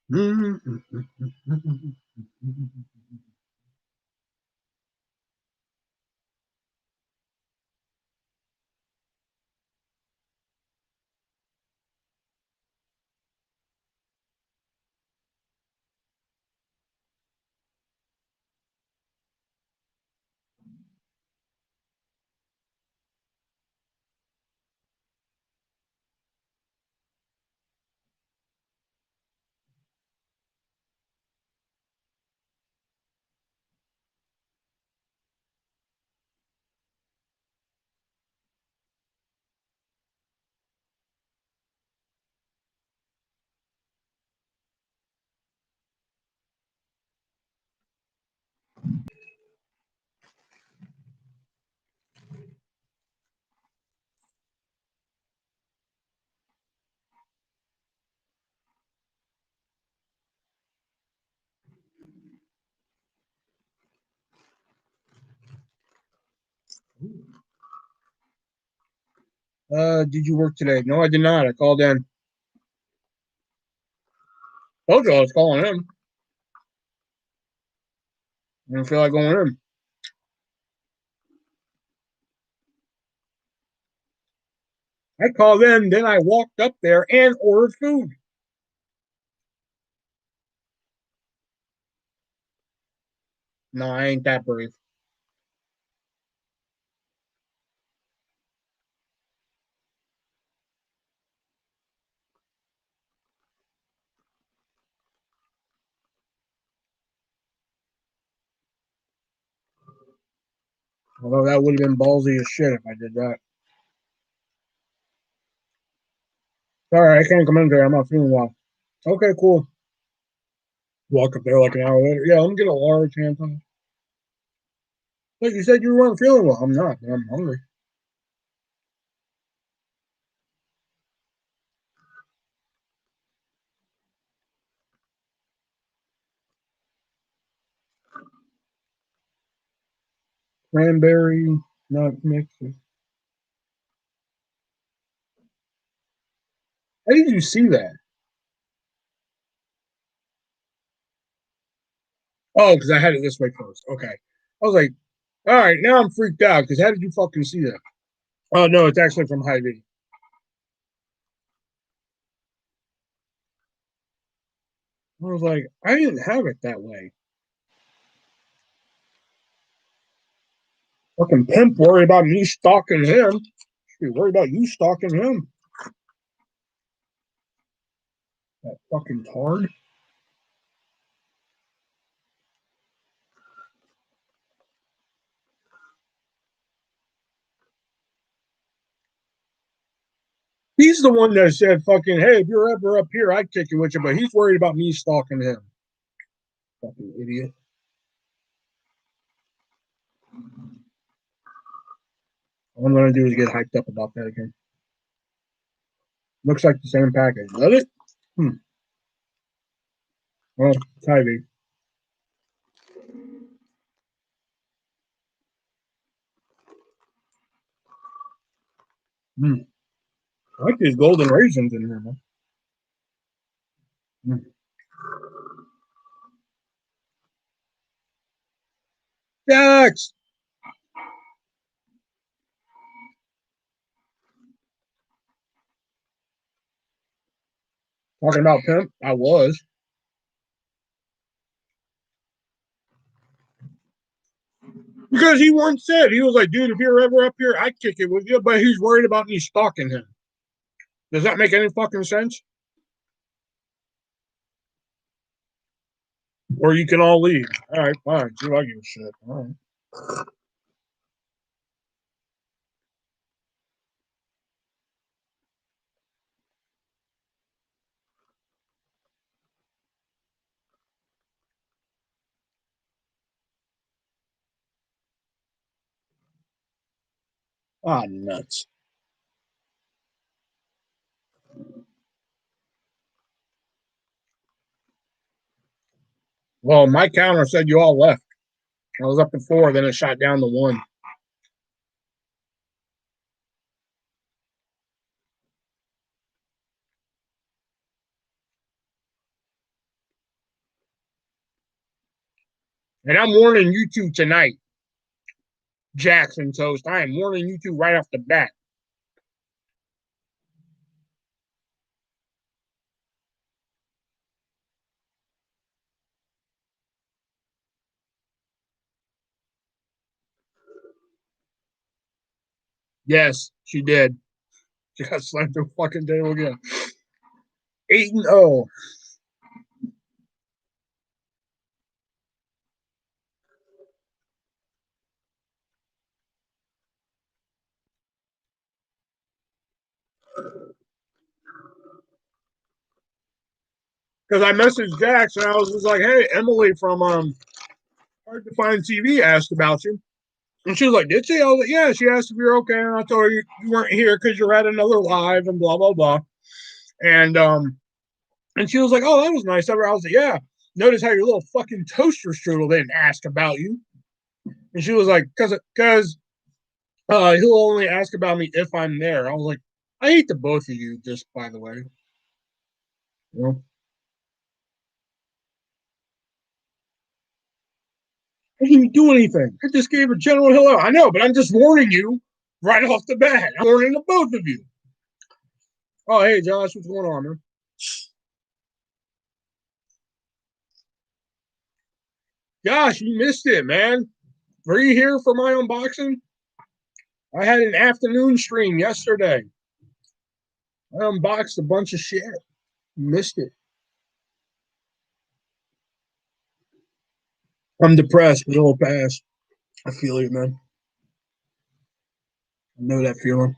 Did you work today? No, I did not. I called in. Told you I was calling him. I didn't feel like going in. I called in, then I walked up there and ordered food. No, I ain't that brave. Although that would have been ballsy as shit if I did that. Sorry, I can't come in today. I'm not feeling well. Okay, cool. Walk up there like an hour later. Yeah, let me get a large hand tonic. Like you said, you weren't feeling well. I'm not. I'm hungry. Cranberry nut mix. How did you see that? Oh, because I had it this way first. Okay. I was like, all right, now I'm freaked out because how did you fucking see that? Oh, no, it's actually from Hy-Vee. I was like, I didn't have it that way. Fucking pimp worry about me stalking him. Should be worried about you stalking him. That fucking tard. He's the one that said, fucking, hey, if you're ever up here, I'd kick it with you, but he's worried about me stalking him. Fucking idiot. All I'm going to do is get hyped up about that again. Looks like the same package. Does it? Well, it's Hy-Vee. I like these golden raisins in here, man. Jax! Talking about pimp? I was. Because he once said, he was like, dude, if you're ever up here, I'd kick it with you, but he's worried about me stalking him. Does that make any fucking sense? Or you can all leave. All right, fine. See if I give a shit. All right. Ah, nuts. Well, my counter said you all left. I was up to 4, then it shot down to 1. And I'm warning you two tonight, Jackson Toast. I am warning you two right off the bat. Yes, she did. She got slammed through fucking table again. 8-0. Because I messaged Jax and I was just like, hey, Emily from Hard to Find TV asked about you. And she was like, did she? I was like, yeah, she asked if you're okay. And I told her you weren't here because you're at another live and blah, blah, blah. And she was like, oh, that was nice of her. I was like, yeah. Notice how your little fucking toaster strudel didn't ask about you. And she was like, because he'll only ask about me if I'm there. I was like, I hate the both of you, just by the way. You know? I didn't even do anything. I just gave a general hello. I know, but I'm just warning you right off the bat. I'm warning the both of you. Oh, hey, Josh, what's going on, man? Gosh, you missed it, man. Were you here for my unboxing? I had an afternoon stream yesterday. I unboxed a bunch of shit. You missed it. I'm depressed, but it'll pass. I feel it, man. I know that feeling.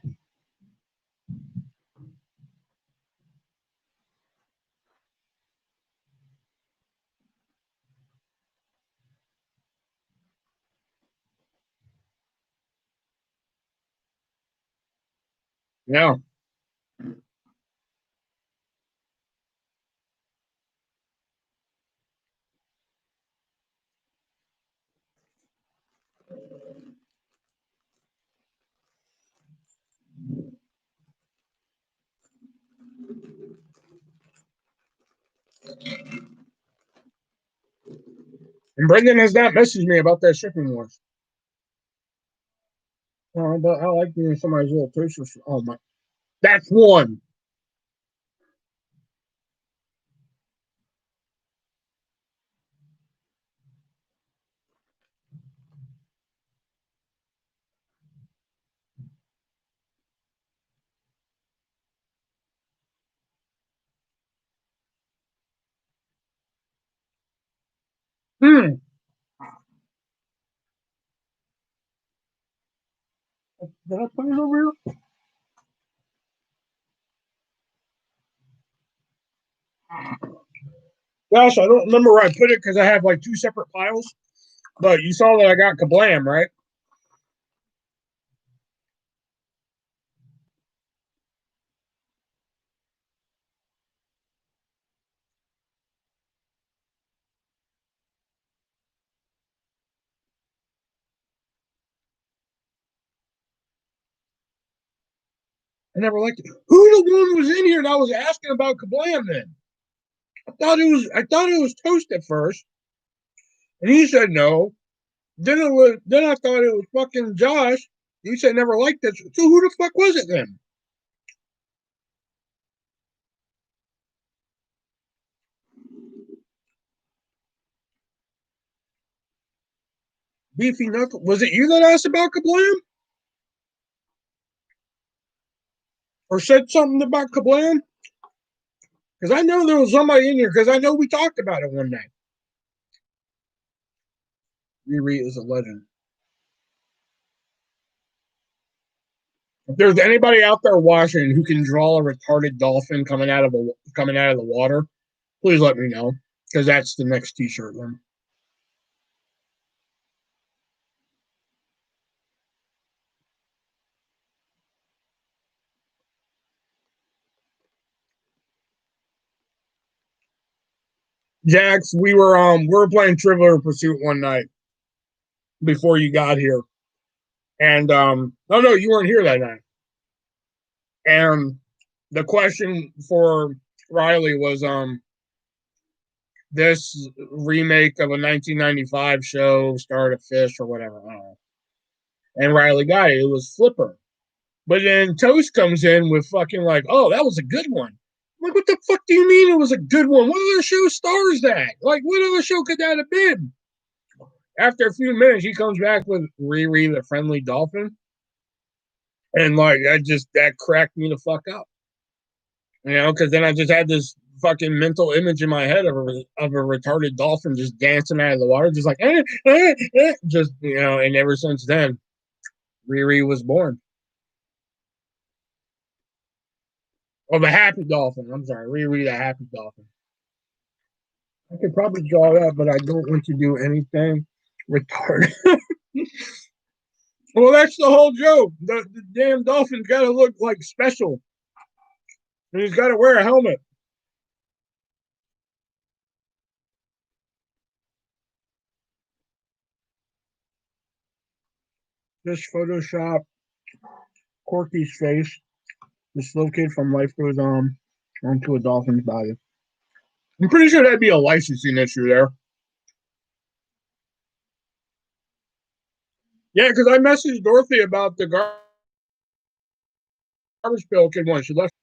Yeah. And Brendan has not messaged me about that shipping wars. But I like being somebody's little toaster. Oh my, that's one. Hmm. Did I put it over here? Gosh, I don't remember where I put it because I have like two separate piles. But you saw that I got Kablam, right? I never liked it. Who the one was in here that was asking about Kablam then? I thought it was Toast at first, and he said no. Then I thought it was fucking Josh. He said never liked it. So who the fuck was it then? Beefy Knuckle. Was it you that asked about Kablam? Or said something about Kablam? Because I know there was somebody in here, because I know we talked about it one night. Riri is a legend. If there's anybody out there watching who can draw a retarded dolphin coming out of the water, please let me know. Because that's the next t-shirt then. Jax, we were playing Trivial Pursuit one night before you got here. And oh no, you weren't here that night. And the question for Riley was this remake of a 1995 show starred a fish or whatever. I don't know. And Riley got it. It was Flipper. But then Toast comes in with fucking like, oh, that was a good one. I'm like, what the fuck do you mean it was a good one? What other show stars that? Like, what other show could that have been? After a few minutes, he comes back with Riri the Friendly Dolphin. And like, that cracked me the fuck up. You know, because then I just had this fucking mental image in my head of a retarded dolphin just dancing out of the water, just like, just, you know, and ever since then, Riri was born. Oh, the happy dolphin. I'm sorry, Riri the happy dolphin. I could probably draw that, but I don't want to do anything retarded. Well, that's the whole joke. The damn dolphin's got to look like special. And he's got to wear a helmet. Just Photoshop Corky's face, dislocated from Life Goes On onto a dolphin's body. I'm pretty sure that'd be a licensing issue there. Yeah, because I messaged Dorothy about the garbage pail kid one. She left.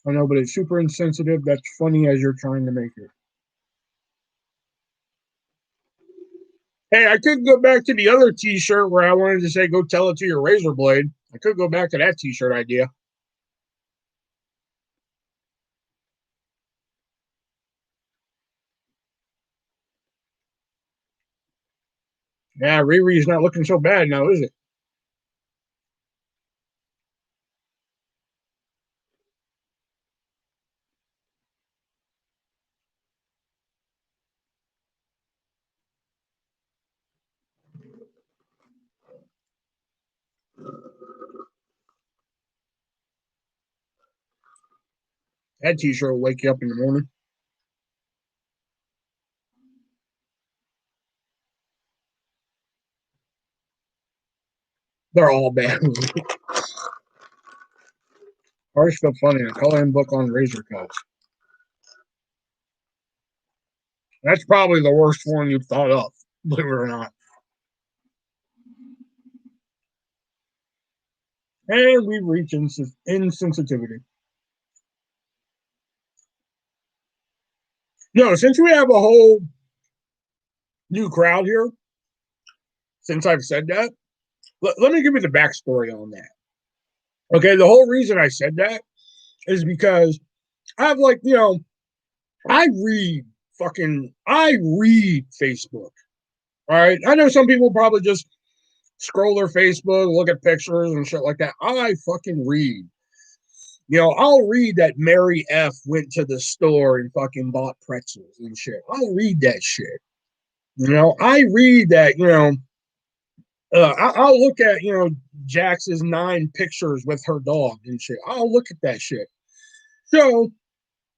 I know, but it's super insensitive. That's funny as you're trying to make it. Hey, I could go back to the other T-shirt where I wanted to say, "Go tell it to your razor blade." I could go back to that T-shirt idea. Yeah, Riri's not looking so bad now, is it? That T-shirt will wake you up in the morning. They're all bad. Are still funny. A coloring book on razor cuts. That's probably the worst one you've thought of, believe it or not. And we've reached insensitivity. No, since we have a whole new crowd here, since I've said that, let me give you the backstory on that. Okay, the whole reason I said that is because I have like, you know, I read Facebook. All right. I know some people probably just scroll their Facebook, look at pictures and shit like that. I fucking read. You know, I'll read that Mary F went to the store and fucking bought pretzels and shit. I'll read that shit. You know, I read that, you know, I'll look at, you know, Jax's 9 pictures with her dog and shit. I'll look at that shit. So,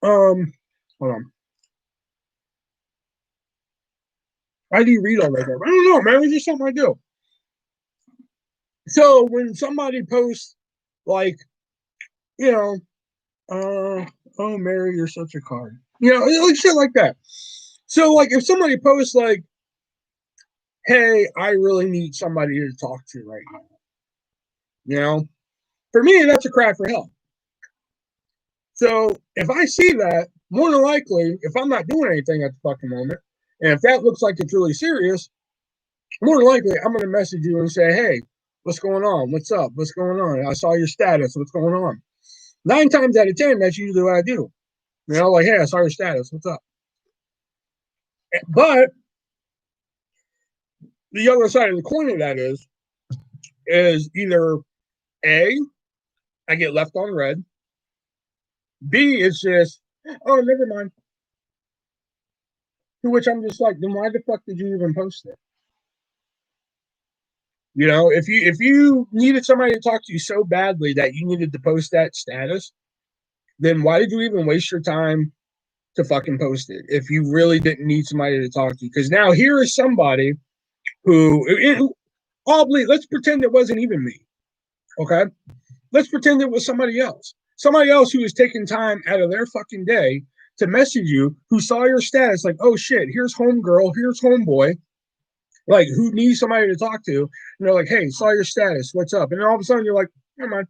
hold on. Why do you read all that? I don't know, man. It's just something I do. So when somebody posts, like, you know, oh, Mary, you're such a card. You know, like shit like that. So, like, if somebody posts, like, hey, I really need somebody to talk to right now, you know, for me, that's a cry for help. So, if I see that, more than likely, if I'm not doing anything at the fucking moment, and if that looks like it's really serious, more than likely, I'm going to message you and say, hey, what's going on? What's up? What's going on? I saw your status. What's going on? 9 times out of 10, that's usually what I do. You know, like, hey, I saw your status. What's up? But the other side of the coin of that is either A, I get left on red. B, it's just, oh, never mind. To which I'm just like, then why the fuck did you even post it? You know, if you needed somebody to talk to you so badly that you needed to post that status, then why did you even waste your time to fucking post it if you really didn't need somebody to talk to you? Because now here is somebody who, oddly, let's pretend it wasn't even me. Okay, let's pretend it was somebody else. Somebody else who is taking time out of their fucking day to message you, who saw your status, like, oh shit, here's homegirl, here's homeboy, like who needs somebody to talk to. And they're like, hey, saw your status, what's up? And all of a sudden you're like, never mind.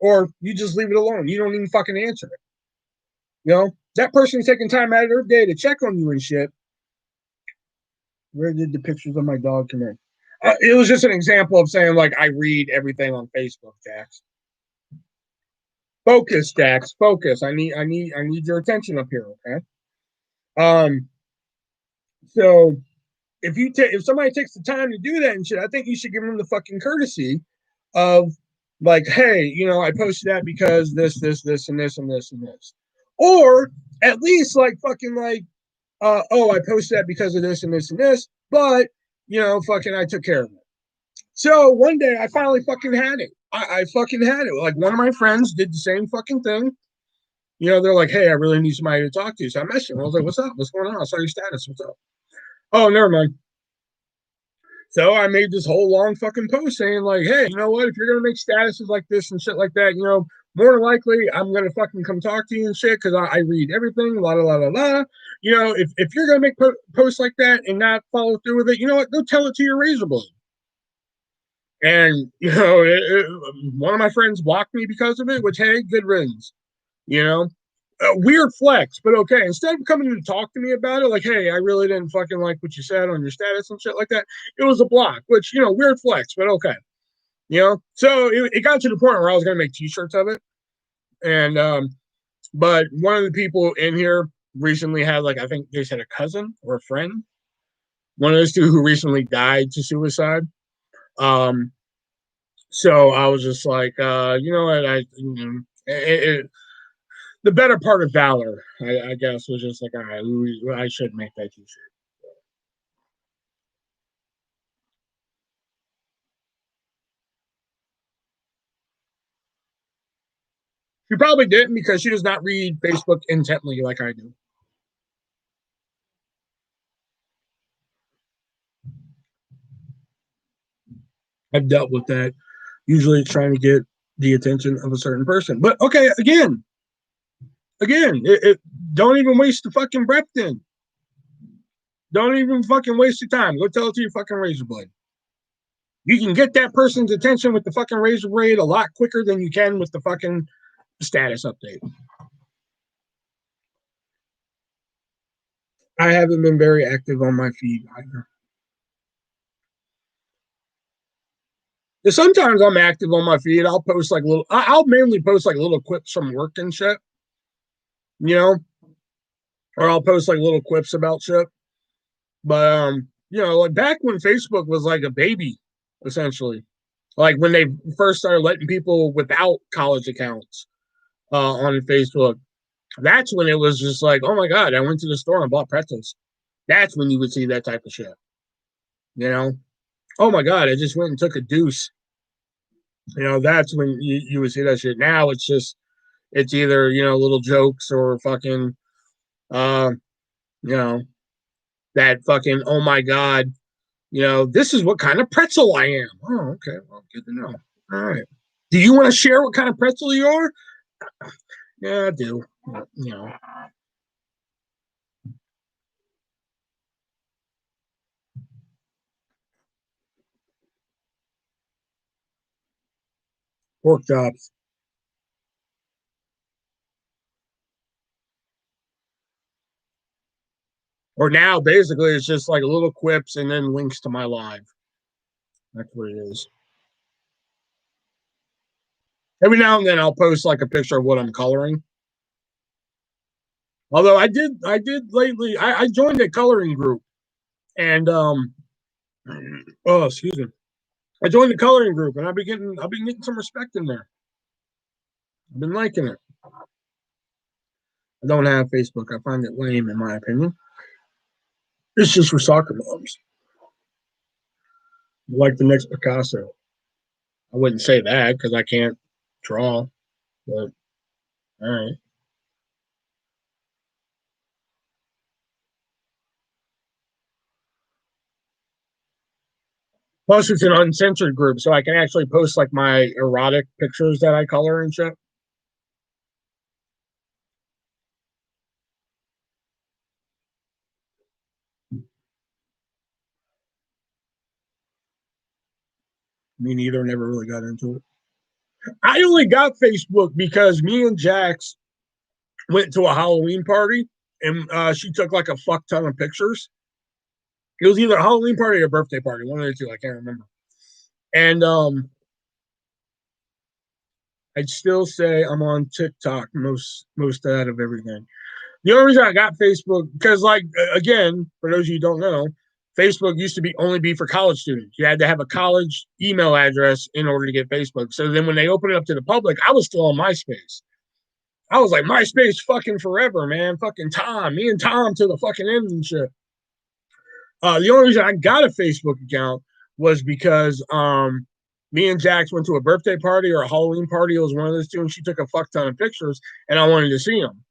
Or you just leave it alone. You don't even fucking answer it. You know, that person's taking time out of their day to check on you and shit. Where did the pictures of my dog come in? It was just an example of saying, like, I read everything on Facebook, Jax. Focus, Jax. Focus. I need your attention up here, okay? Um, so if somebody takes the time to do that and shit, I think you should give them the fucking courtesy of like, hey, I posted that because this, and this, and this, and this. Or at least like fucking like, oh, I posted that because of this and this and this, but fucking I took care of it. So one day I finally fucking had it. I fucking had it. Like one of my friends did the same fucking thing. They're like, hey, I really need somebody to talk to. So I messaged him. I was like, what's up? What's going on? I saw your status. What's up? Oh, never mind. So I made this whole long fucking post saying, like, hey, you know what? If you're gonna make statuses like this and shit like that, more than likely I'm gonna fucking come talk to you and shit because I read everything, la la la la la. If you're gonna make posts like that and not follow through with it, you know what? Go tell it to your razor blade. And one of my friends blocked me because of it, which hey, good riddance. You know, weird flex, but okay. Instead of coming to talk to me about it, like, hey, I really didn't fucking like what you said on your status and shit like that, it was a block, which, weird flex, but okay. So it got to the point where I was going to make t-shirts of it. And, but one of the people in here recently had, like, I think they said a cousin or a friend, one of those two who recently died to suicide. So I was just like, you know what, the better part of valor, I guess, was just like, all right, I should make that t-shirt. She probably didn't because she does not read Facebook intently like I do. I've dealt with that. Usually it's trying to get the attention of a certain person. But okay, again, don't even waste the fucking breath then. Don't even fucking waste your time. Go tell it to your fucking razor blade. You can get that person's attention with the fucking razor blade a lot quicker than you can with the fucking status update. I haven't been very active on my feed either. Sometimes I'm active on my feed. I'll post like little. I'll mainly post like little quips from work and shit, you know, or I'll post like little quips about shit. But like back when Facebook was like a baby, essentially, like when they first started letting people without college accounts on Facebook, that's when it was just like, oh my god, I went to the store and bought pretzels. That's when you would see that type of shit. You know, oh my god, I just went and took a deuce. That's when you would see that shit. Now it's either little jokes or fucking uh you know that fucking oh my god, this is what kind of pretzel I am. Oh, okay, well, good to know. All right, do you want to share what kind of pretzel you are? Yeah, I do. you know Pork chops. Or now basically it's just like little quips and then links to my live. That's what it is. Every now and then I'll post like a picture of what I'm coloring. Although I did lately. I joined a coloring group, and oh, excuse me. I joined the coloring group, and I've been getting some respect in there. I've been liking it. I don't have Facebook. I find it lame, in my opinion. It's just for soccer moms, like the next Picasso. I wouldn't say that because I can't draw, but all right. Plus, it's an uncensored group, so I can actually post like my erotic pictures that I color and shit. Me neither. Never really got into it. I only got Facebook because me and Jax went to a Halloween party, and she took like a fuck ton of pictures. It was either a Halloween party or a birthday party, one of the two. I can't remember. And I'd still say I'm on TikTok most out of everything. The only reason I got Facebook because, like, again, for those of you who don't know, Facebook used to be only be for college students. You had to have a college email address in order to get Facebook. So then when they opened it up to the public, I was still on MySpace. I was like, MySpace fucking forever, man. Fucking Tom. Me and Tom to the fucking end and shit. The only reason I got a Facebook account was because me and Jax went to a birthday party or a Halloween party. It was one of those two, and she took a fuck ton of pictures, and I wanted to see them.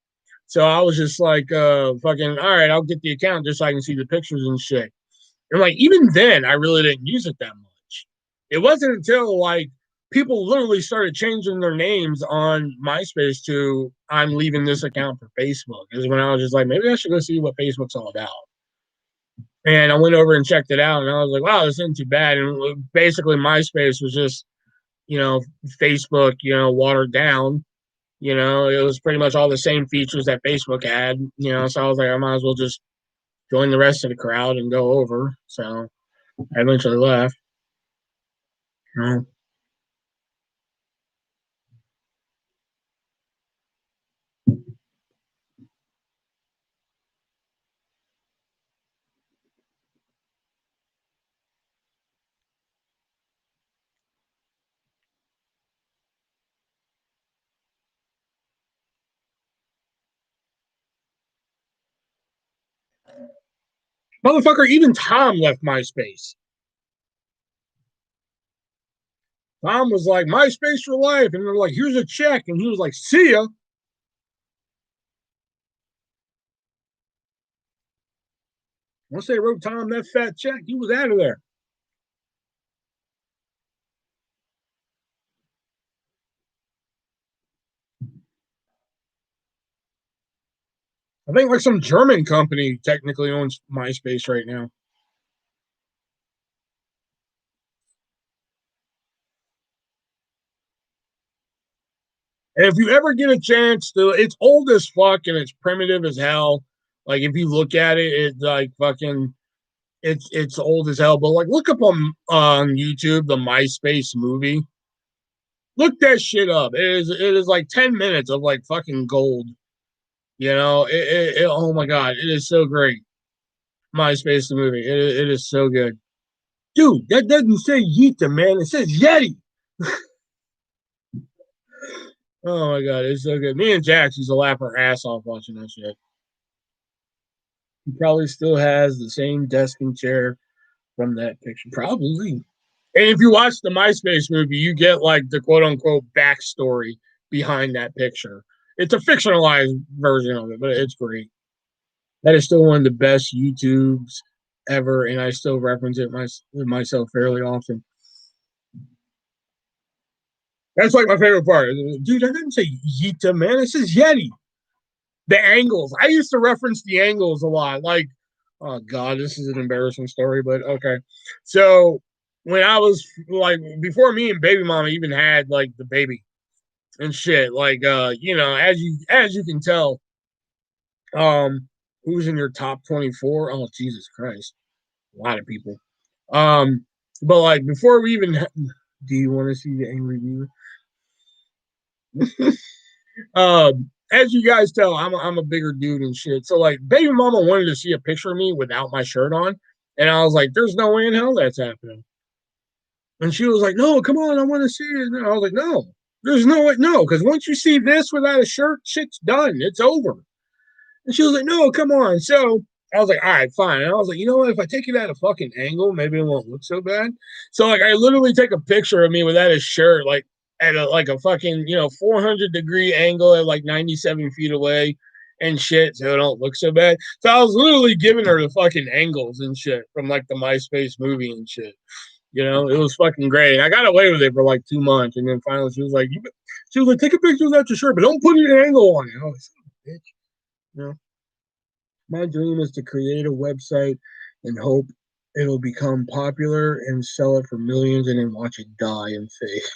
So I was just like, fucking, all right, I'll get the account just so I can see the pictures and shit. And like, even then, I really didn't use it that much. It wasn't until like people literally started changing their names on MySpace to I'm leaving this account for Facebook. Is when I was just like, maybe I should go see what Facebook's all about. And I went over and checked it out, and I was like, wow, this isn't too bad. And basically, MySpace was just, Facebook, watered down. It was pretty much all the same features that Facebook had, so I was like, I might as well just join the rest of the crowd and go over. So I eventually left. You know. Motherfucker, even Tom left MySpace. Tom was like, MySpace for life. And they're like, here's a check. And he was like, see ya. Once they wrote Tom that fat check, he was out of there. I think like some German company technically owns MySpace right now. And if you ever get a chance to, it's old as fuck and it's primitive as hell. Like if you look at it, it's like fucking, it's old as hell. But like look up on YouTube the MySpace movie. Look that shit up. It is like 10 minutes of like fucking gold. Oh my god, it is so great. MySpace the movie. It is so good. Dude, that doesn't say Yeeta, man. It says Yeti. Oh my god, it's so good. Me and Jax used to laugh our ass off watching that shit. He probably still has the same desk and chair from that picture. Probably. And if you watch the MySpace movie, you get like the quote unquote backstory behind that picture. It's a fictionalized version of it, but it's great. That is still one of the best YouTubes ever, and I still reference it myself fairly often. That's like my favorite part. Dude, I didn't say Yeta, man. It says Yeti. The angles. I used to reference the angles a lot. Like, oh god, this is an embarrassing story, but okay. So when I was like before me and baby mama even had like the baby and shit, like as you can tell, who's in your top 24? Oh Jesus Christ. A lot of people. Um, but like before we even do you want to see the angry viewer? As you guys tell, I'm a bigger dude and shit. So like, baby mama wanted to see a picture of me without my shirt on, and I was like, "There's no way in hell that's happening." And she was like, "No, come on, I want to see it." And I was like, "No, there's no way, no, because once you see this without a shirt, shit's done. It's over." And she was like, "No, come on." So I was like, "All right, fine." And I was like, "You know what? If I take it at a fucking angle, maybe it won't look so bad." So like, I literally take a picture of me without a shirt, like at a fucking 400-degree angle at like 97 feet away and shit, so it don't look so bad. So I was literally giving her the fucking angles and shit from like the MySpace movie and shit. You know, it was fucking great. I got away with it for like 2 months, and then finally she was like, take a picture of that your shirt, but don't put an angle on it. I was like, bitch. You know, my dream is to create a website and hope it'll become popular and sell it for millions, and then watch it die in faith.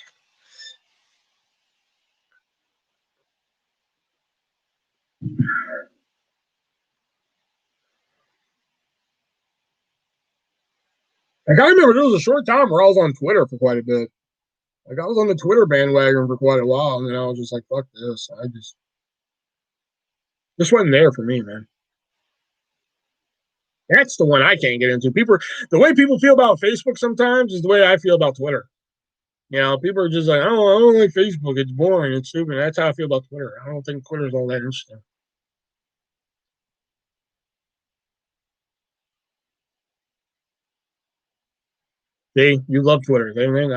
Like I remember there was a short time where I was on Twitter for quite a bit. Like I was on the Twitter bandwagon for quite a while, and then I was just like, "Fuck this!" I just wasn't there for me, man. That's the one I can't get into. People, the way people feel about Facebook sometimes is the way I feel about Twitter. You know, people are just like, "Oh, I don't like Facebook. It's boring. It's stupid." That's how I feel about Twitter. I don't think Twitter's all that interesting. See, you love Twitter. I mean,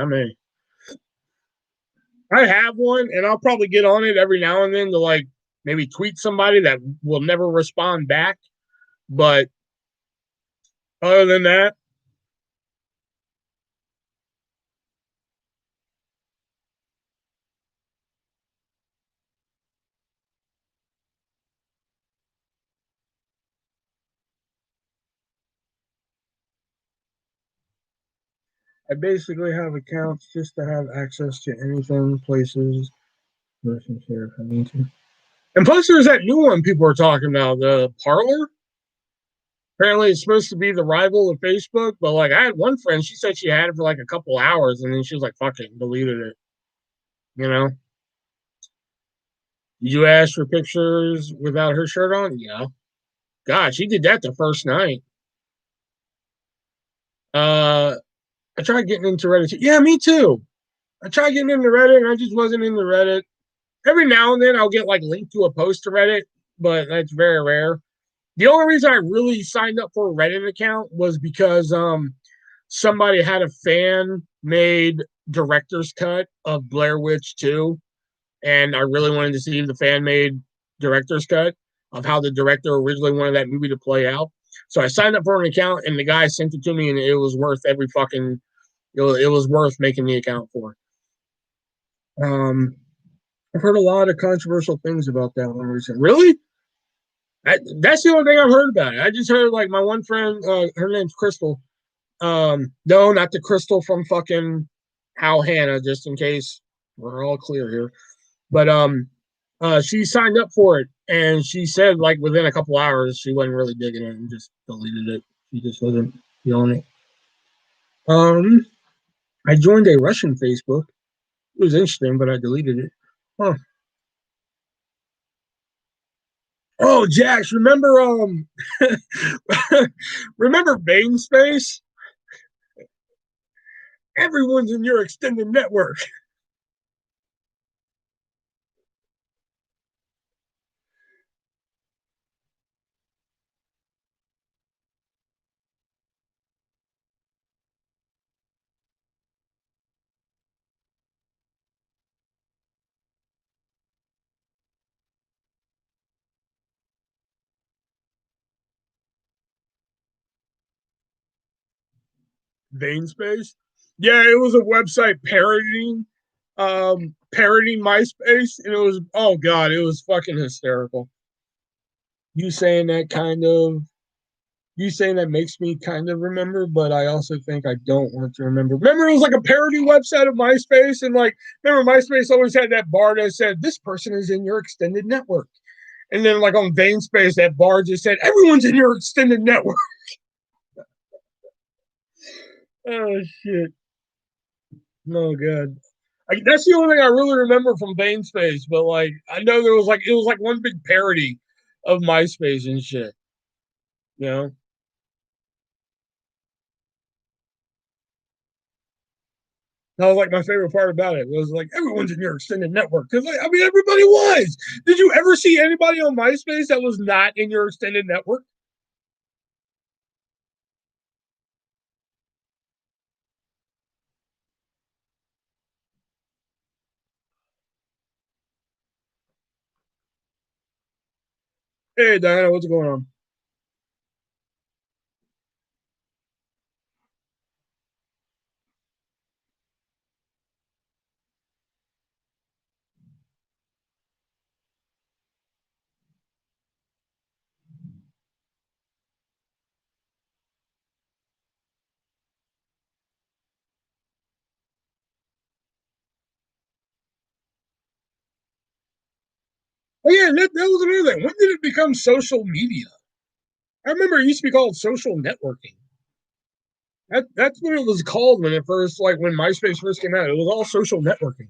I have one, and I'll probably get on it every now and then to like maybe tweet somebody that will never respond back. But other than that, I basically have accounts just to have access to anything, places, person share if I need to. And plus, there's that new one people are talking about, the Parlor. Apparently, it's supposed to be the rival of Facebook, but like I had one friend, she said she had it for like a couple hours, and then she was like, "Fuck it," deleted it. You know, you asked for pictures without her shirt on? Yeah. God, she did that the first night. Uh, I tried getting into Reddit. Yeah, me too. I tried getting into Reddit, and I just wasn't into Reddit. Every now and then, I'll get like linked to a post to Reddit, but that's very rare. The only reason I really signed up for a Reddit account was because somebody had a fan made director's cut of Blair Witch 2, and I really wanted to see the fan made director's cut of how the director originally wanted that movie to play out. So I signed up for an account, and the guy sent it to me, and it was worth every fucking. It was worth making the account for. Um, I've heard a lot of controversial things about that one recently. Really? That's the only thing I've heard about it. I just heard like my one friend, her name's Crystal. No, not the Crystal from fucking How Hannah, just in case we're all clear here. But she signed up for it, and she said like within a couple hours she wasn't really digging it and just deleted it. She just wasn't feeling it. Um, I joined a Russian Facebook. It was interesting, but I deleted it. Huh. Oh, Jax, remember remember Bane Space? Everyone's in your extended network. Bane Space? Yeah, it was a website parodying MySpace, and it was, oh god, it was fucking hysterical. You saying that kind of you saying that makes me kind of remember, but I also think I don't want to remember. Remember, it was like a parody website of MySpace, and like, remember, MySpace always had that bar that said, "This person is in your extended network," and then like on Space, that bar just said, "Everyone's in your extended network." Oh shit! No god. That's the only thing I really remember from Space, but like I know there was like it was like one big parody of MySpace and shit. You know, that was like my favorite part about it was like everyone's in your extended network because like, I mean everybody was. Did you ever see anybody on MySpace that was not in your extended network? Hey Diana, what's going on? Oh yeah, that was another thing. When did it become social media? I remember it used to be called social networking. That's what it was called when it first, like when MySpace first came out. It was all social networking.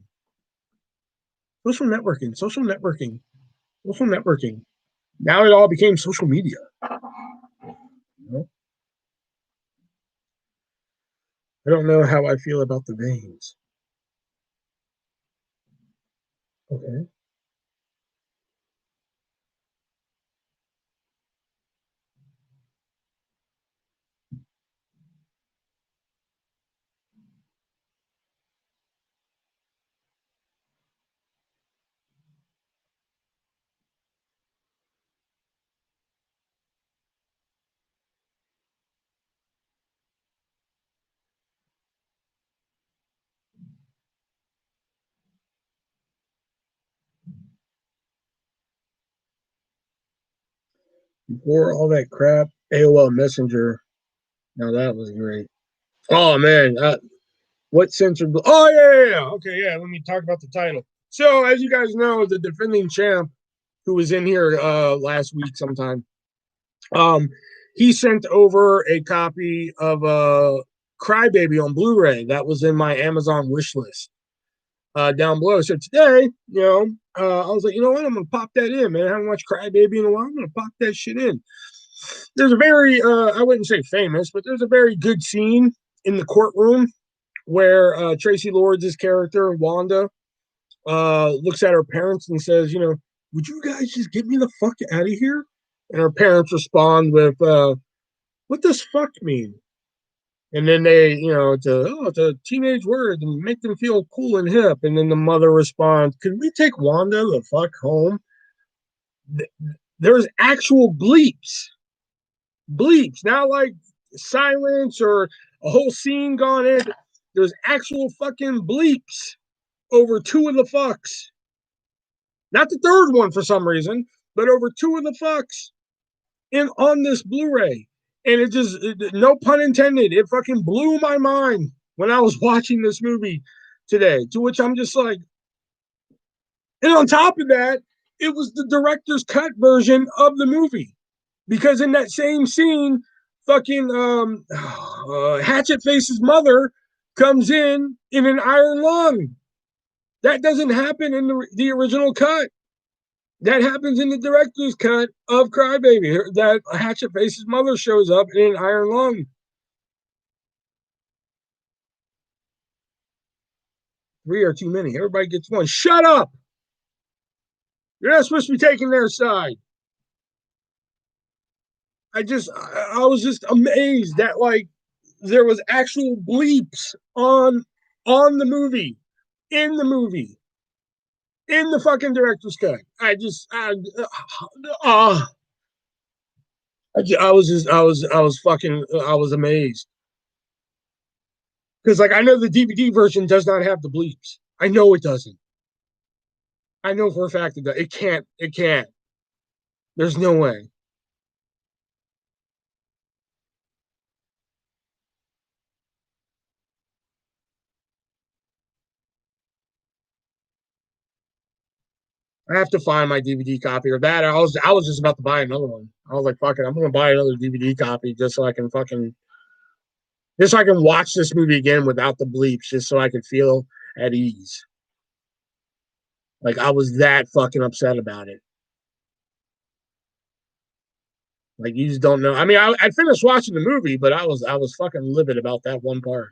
Social networking, social networking, social networking. Now it all became social media. You know? I don't know how I feel about the veins. Okay. Before all that crap, AOL Messenger. Now that was great. Oh man, what censored? Oh yeah. Okay, yeah. Let me talk about the title. So, as you guys know, the defending champ, who was in here last week sometime, um, he sent over a copy of Crybaby on Blu-ray that was in my Amazon wish list down below. So today, I was like, you know what? I'm gonna pop that in, man. I haven't watched Crybaby in a while. I'm gonna pop that shit in. There's a very, I wouldn't say famous, but there's a very good scene in the courtroom where Tracy Lords' character, Wanda, looks at her parents and says, would you guys just get me the fuck out of here? And her parents respond with, what does fuck mean? And then they, it's a teenage word and make them feel cool and hip. And then the mother responds, could we take Wanda the fuck home? There's actual bleeps, not like silence or a whole scene gone in. There's actual fucking bleeps over two of the fucks. Not the third one for some reason, but over two of the fucks in on this Blu-ray. And no pun intended, it fucking blew my mind when I was watching this movie today. To which I'm just like, and on top of that, it was the director's cut version of the movie. Because in that same scene, fucking Hatchet Face's mother comes in an iron lung. That doesn't happen in the original cut. That happens in the director's cut of Crybaby. That Hatchet Face's mother shows up in an iron lung. Three are too many. Everybody gets one. Shut up! You're not supposed to be taking their side. I was just amazed that like there was actual bleeps on the movie, in the movie, in the fucking director's cut. I was amazed because like I know the DVD version does not have the bleeps. I know it doesn't. I know for a fact that it can't. It can't. There's no way. I have to find my DVD copy or that. I was just about to buy another one. I was like, fuck it, I'm gonna buy another DVD copy just so I can watch this movie again without the bleeps, just so I can feel at ease. Like I was that fucking upset about it. Like you just don't know. I mean, I finished watching the movie, but I was fucking livid about that one part.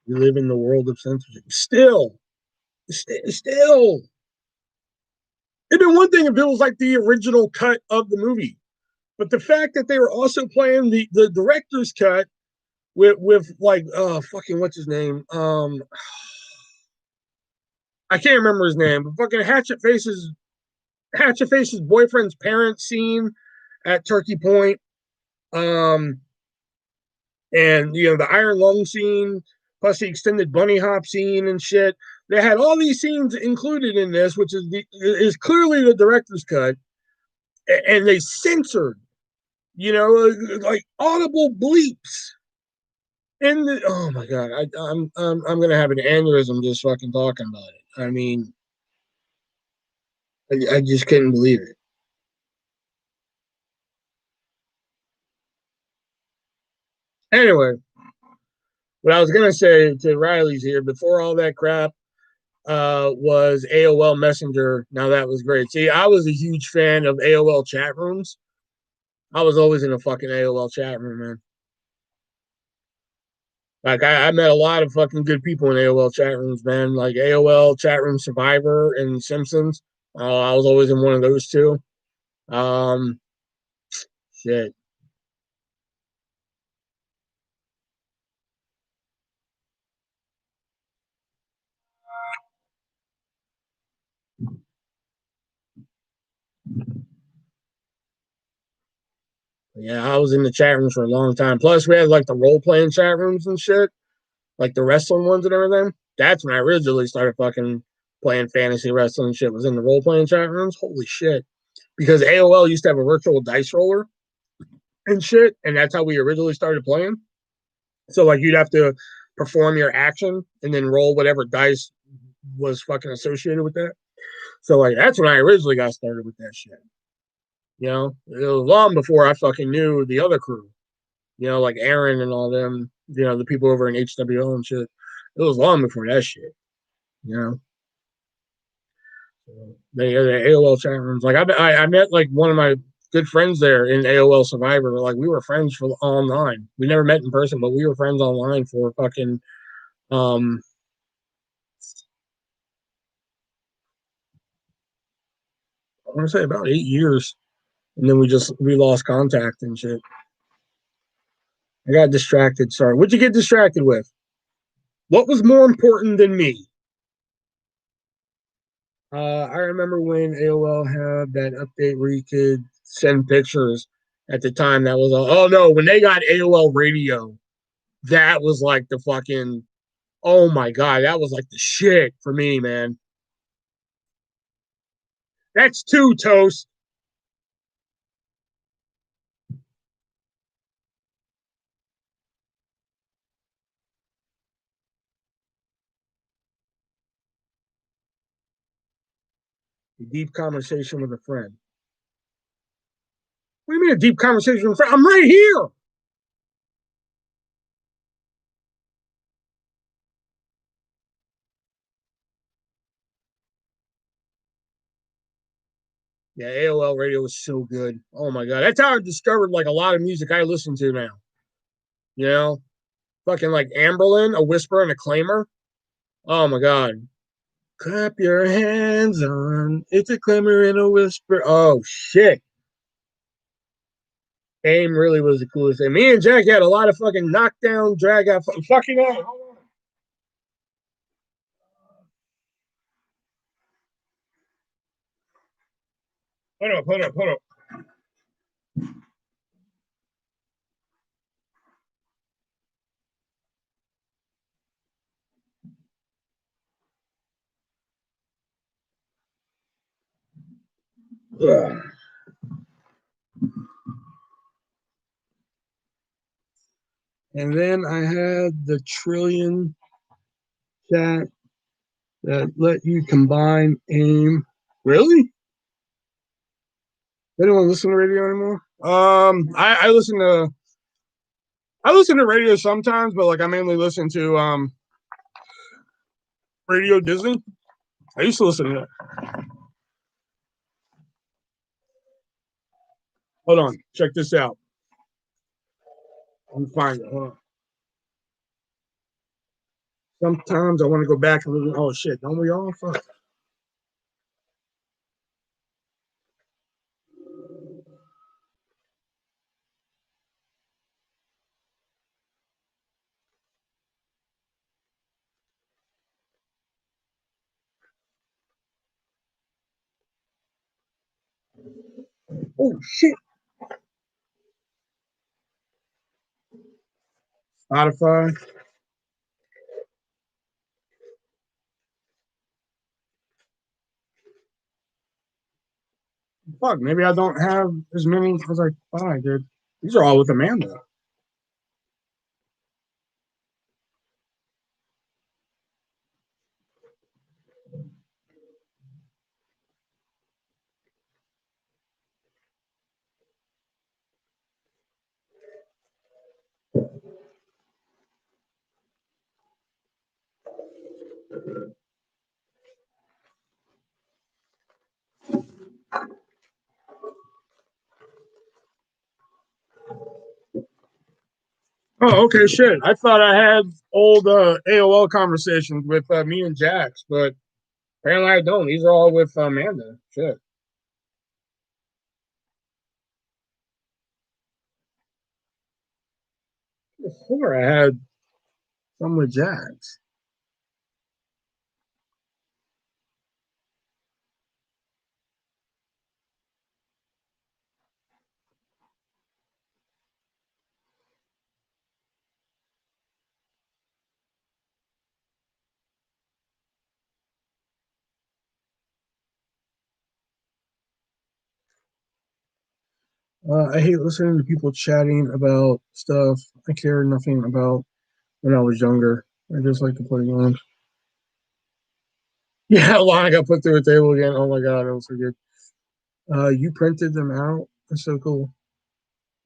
We live in the world of censorship. Still. It'd been one thing if it was like the original cut of the movie, but the fact that they were also playing the director's cut with like fucking what's his name I can't remember his name, but fucking Hatchet Face's boyfriend's parents scene at Turkey Point, um, and the Iron Lung scene, plus the extended bunny hop scene and shit. They had all these scenes included in this, which is clearly the director's cut, and they censored, like audible bleeps And oh my god, I'm gonna have an aneurysm just fucking talking about it. I mean, I just couldn't believe it. Anyway, what I was gonna say to Riley's here before all that crap was AOL Messenger. Now that was great. See, I was a huge fan of AOL chat rooms. I was always in a fucking AOL chat room, man. Like I met a lot of fucking good people in AOL chat rooms, man. Like AOL chat room Survivor and Simpsons. I was always in one of those two. Um, shit. Yeah, I was in the chat rooms for a long time. Plus, we had like the role playing chat rooms and shit, like the wrestling ones and everything. That's when I originally started fucking playing fantasy wrestling shit. Was in the role playing chat rooms. Holy shit! Because AOL used to have a virtual dice roller and shit, and that's how we originally started playing. So like you'd have to perform your action and then roll whatever dice was fucking associated with that. So like that's when I originally got started with that shit. You know, it was long before I fucking knew the other crew. You know, like Aaron and all them. You know, the people over in HWO and shit. It was long before that shit. You know, the AOL chat rooms. Like I met like one of my good friends there in AOL Survivor. Like we were friends for online. We never met in person, but we were friends online for fucking I want to say about 8 years, and then we lost contact and shit. I got distracted. Sorry. What'd you get distracted with? What was more important than me? I remember when AOL had that update where you could send pictures. At the time, that was oh no, when they got AOL Radio, that was like the fucking oh my god, that was like the shit for me, man. That's two toast. A deep conversation with a friend. What do you mean a deep conversation with a friend? I'm right here. Yeah, AOL radio was so good. Oh my god, that's how I discovered like a lot of music I listen to now. You know, fucking like Amberlin, a whisper and a claimer. Oh my god, clap your hands on. It's a claimer and a whisper. Oh shit, AIM really was the coolest thing. Me and Jack had a lot of fucking knockdown, drag out, fucking on. Hold up. Ugh. And then I had the Trillion chat that let you combine AIM. Really? They don't listen to radio anymore. I listen to radio sometimes, but like I mainly listen to Radio Disney. I used to listen to that. Hold on, check this out. I'm find it. Hold on. Sometimes I want to go back and listen. Oh shit, don't we all? Fuck. Oh shit. Spotify. Fuck, maybe I don't have as many as I thought I did. These are all with Amanda. Oh, okay, shit. I thought I had old AOL conversations with me and Jax, but apparently I don't. These are all with Amanda. Shit. Before I had some with Jax. I hate listening to people chatting about stuff I care nothing about when I was younger. I just like to play games. Yeah, a line got put through a table again. Oh my god, that was so good. You printed them out. That's so cool.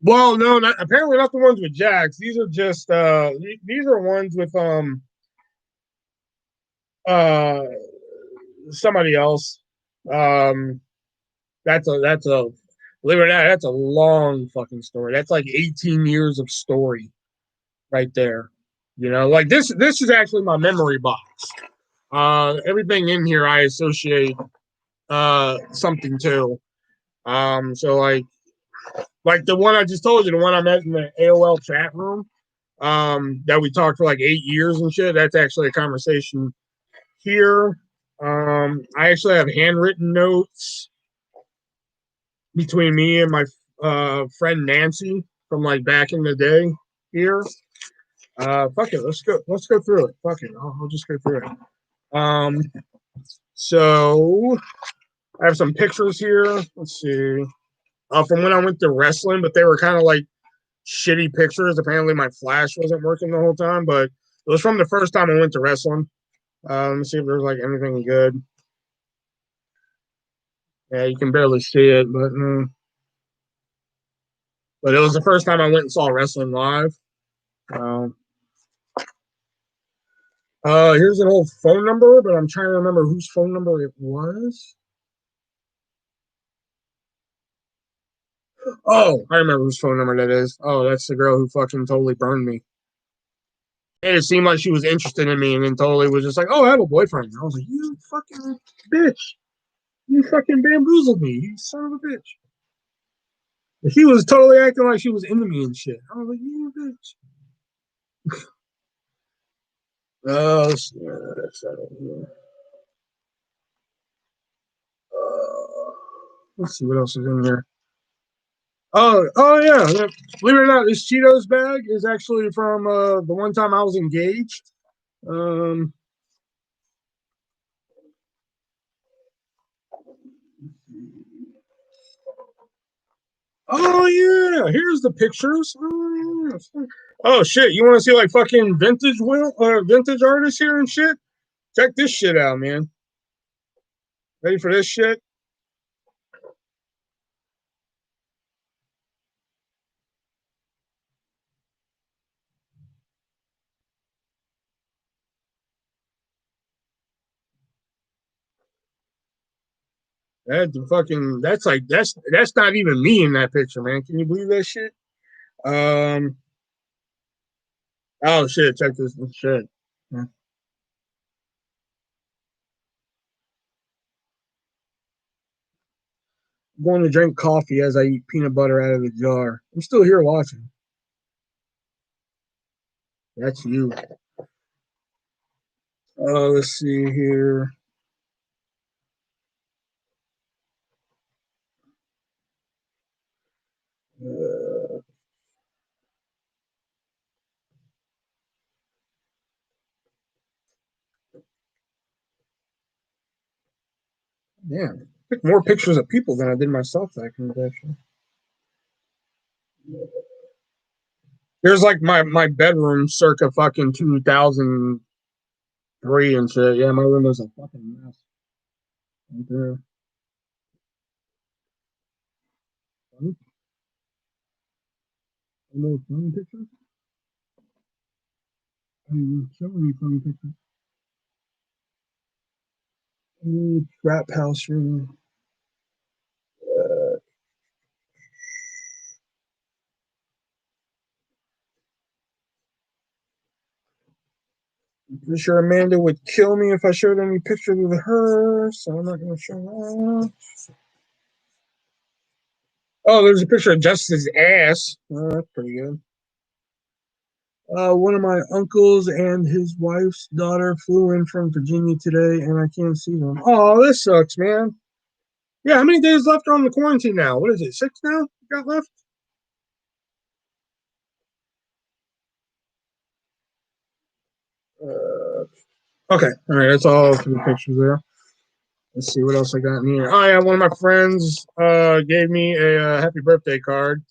Well, no, not apparently not the ones with Jax. These are just these are ones with uh somebody else. Um that's a believe it or not, that's a long fucking story. That's like 18 years of story right there. You know, like this is actually my memory box. Everything in here I associate something to. So like the one I just told you, the one I met in the AOL chat room, that we talked for like 8 years and shit. That's actually a conversation here. I actually have handwritten notes between me and my friend Nancy from like back in the day here. Fuck it, let's go through it. Fuck it, I'll just go through it. Um, so I have some pictures here. Let's see. From when I went to wrestling, but they were kind of like shitty pictures. Apparently, my flash wasn't working the whole time, but it was from the first time I went to wrestling. Let me see if there's like anything good. Yeah, you can barely see it, but it was the first time I went and saw wrestling live. Um, Here's an old phone number, but I'm trying to remember whose phone number it was. Oh, I remember whose phone number that is. Oh, that's the girl who fucking totally burned me. And it seemed like she was interested in me, and then totally was just like, "Oh, I have a boyfriend." And I was like, "You fucking bitch! You fucking bamboozled me, you son of a bitch!" But she was totally acting like she was into me and shit. I was like, "You bitch!" That's let's see what else is in there. Oh yeah. Believe it or not, this Cheetos bag is actually from the one time I was engaged. Um, oh yeah, here's the pictures. Oh, yeah. Oh shit, you want to see like fucking vintage artists here and shit? Check this shit out, man. Ready for this shit? That's not even me in that picture, man. Can you believe that shit? Um, oh shit, check this shit. I'm going to drink coffee as I eat peanut butter out of the jar. I'm still here watching. That's you. Let's see here. Uh, yeah, I took more pictures of people than I did myself that convention. There's like my bedroom circa fucking 2003 and shit. Yeah, my room was a fucking mess. Right there. Funny, more funny pictures. I'm showing you funny pictures. Trap house room. Uh, I'm sure Amanda would kill me if I showed any pictures of her, so I'm not going to show that. Oh, there's a picture of Justice's ass. Oh, that's pretty good. One of my uncles and his wife's daughter flew in from Virginia today, and I can't see them. Oh, this sucks, man. Yeah, how many days left on the quarantine now? What is it, 6 now you got left? Okay, all right, that's all for the pictures there. Let's see what else I got in here. Oh yeah, one of my friends gave me a happy birthday card,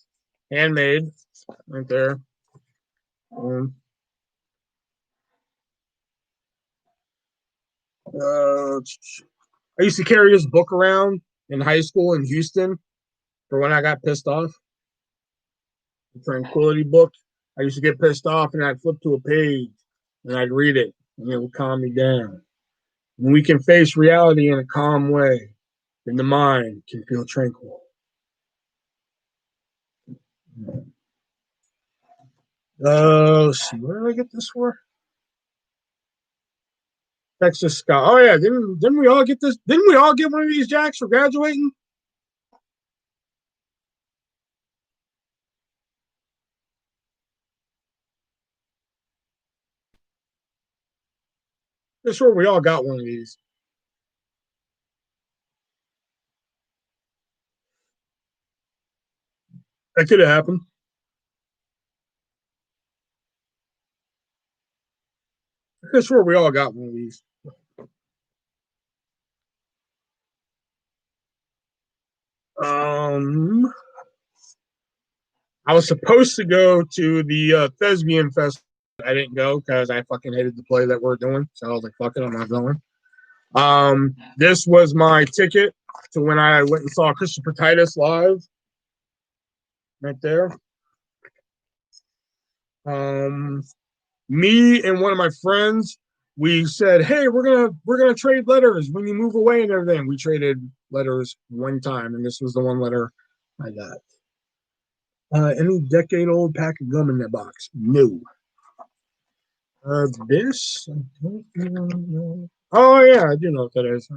handmade, right there. Um, uh, I used to carry this book around in high school in Houston for when I got pissed off. The Tranquility book. I used to get pissed off and I'd flip to a page and I'd read it and it would calm me down. When we can face reality in a calm way, then the mind can feel tranquil. Let's see, where did I get this for? Texas Scott. Oh yeah, didn't we all get this? Didn't we all get one of these jacks for graduating? I'm sure we all got one of these. That could have happened. I'm sure we all got one of these. Um, I was supposed to go to the Thespian Fest. I didn't go because I fucking hated the play that we're doing. So I was like, fuck it, I'm not going. This was my ticket to when I went and saw Christopher Titus live. Right there. Um, Me and one of my friends, we said, "Hey, we're gonna trade letters when you move away and everything." We traded letters one time, and this was the one letter I got. Any decade-old pack of gum in that box? No. This? I don't know. Oh yeah, I do know what that is.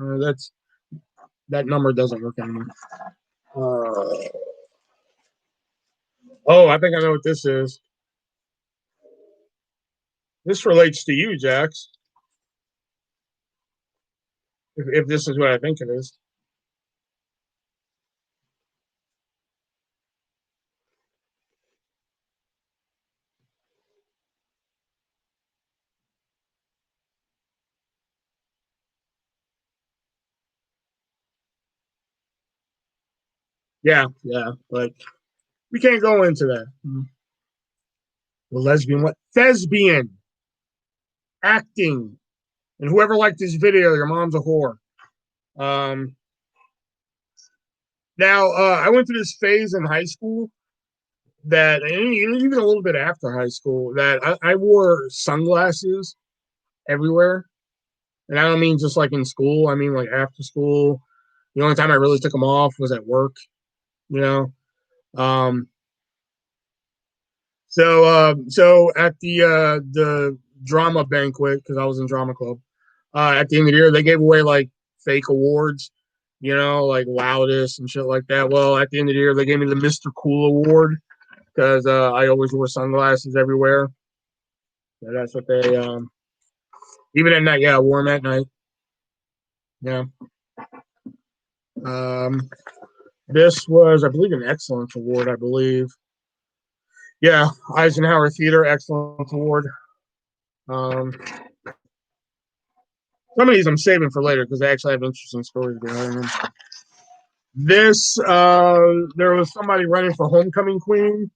That number doesn't work anymore. Uh, oh, I think I know what this is. This relates to you, Jax. If this is what I think it is. Yeah, yeah, but we can't go into that. The lesbian, what? Thespian acting. And whoever liked this video, your mom's a whore. Um, Now, I went through this phase in high school that, and even a little bit after high school, that I wore sunglasses everywhere. And I don't mean just like in school, I mean like after school. The only time I really took them off was at work, you know. Um, so at the drama banquet, because I was in drama club, at the end of the year, they gave away like fake awards, you know, like loudest and shit like that. Well, at the end of the year, they gave me the Mr. Cool Award because I always wore sunglasses everywhere. So that's what they even at night, yeah, I wore them at night. Yeah. Um, this was, I believe, an excellence award. I believe. Yeah, Eisenhower Theater Excellence Award. Um, some of these I'm saving for later because I actually have interesting stories behind them. This, there was somebody running for homecoming queen,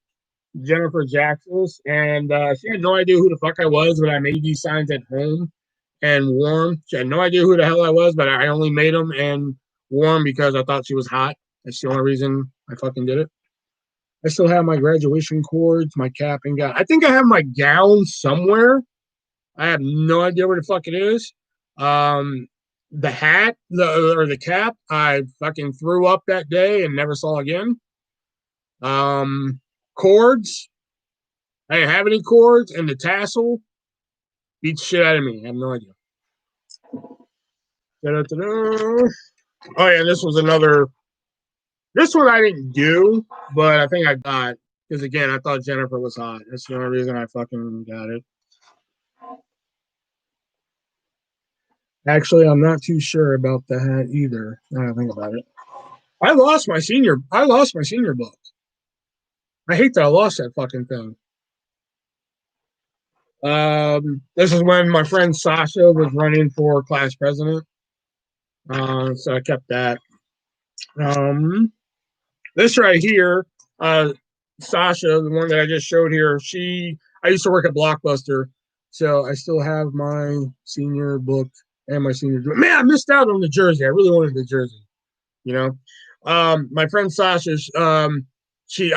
Jennifer Jackson, and she had no idea who the fuck I was, but I made these signs at home and wore them. She had no idea who the hell I was, but I only made them and wore them because I thought she was hot. That's the only reason I fucking did it. I still have my graduation cords, my cap and gown. I think I have my gown somewhere. I have no idea where the fuck it is. The hat, or the cap, I fucking threw up that day and never saw again. Um, Cords, I didn't have any cords, and the tassel, Beat the shit out of me. I have no idea. Da-da-da-da. Oh yeah, this was another. This one I didn't do, but I think I got because again I thought Jennifer was hot. That's the only reason I fucking got it. Actually, I'm not too sure about the hat either. Now I think about it. I lost my senior book. I hate that I lost that fucking thing. This is when my friend Sasha was running for class president. So I kept that. This right here, Sasha, the one that I just showed here, I used to work at Blockbuster, so I still have my senior book and my senior. Man, I missed out on the jersey. I really wanted the jersey. You know, my friend Sasha, I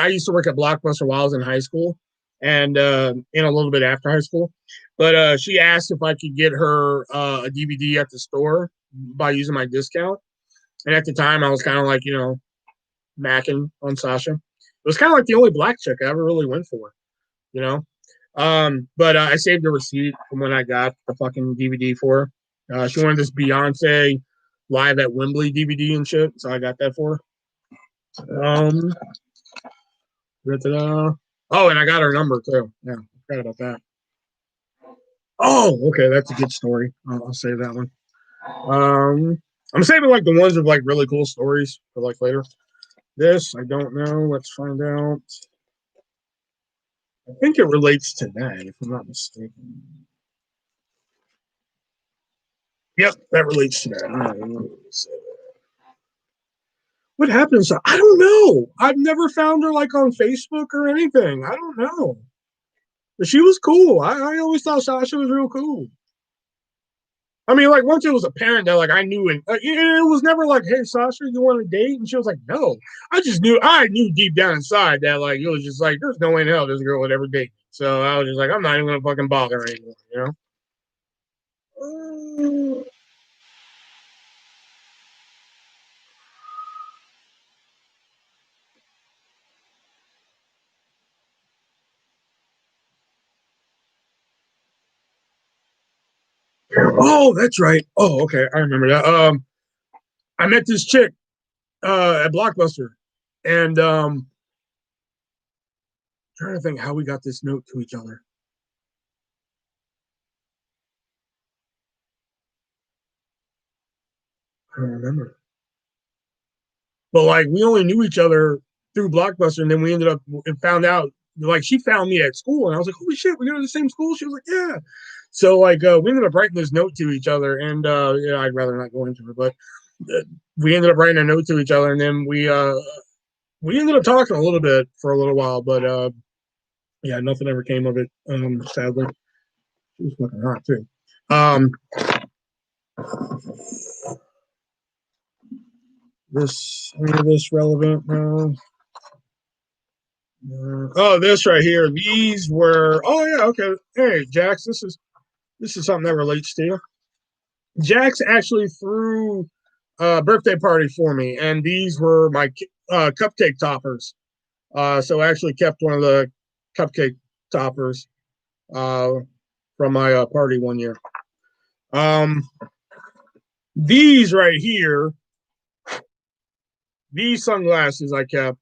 used to work at Blockbuster while I was in high school, and in a little bit after high school. But she asked if I could get her a DVD at the store by using my discount. And at the time, I was kind of like, macking on Sasha. It was kind of like the only black chick I ever really went for, you know. But I saved the receipt from when I got the fucking DVD for her. She wanted this Beyonce live at Wembley DVD and shit, so I got that for her. Oh, and I got her number too. Yeah, I forgot about that. Oh, okay, that's a good story. I'll save that one. I'm saving like the ones with like really cool stories for like later. This I don't know. Let's find out. I think it relates to that, if I'm not mistaken. Yep, that relates to that. All right, what happens? I don't know. I've never found her like on Facebook or anything. I don't know. But she was cool. I always thought Sasha was real cool. I mean, like once it was apparent that like I knew it was never like, hey Sasha, you want to date? And she was like, no. I knew deep down inside that like it was just like there's no way in hell this girl would ever date me. So I was just like, I'm not even gonna fucking bother anymore, Oh, that's right. Oh, okay, I remember that. I met this chick at Blockbuster, and trying to think how we got this note to each other. I don't remember. But like we only knew each other through Blockbuster, and then we ended up and found out like she found me at school, and I was like, holy shit, we go to the same school. She was like, yeah. So like we ended up writing this note to each other, and I'd rather not go into it, but we ended up writing a note to each other, and then we ended up talking a little bit for a little while, but yeah, nothing ever came of it. Sadly, she was fucking hot too. This relevant now? Oh, this right here. These were. Oh yeah, okay. Hey, Jax, this is something that relates to you. Jax actually threw a birthday party for me, and these were my cupcake toppers. So I actually kept one of the cupcake toppers uh, from my party one year. Um, these right here, these sunglasses I kept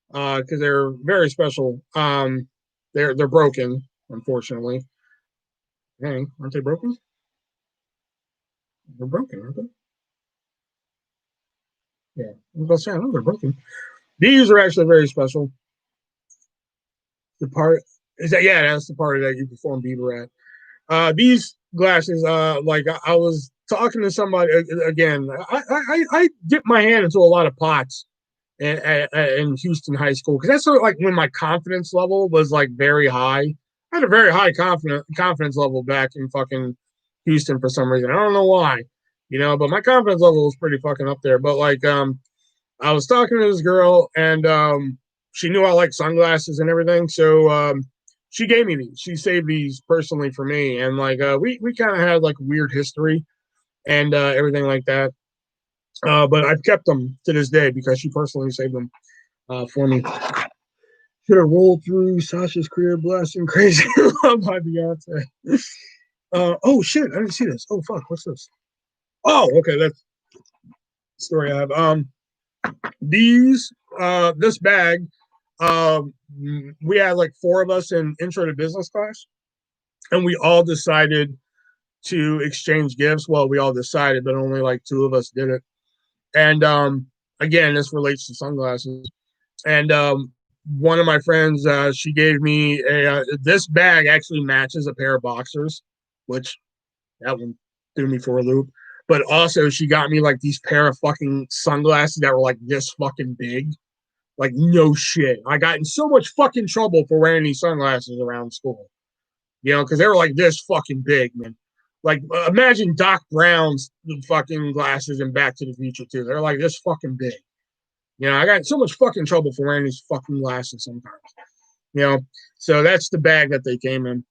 because they're very special. They're broken, unfortunately. Dang, aren't they broken? They're broken, aren't they? Yeah, I was about to say, I know they're broken. These are actually very special. The part is that yeah, that's the party that you perform Bieber at. These glasses, I was talking to somebody again. I dipped my hand into a lot of pots in Houston high school because that's sort of like when my confidence level was like very high. I had a very high confidence level back in fucking Houston for some reason. I don't know why, but my confidence level was pretty fucking up there. But like, I was talking to this girl and she knew I like sunglasses and everything, so she gave me these. She saved these personally for me, and like we kind of had like weird history and everything like that. But I've kept them to this day because she personally saved them for me. Should have rolled through Sasha's career blessed and crazy love by Beyonce. Oh shit, I didn't see this. Oh fuck, what's this? Oh, okay, that's the story I have. This bag, um, we had like four of us in intro to business class, and we all decided to exchange gifts. Well, we all decided, but only like two of us did it. And again, this relates to sunglasses. And one of my friends, she gave me a this bag actually matches a pair of boxers, which that one threw me for a loop. But also, she got me like these pair of fucking sunglasses that were like this fucking big. Like, no shit. I got in so much fucking trouble for wearing these sunglasses around school, you know, because they were like this fucking big, man. Like, imagine Doc Brown's fucking glasses in Back to the Future, too. They're like this fucking big. You know, I got in so much fucking trouble for wearing these fucking glasses sometimes, you know. So that's the bag that they came in.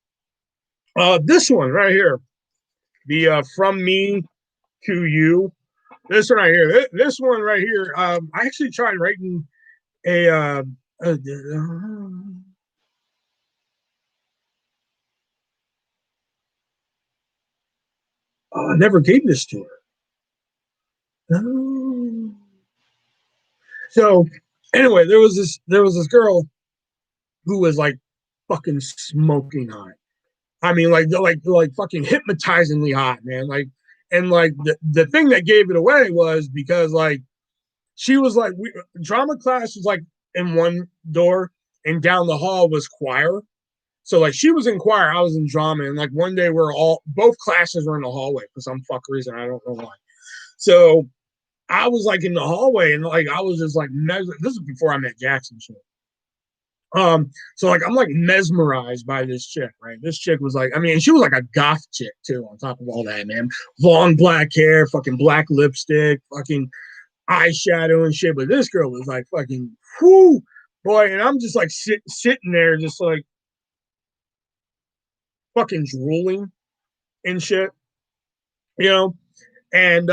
This one right here, the From Me to You. This one right here. This one right here. I actually tried writing a. I never gave this to her. So anyway, there was this girl who was like fucking smoking hot. I mean, like fucking hypnotizingly hot, man. Like, and like the thing that gave it away was because like she was like drama class was like in one door, and down the hall was choir. So like she was in choir, I was in drama, and like one day we're all both classes were in the hallway for some fuck reason, I don't know why. So I was like in the hallway, and like I was just like this is before I met Jackson shit. So like I'm like mesmerized by this chick, right? This chick was like, I mean, she was like a goth chick too, on top of all that, man. Long black hair, fucking black lipstick, fucking eyeshadow and shit. But this girl was like fucking whoo boy, and I'm just like sitting there, just like fucking drooling and shit, you know. And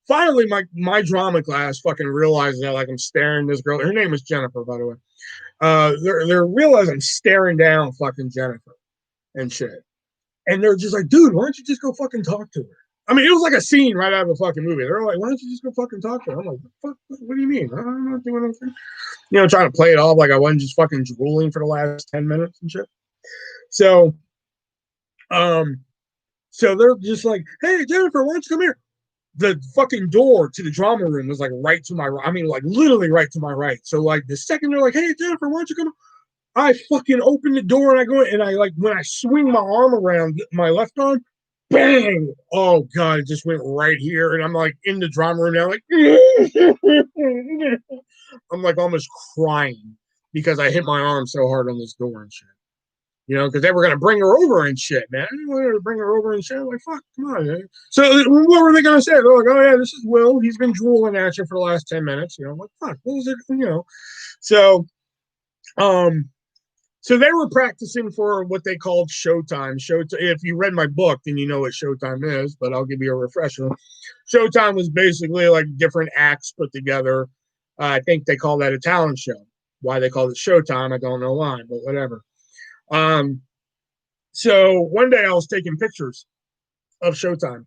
finally, my drama class fucking realized that like I'm staring this girl. Her name is Jennifer, by the way. They're realizing I'm staring down fucking Jennifer and shit. And they're just like, dude, why don't you just go fucking talk to her? I mean, it was like a scene right out of a fucking movie. They're like, why don't you just go fucking talk to her? I'm like, fuck, what do you mean? I'm not doing anything. You know, trying to play it off like I wasn't just fucking drooling for the last 10 minutes and shit. So, um, so they're just like, hey, Jennifer, why don't you come here? The fucking door to the drama room was like right to my right. I mean, like literally right to my right. So, like, the second they're like, hey, Jennifer, why don't you come? I fucking open the door and I go in, and I like when I swing my arm around my left arm, bang! Oh god, it just went right here, and I'm like in the drama room now, like I'm like almost crying because I hit my arm so hard on this door and shit. You know, because they were gonna bring her over and shit, man. I didn't want her to bring her over and shit. Like, fuck, come on, man. So what were they gonna say? They're like, oh yeah, this is Will. He's been drooling at you for the last 10 minutes. You know, I'm like, fuck, what was it? You know, so um so they were practicing for what they called Showtime. Showtime. If you read my book, then you know what Showtime is. But I'll give you a refresher. Showtime was basically like different acts put together. I think they call that a talent show. Why they called it Showtime, I don't know why, but whatever. Um, so one day I was taking pictures of Showtime,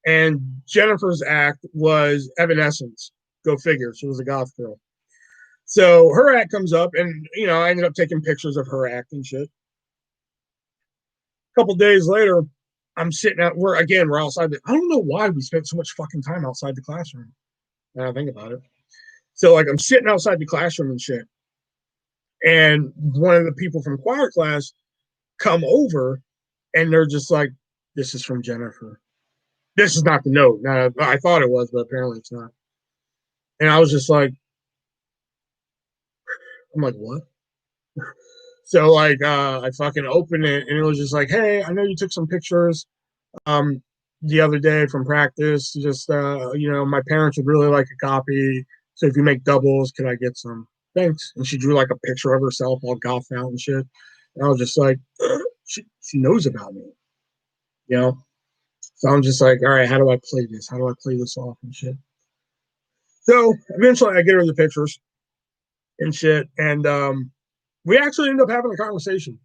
and Jennifer's act was Evanescence. Go figure. She was a goth girl. So her act comes up, and you know, I ended up taking pictures of her act and shit. A couple days later, I'm sitting out. We're outside. I don't know why we spent so much fucking time outside the classroom. Now I think about it. So like I'm sitting outside the classroom and shit, and one of the people from choir class come over, and they're just like, "This is from Jennifer. This is not the note." Now I thought it was, but apparently it's not. And I was just like, I'm like, what? So like I fucking opened it, and it was just like, hey, I know you took some pictures um the other day from practice. Just you know, my parents would really like a copy. So if you make doubles, can I get some? Thanks. And she drew like a picture of herself all gothed out and shit. And I was just like, she knows about me, you know? So I'm just like, all right, how do I play this? How do I play this off and shit? So eventually I get her the pictures and shit. And we actually end up having a conversation.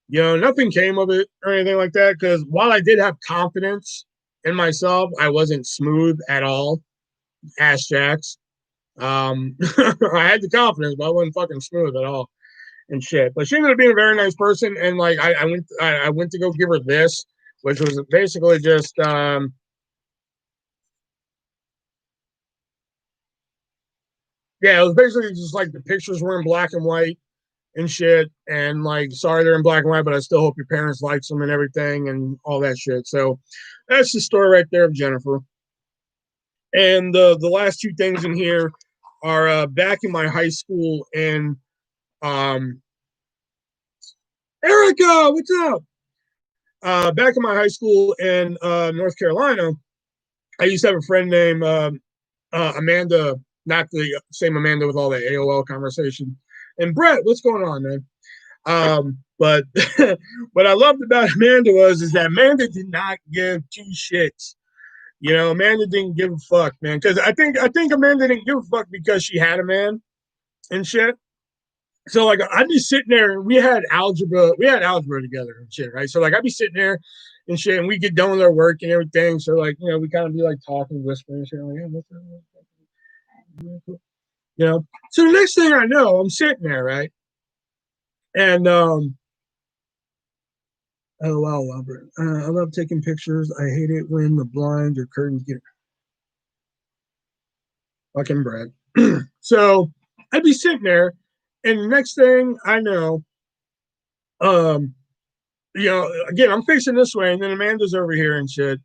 Nothing came of it or anything like that. Because while I did have confidence in myself, I wasn't smooth at all. Ass jacks. I had the confidence, but I wasn't fucking smooth at all and shit. But she ended up being a very nice person, and like I went to go give her this, which was basically just yeah, it was basically just like the pictures were in black and white and shit, and like sorry they're in black and white, but I still hope your parents likes them and everything and all that shit. So that's the story right there of Jennifer. And the last two things in here are back in my high school in um, Erica, what's up? Back in my high school in North Carolina, I used to have a friend named Amanda, not the same Amanda with all the AOL conversation. And Brett, what's going on, man? But what I loved about Amanda was is that Amanda did not give two shits. Amanda didn't give a fuck, man. Because I think Amanda didn't give a fuck because she had a man and shit. So like I'd be sitting there and we had algebra together and shit, right? So like I'd be sitting there and shit, and we get done with our work and everything. So like we kind of be like talking, whispering, and shit, like, yeah, what's up? So the next thing I know, I'm sitting there, right, and oh wow, Albert, I love taking pictures. I hate it when the blinds or curtains get fucking bread. So I'd be sitting there, and the next thing I know, um, again, I'm facing this way, and then Amanda's over here and shit.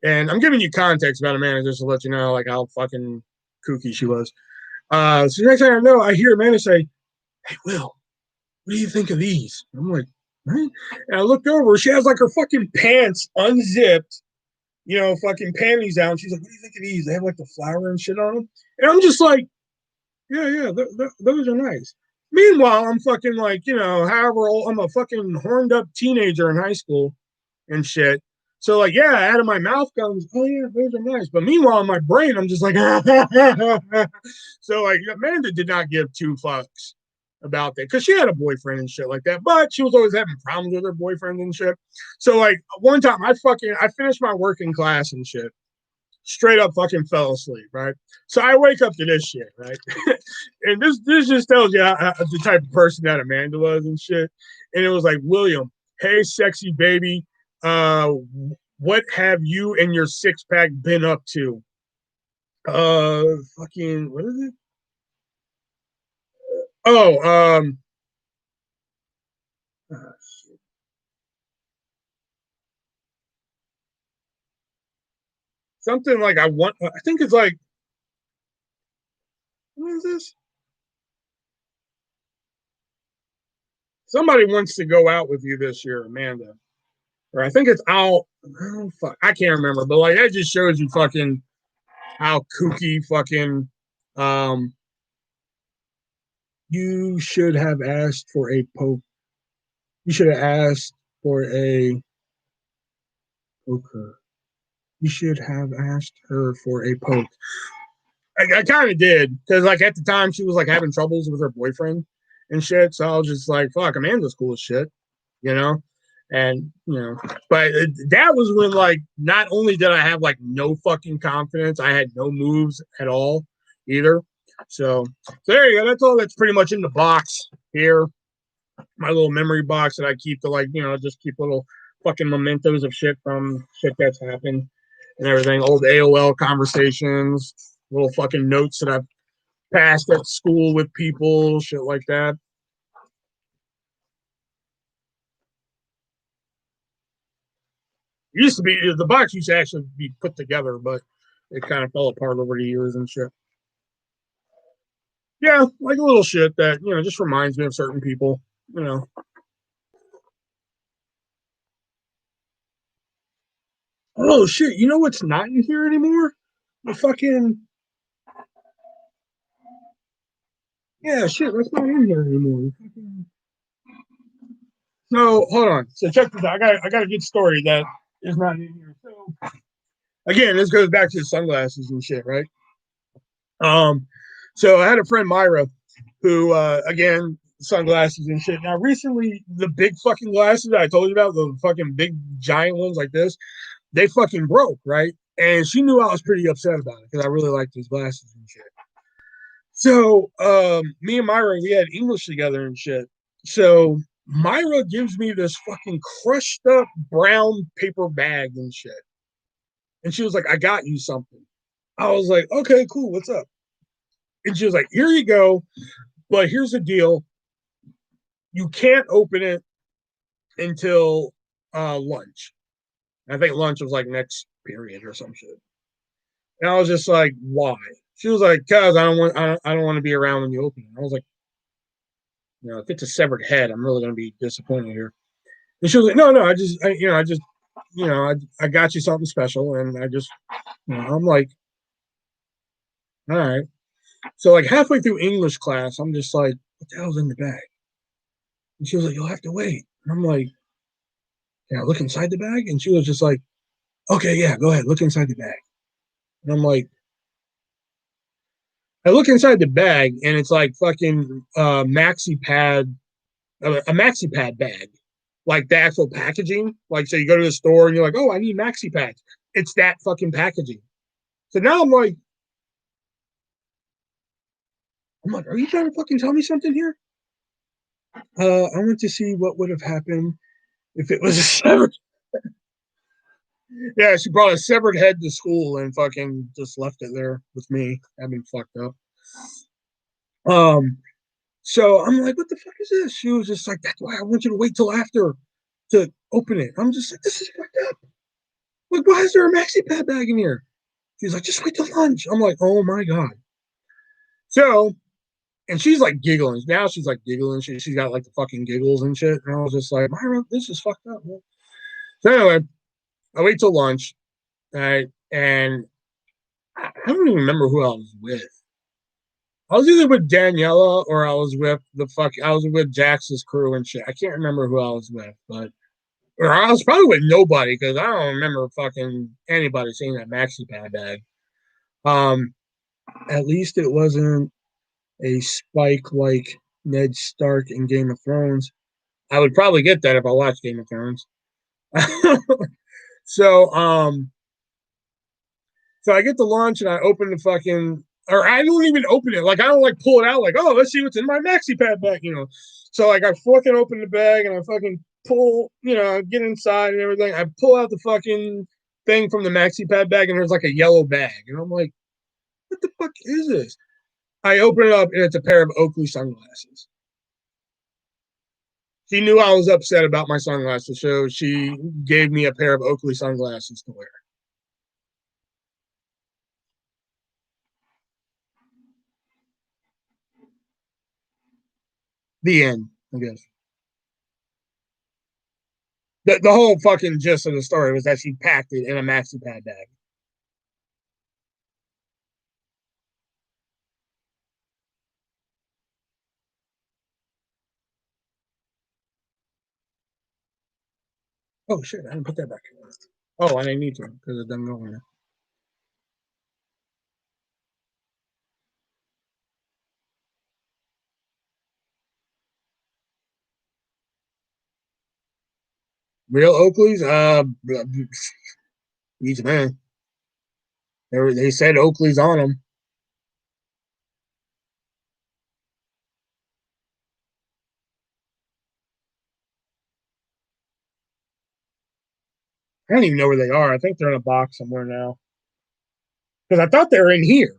And I'm giving you context about Amanda just to let you know, like, how fucking kooky she was. So the next thing I know, I hear Amanda say, "Hey, Will, what do you think of these?" I'm like, "What?" And I looked over, she has like her fucking pants unzipped, fucking panties out. And she's like, "What do you think of these? They have like the flower and shit on them." And I'm just like, "Yeah, yeah, those are nice." Meanwhile, I'm fucking like, however old, I'm a fucking horned up teenager in high school and shit. So like, yeah, out of my mouth comes, "Oh yeah, those are nice." But meanwhile, in my brain, I'm just like, so like, Amanda did not give two fucks about that because she had a boyfriend and shit like that. But she was always having problems with her boyfriend and shit. So like, one time, I finished my working class and shit. Straight up fucking fell asleep, right? So I wake up to this shit, right? And this just tells you the type of person that Amanda was and shit. And it was like, "William, hey, sexy baby, uh, what have you and your six pack been up to?" Fucking, what is it? Oh, uh, something like I want. I think it's like, what is this? Somebody wants to go out with you this year, Amanda. Or I think it's out. Oh, fuck, I can't remember, but like that just shows you fucking how kooky fucking you should have asked for a poke. You should have asked for a poker. You should have asked her for a poke. I kind of did because like at the time she was like having troubles with her boyfriend and shit. So I was just like, "Fuck, Amanda's cool as shit," you know. And but that was when like not only did I have like no fucking confidence, I had no moves at all either. So there you go. That's all. That's pretty much in the box here. My little memory box that I keep to like just keep little fucking mementos of shit from shit that's happened and everything. Old AOL conversations, little fucking notes that I've passed at school with people, shit like that. It used to be the box used to actually be put together, but it kind of fell apart over the years and shit. Yeah, like a little shit that just reminds me of certain people. You know. Oh shit! You know what's not in here anymore? The fucking yeah, shit. That's not in here anymore. So hold on. So check this out. I got a good story that is not in here. So again, this goes back to the sunglasses and shit, right? Um, so I had a friend Myra who, again, sunglasses and shit. Now, recently, the big fucking glasses that I told you about, the fucking big giant ones like this, they fucking broke, right? And she knew I was pretty upset about it because I really liked these glasses and shit. So, me and Myra, we had English together and shit. So, Myra gives me this fucking crushed up brown paper bag and shit. And she was like, I got you something. I was like, okay, cool. What's up? And she was like, here you go. But here's the deal. You can't open it until lunch. I think lunch was like next period or some shit. And I was just like, why? She was like, cause I don't want to be around when you open it. I was like, if it's a severed head, I'm really gonna be disappointed here. And she was like, no, I got you something special, and I'm like, all right. So like halfway through English class, I'm just like, what the hell's in the bag? And she was like, you'll have to wait. And I'm like, can I look inside the bag? And she was just like, okay, yeah, go ahead, look inside the bag. And I'm like, I look inside the bag, and it's like fucking maxi pad, a maxi pad bag, like the actual packaging. Like, so you go to the store and you're like, oh, I need maxi pads. It's that fucking packaging. So now I'm like, are you trying to fucking tell me something here? I want to see what would have happened if it was a severed. Yeah, she brought a severed head to school and fucking just left it there with me. I've been fucked up. Um, so I'm like, what the fuck is this? She was just like, that's why I want you to wait till after to open it. I'm just like, this is fucked up. Like, why is there a maxi pad bag in here? She's like, just wait till lunch. I'm like, oh my God. So, and she's like giggling. Now she's like giggling. She's got like the fucking giggles and shit. And I was just like, Myra, this is fucked up, man. So anyway, I wait till lunch. Right. And I don't even remember who I was with. I was either with Daniela or I was with Jax's crew and shit. I can't remember who I was with, but or I was probably with nobody because I don't remember fucking anybody seeing that maxi pad bag. Um, at least it wasn't a spike like Ned Stark in Game of Thrones. I would probably get that if I watched Game of Thrones. so so I get the lunch and I open the fucking, or I don't even open it. Like I don't like pull it out. Like, oh, let's see what's in my maxi pad bag. So like I fucking open the bag and I fucking pull, get inside and everything. I pull out the fucking thing from the maxi pad bag and there's like a yellow bag, and I'm like, what the fuck is this? I open it up and it's a pair of Oakley sunglasses. She knew I was upset about my sunglasses, so she gave me a pair of Oakley sunglasses to wear. The end, I guess. The whole fucking gist of the story was that she packed it in a maxi pad bag. Oh shit, I didn't put that back in. Oh, I didn't need to because it doesn't go in there. Real Oakleys, each man. They said Oakley's on them. I don't even know where they are. I think they're in a box somewhere now. Because I thought they were in here.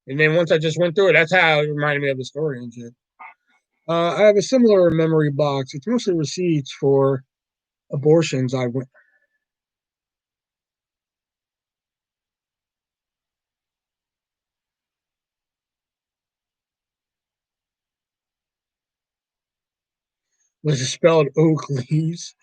And then once I just went through it, that's how it reminded me of the story and shit. I have a similar memory box. It's mostly receipts for abortions I went. Was it spelled Oakleys?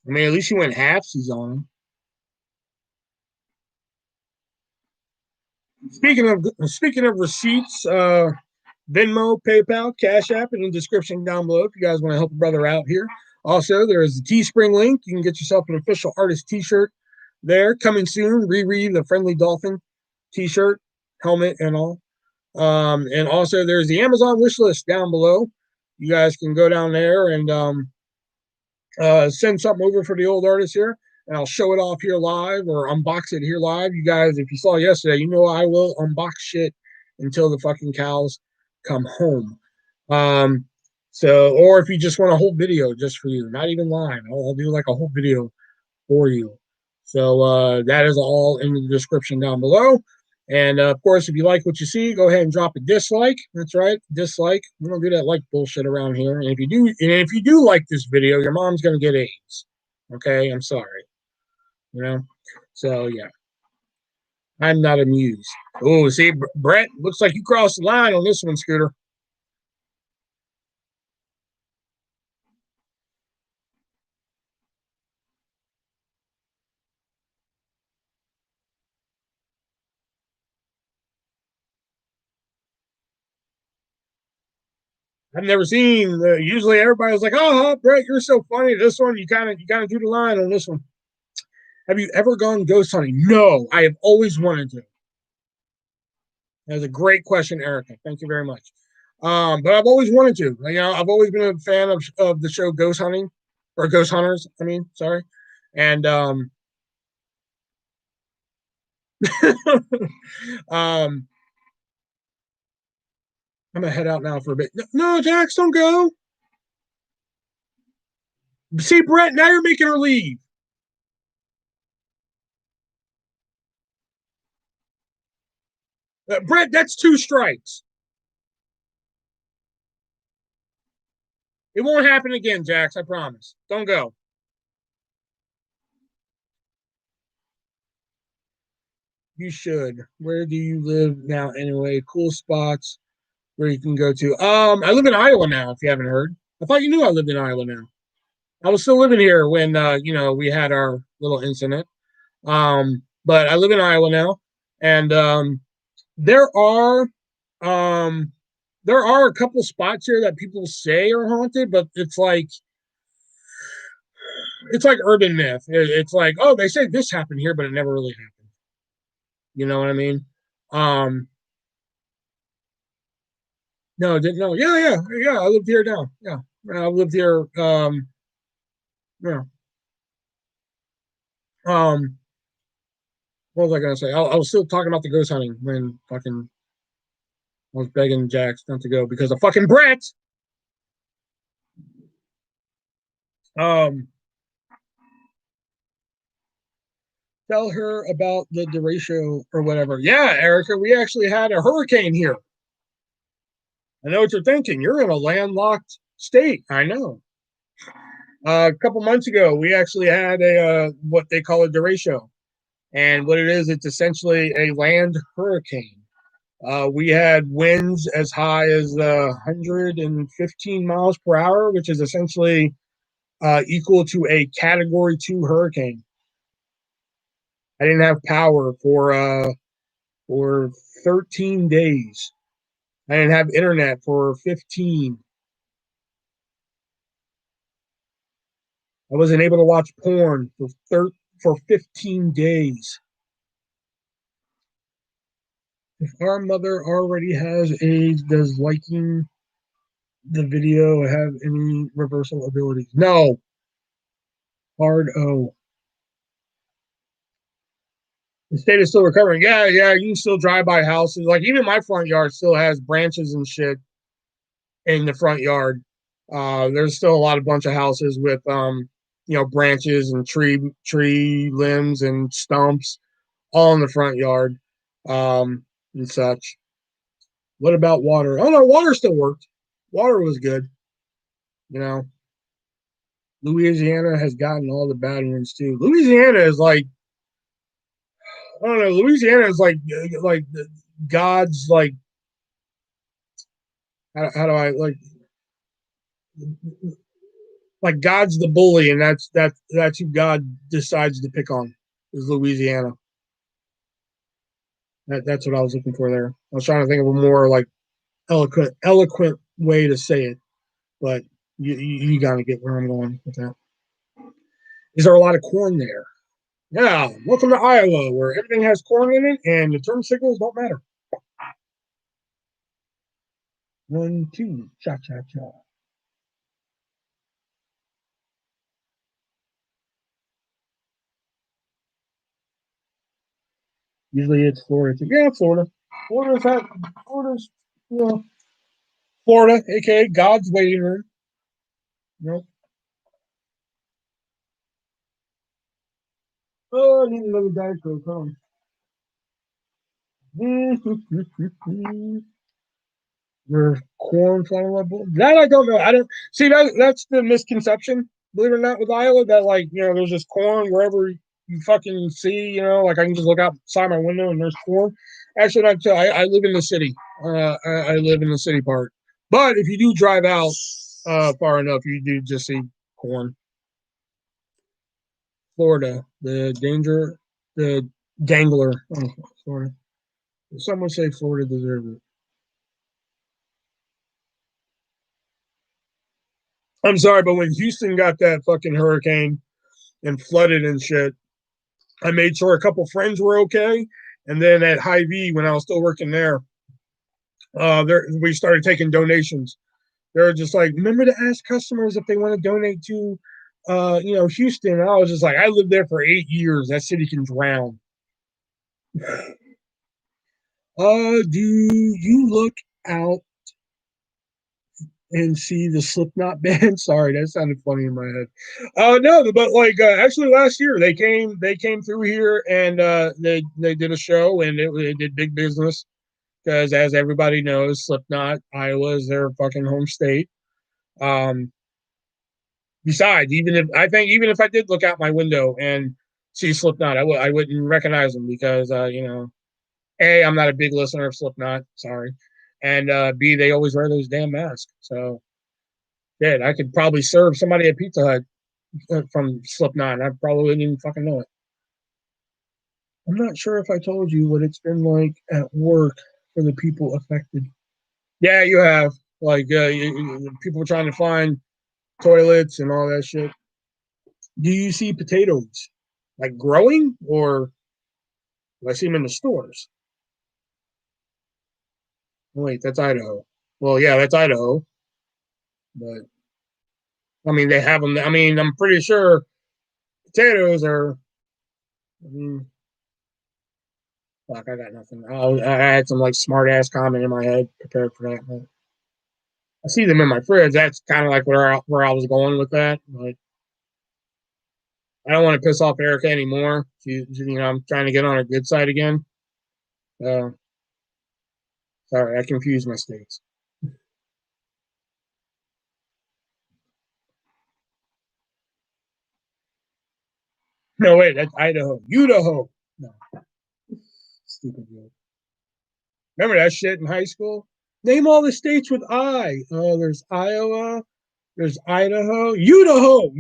I mean, at least you went halfsies on them. Speaking of receipts, Venmo, PayPal, Cash App in the description down below if you guys want to help a brother out here. Also, there is the Teespring link. You can get yourself an official artist T-shirt there coming soon. Riri the Friendly Dolphin t-shirt, helmet, and all. And also there's the Amazon wish list down below. You guys can go down there and send something over for the old artist here, and I'll show it off here live or unbox it here live. You guys, if you saw yesterday, you know I will unbox shit until the fucking cows come home. Um, so, or if you just want a whole video just for you, not even live, I'll do like a whole video for you. So that is all in the description down below. And of course, if you like what you see, go ahead and drop a dislike. That's right, dislike. We don't do that like bullshit around here. And if you do like this video, your mom's gonna get AIDS. Okay, I'm sorry. You know. So yeah, I'm not amused. Oh, see, Brett, looks like you crossed the line on this one, Scooter. I've never seen. Usually, everybody's like, "Oh, Brett, you're so funny." This one, you kind of do the line on this one. Have you ever gone ghost hunting? No, I have always wanted to. That's a great question, Erica. Thank you very much. But I've always wanted to. You know, I've always been a fan of the show Ghost Hunting, or Ghost Hunters. I mean, sorry. And um, I'm gonna head out now for a bit. No, Jax, don't go. See, Brett, now you're making her leave. Brett, that's two strikes. It won't happen again, Jax. I promise. Don't go. You should. Where do you live now anyway? Cool spots where you can go to. I live in Iowa now, if you haven't heard. I thought you knew I lived in Iowa now. I was still living here when we had our little incident. But I live in Iowa now, and there are um there are a couple spots here that people say are haunted, but it's like urban myth. It's like, oh, they say this happened here, but it never really happened. You know what I mean? Um, no, didn't know. Yeah, yeah, yeah. I lived here now. Yeah, I lived here. Yeah. Um, what was I gonna say? I was still talking about the ghost hunting when fucking I was begging Jax not to go because of fucking Brett. Um, tell her about the derecho or whatever. Yeah, Erica, we actually had a hurricane here. I know what you're thinking. You're in a landlocked state. I know. A couple months ago, we actually had a what they call a derecho, and what it is, it's essentially a land hurricane. We had winds as high as 115 miles per hour, which is essentially equal to a Category 2 hurricane. I didn't have power for 13 days. I didn't have internet for 15. I wasn't able to watch porn for 15 days. If our mother already has AIDS, does liking the video have any reversal abilities? No. Hard O. The state is still recovering. Yeah, yeah. You can still drive by houses. Like even my front yard still has branches and shit in the front yard. There's still a lot of bunch of houses with branches and tree limbs and stumps all in the front yard, and such. What about water? Oh no, water still worked. Water was good. You know, Louisiana has gotten all the bad ones too. Louisiana is like, I don't know. Louisiana is like God's like, how do I like God's the bully, and that's who God decides to pick on is Louisiana. That's what I was looking for there. I was trying to think of a more like eloquent way to say it, but you gotta get where I'm going with that. Is there a lot of corn there? Yeah, welcome to Iowa, where everything has corn in it and the turn signals don't matter. 1, 2, cha cha cha. Usually it's Florida. Yeah, Florida. Florida's that. Florida's, you know, Florida, aka God's waiting room. You know. Oh, I need another Diet Coke. There's corn flammable. That I don't know. I don't see that. That's the misconception. Believe it or not, with Iowa, that like there's just corn wherever you fucking see. Like I can just look outside my window and there's corn. Actually, not true. I live in the city. I live in the city part. But if you do drive out far enough, you do just see corn. Florida, the dangler. Oh, Florida. Someone say Florida deserves it. I'm sorry, but when Houston got that fucking hurricane and flooded and shit, I made sure a couple friends were okay. And then at Hy-Vee, when I was still working there, we started taking donations. They were just like, remember to ask customers if they want to donate to, Houston. And I was just like, I lived there for 8 years. That city can drown. Do you look out and see the Slipknot band? Sorry, that sounded funny in my head. No, but like actually last year they came through here and they did a show and it did big business because as everybody knows, Slipknot, Iowa is their fucking home state. Um, Besides, even if I did look out my window and see Slipknot, I wouldn't recognize them because a I'm not a big listener of Slipknot. Sorry, and b they always wear those damn masks. So yeah, I could probably serve somebody at Pizza Hut from Slipknot. I probably wouldn't even fucking know it. I'm not sure if I told you what it's been like at work for the people affected. Yeah, you have like people trying to find toilets and all that shit. Do you see potatoes like growing, or do I see them in the stores? Oh, wait, that's Idaho. Well, yeah, that's Idaho, but I mean they have them. I mean, I'm pretty sure potatoes are. I mean, fuck, I got nothing. I had some like smart ass comment in my head prepared for that. But I see them in my fridge. That's kind of like where I was going with that. But I don't want to piss off Erica anymore. I'm trying to get on her good side again. Uh, Sorry, I confused my states. No, wait, that's Idaho. Idaho. No, stupid joke. Remember that shit in high school? Name all the states with I. Oh, there's Iowa. There's Idaho. Idaho.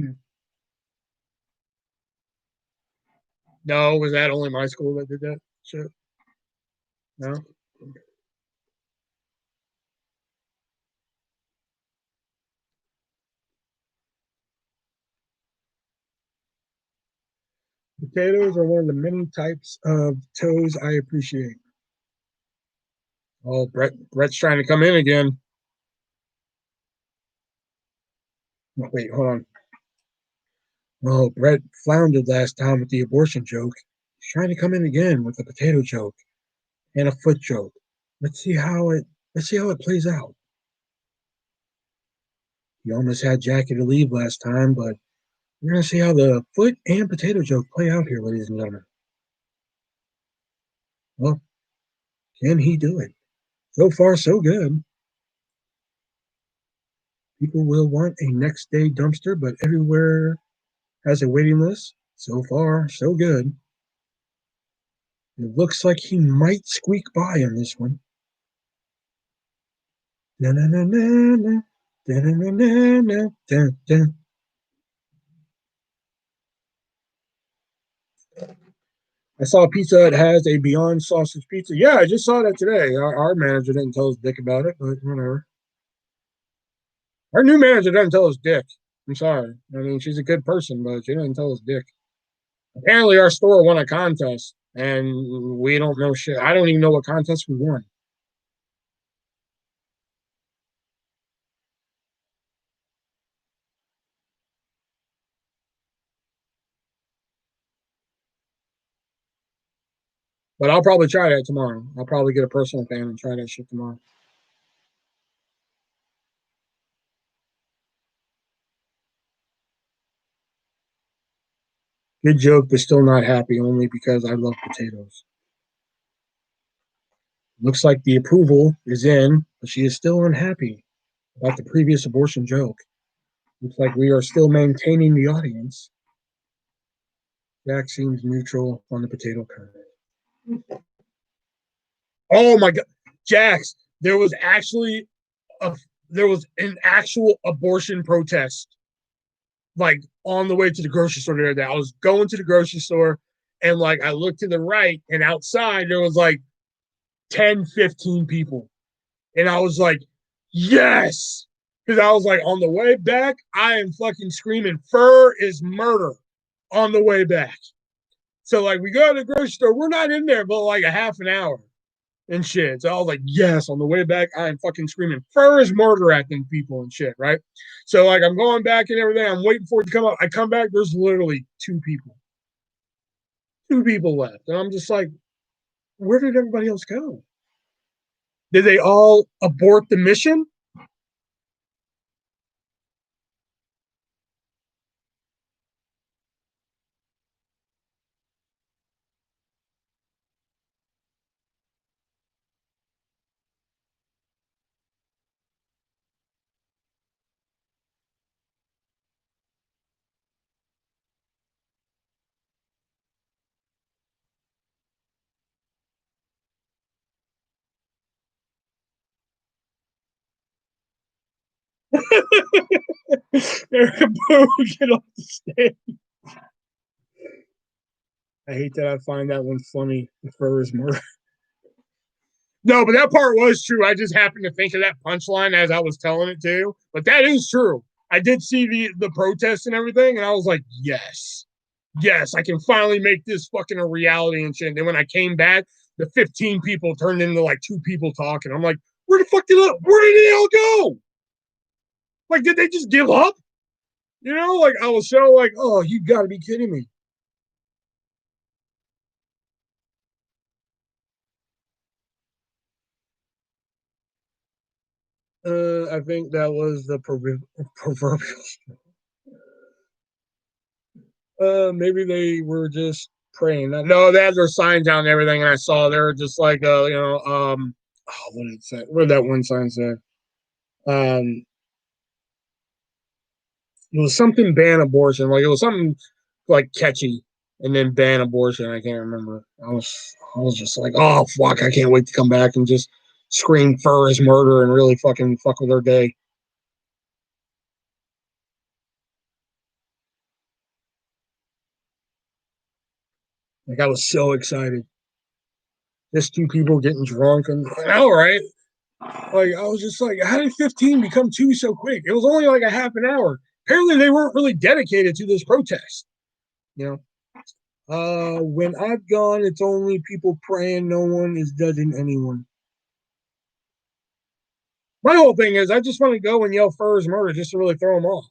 No, was that only my school that did that shit? No. Potatoes are one of the many types of toes I appreciate. Oh, Brett's trying to come in again. Oh, wait, hold on. Oh, Brett floundered last time with the abortion joke. He's trying to come in again with a potato joke and a foot joke. Let's see how it plays out. He almost had Jackie to leave last time, but we're gonna see how the foot and potato joke play out here, ladies and gentlemen. Well, can he do it? So far, so good. People will want a next day dumpster, but everywhere has a waiting list. So far, so good. It looks like he might squeak by on this one. Na-na-na-na-na. Da-na-na-na-na. I saw Pizza Hut has a Beyond Sausage Pizza. Yeah, I just saw that today. Our manager didn't tell us dick about it, but whatever. Our new manager doesn't tell us dick. I'm sorry. I mean, she's a good person, but she doesn't tell us dick. Apparently, our store won a contest, and we don't know shit. I don't even know what contest we won. But I'll probably try that tomorrow. I'll probably get a personal fan and try that shit tomorrow. Good joke, but still not happy only because I love potatoes. Looks like the approval is in, but she is still unhappy about the previous abortion joke. Looks like we are still maintaining the audience. Jack seems neutral on the potato curve. Oh my god, Jax! There was actually a there was an actual abortion protest, like on the way to the grocery store there. That I was going to the grocery store, and like I looked to the right, and outside there was like 10, 15 people, and I was like, yes, because I was like on the way back, I am fucking screaming, "Fur is murder!" on the way back. So like we go to the grocery store, we're not in there but like a half an hour and shit. So I was like, yes, on the way back, I am fucking screaming fur is murder at them people and shit, right? So like I'm going back and everything, I'm waiting for it to come up. I come back, there's literally two people left. And I'm just like, where did everybody else go? Did they all abort the mission? Erica Boo, get off the stage. I hate that I find that one funny. The fur is murder. No, but that part was true. I just happened to think of that punchline as I was telling it to. But that is true. I did see the protests and everything, and I was like, yes, I can finally make this fucking a reality and shit. And then when I came back, the 15 people turned into like two people talking. I'm like, where did they all go? Like, did they just give up? You know, like I was so like, oh, you gotta be kidding me. I think that was the proverbial. Maybe they were just praying. No, they had their signs down and everything, and I saw they were just like, oh, what did it say? What did that one sign say? Um, it was something ban abortion. Like it was something like catchy, and then ban abortion. I can't remember. I was just like, oh fuck, I can't wait to come back and just scream fur is murder and really fucking fuck with their day. Like I was so excited. Just two people getting drunk and all right. Like I was just like, how did 15 become two so quick? It was only like a half an hour. Apparently, they weren't really dedicated to this protest. You know, when I've gone, it's only people praying. No one is judging anyone. My whole thing is, I just want to go and yell "Furs murder" just to really throw them off.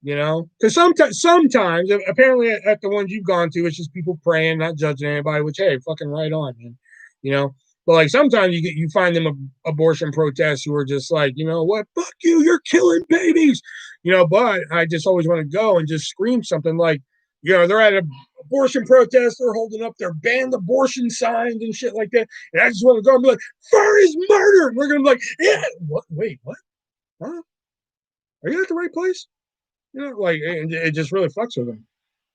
You know, because sometimes, apparently, at the ones you've gone to, it's just people praying, not judging anybody. Which, hey, fucking right on, man. You know, but like sometimes you find them abortion protests who are just like, you know what, fuck you, you're killing babies. You know, but I just always want to go and just scream something like, you know, they're at an abortion protest, they're holding up their banned abortion signs and shit like that, and I just want to go and be like, "Fur is murder." And we're gonna be like, "Yeah, what? Wait, what? Huh? Are you at the right place?" You know, like it just really fucks with them.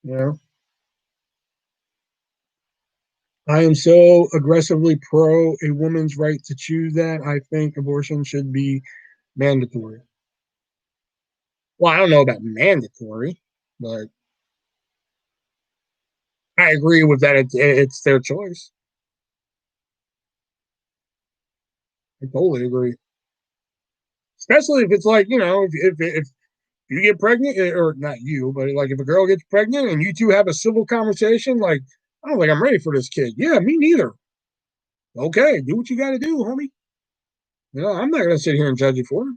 You know, I am so aggressively pro a woman's right to choose that. I think abortion should be mandatory. Well, I don't know about mandatory, but I agree with that. It's their choice. I totally agree. Especially if it's like, you know, if you get pregnant, or not you, but like if a girl gets pregnant and you two have a civil conversation, like, I don't think I'm ready for this kid. Yeah, me neither. Okay, do what you got to do, homie. I'm not going to sit here and judge you for it.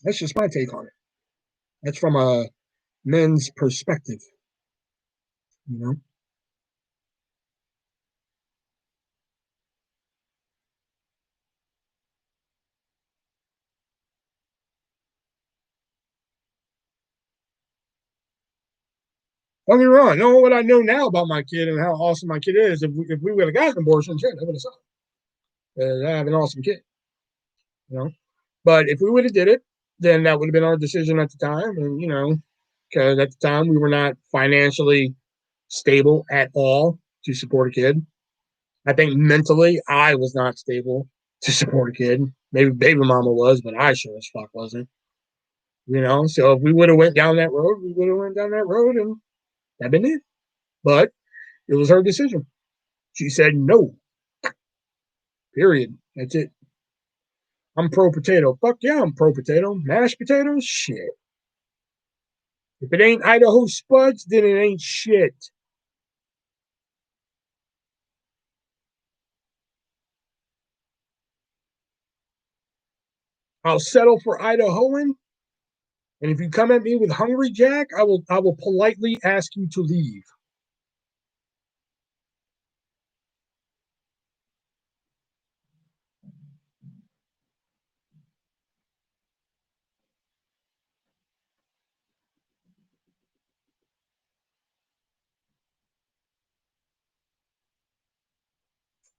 That's just my take on it. That's from a men's perspective, you know. Don't get me wrong. Know what I know now about my kid and how awesome my kid is. If we would have gotten an abortion, sure, that would have sucked. I have an awesome kid, you know. But if we would have did it, then that would have been our decision at the time, and because at the time we were not financially stable at all to support a kid. I think mentally I was not stable to support a kid. Maybe baby mama was, but I sure as fuck wasn't. So if we would have went down that road, we would have went down that road, and that been it. But it was her decision. She said no. Period. That's it. I'm pro potato. Fuck yeah, I'm pro potato. Mashed potatoes, shit. If it ain't Idaho Spuds, then it ain't shit. I'll settle for Idahoan. And if you come at me with Hungry Jack, I will politely ask you to leave.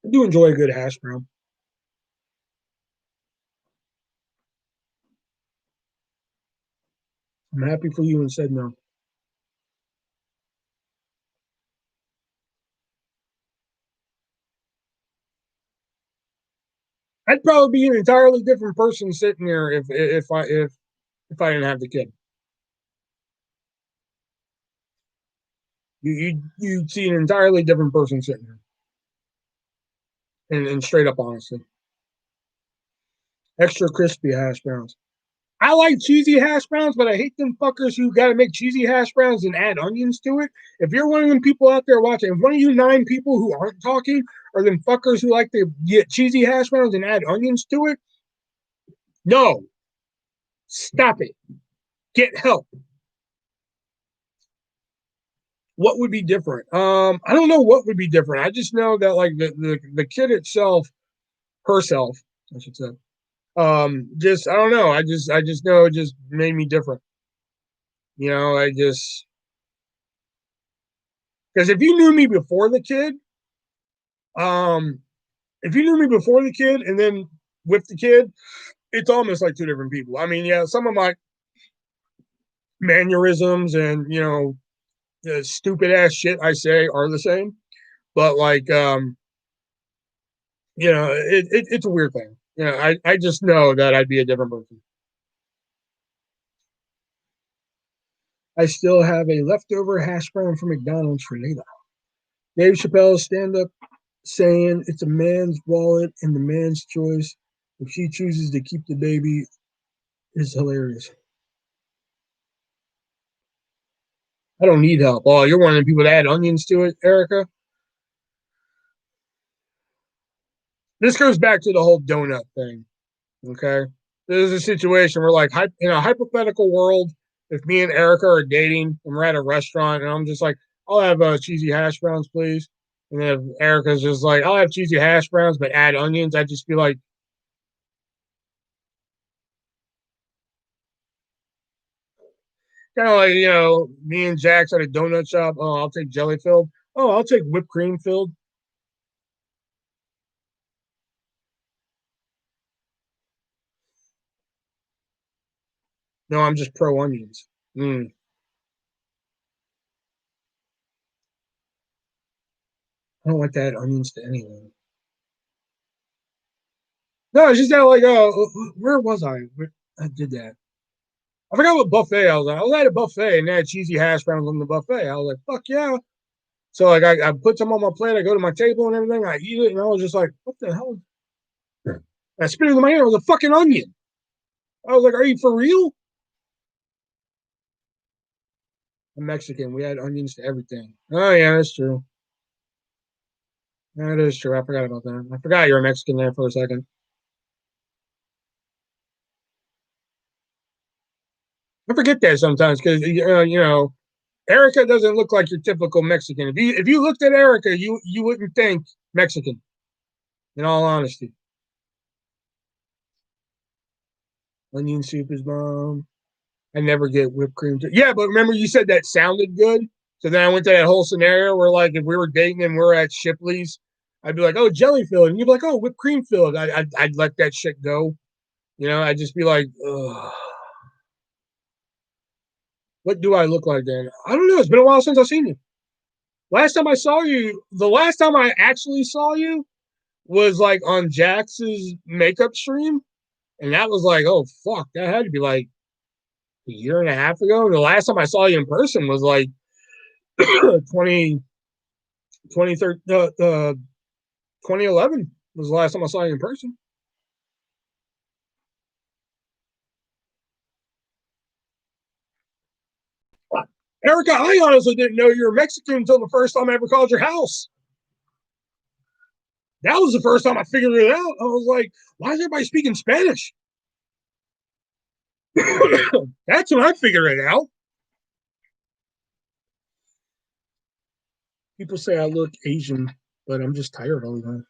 I do enjoy a good hash brown. I'm happy for you and said no. I'd probably be an entirely different person sitting there if I didn't have the kid. You'd see an entirely different person sitting there, and straight up honesty, extra crispy hash browns. I like cheesy hash browns, but I hate them fuckers who got to make cheesy hash browns and add onions to it. If you're one of them people out there watching, if one of you 9 people who aren't talking are them fuckers who like to get cheesy hash browns and add onions to it, no, stop it. Get help. What would be different? I don't know what would be different. I just know that like the kid itself, herself, I should say. Just I don't know. I just know it just made me different. I just because um, if you knew me before the kid and then with the kid, it's almost like two different people. I mean, yeah, some of my mannerisms and the stupid ass shit I say are the same, but like it's a weird thing. I just know that I'd be a different person. I still have a leftover hash brown from McDonald's for later. Dave Chappelle's stand up saying it's a man's wallet and the man's choice. If she chooses to keep the baby, is hilarious. I don't need help. Oh, you're one of the people to add onions to it, Erica. This goes back to the whole donut thing. Okay. This is a situation where, like, in a hypothetical world, if me and Erica are dating and we're at a restaurant and I'm just like, I'll have cheesy hash browns, please. And then if Erica's just like, I'll have cheesy hash browns, but add onions, I'd just be like, kind of like, me and Jax at a donut shop. Oh, I'll take jelly filled. Oh, I'll take whipped cream filled. No, I'm just pro onions. Mm. I don't like to add onions to anything. No, it's just that like, where was I? I did that. I forgot what buffet I was at. I was at a buffet and they had cheesy hash browns on the buffet. I was like, fuck yeah. So like I put some on my plate, I go to my table and everything, I eat it, and I was just like, what the hell? I spit it in my hand, it was a fucking onion. I was like, are you for real? I'm Mexican. We had onions to everything. Oh yeah, that's true. That is true. I forgot about that. I forgot you're a Mexican there for a second. I forget that sometimes because Erica doesn't look like your typical Mexican. If you looked at Erica, you wouldn't think Mexican. In all honesty, onion soup is bomb. I never get whipped cream. Yeah, but remember you said that sounded good. So then I went to that whole scenario where, like, if we were dating and we're at Shipley's, I'd be like, "Oh, jelly filled," and you'd be like, "Oh, whipped cream filled." I'd let that shit go. I'd just be like, ugh. What do I look like then? I don't know. It's been a while since I've seen you. The last time I actually saw you was like on Jax's makeup stream. And that was like, oh, fuck. That had to be like a year and a half ago. And the last time I saw you in person was like 20, 2011 was the last time I saw you in person. Erica, I honestly didn't know you were Mexican until the first time I ever called your house. That was the first time I figured it out. I was like, why is everybody speaking Spanish? That's when I figured it out. People say I look Asian, but I'm just tired all the time.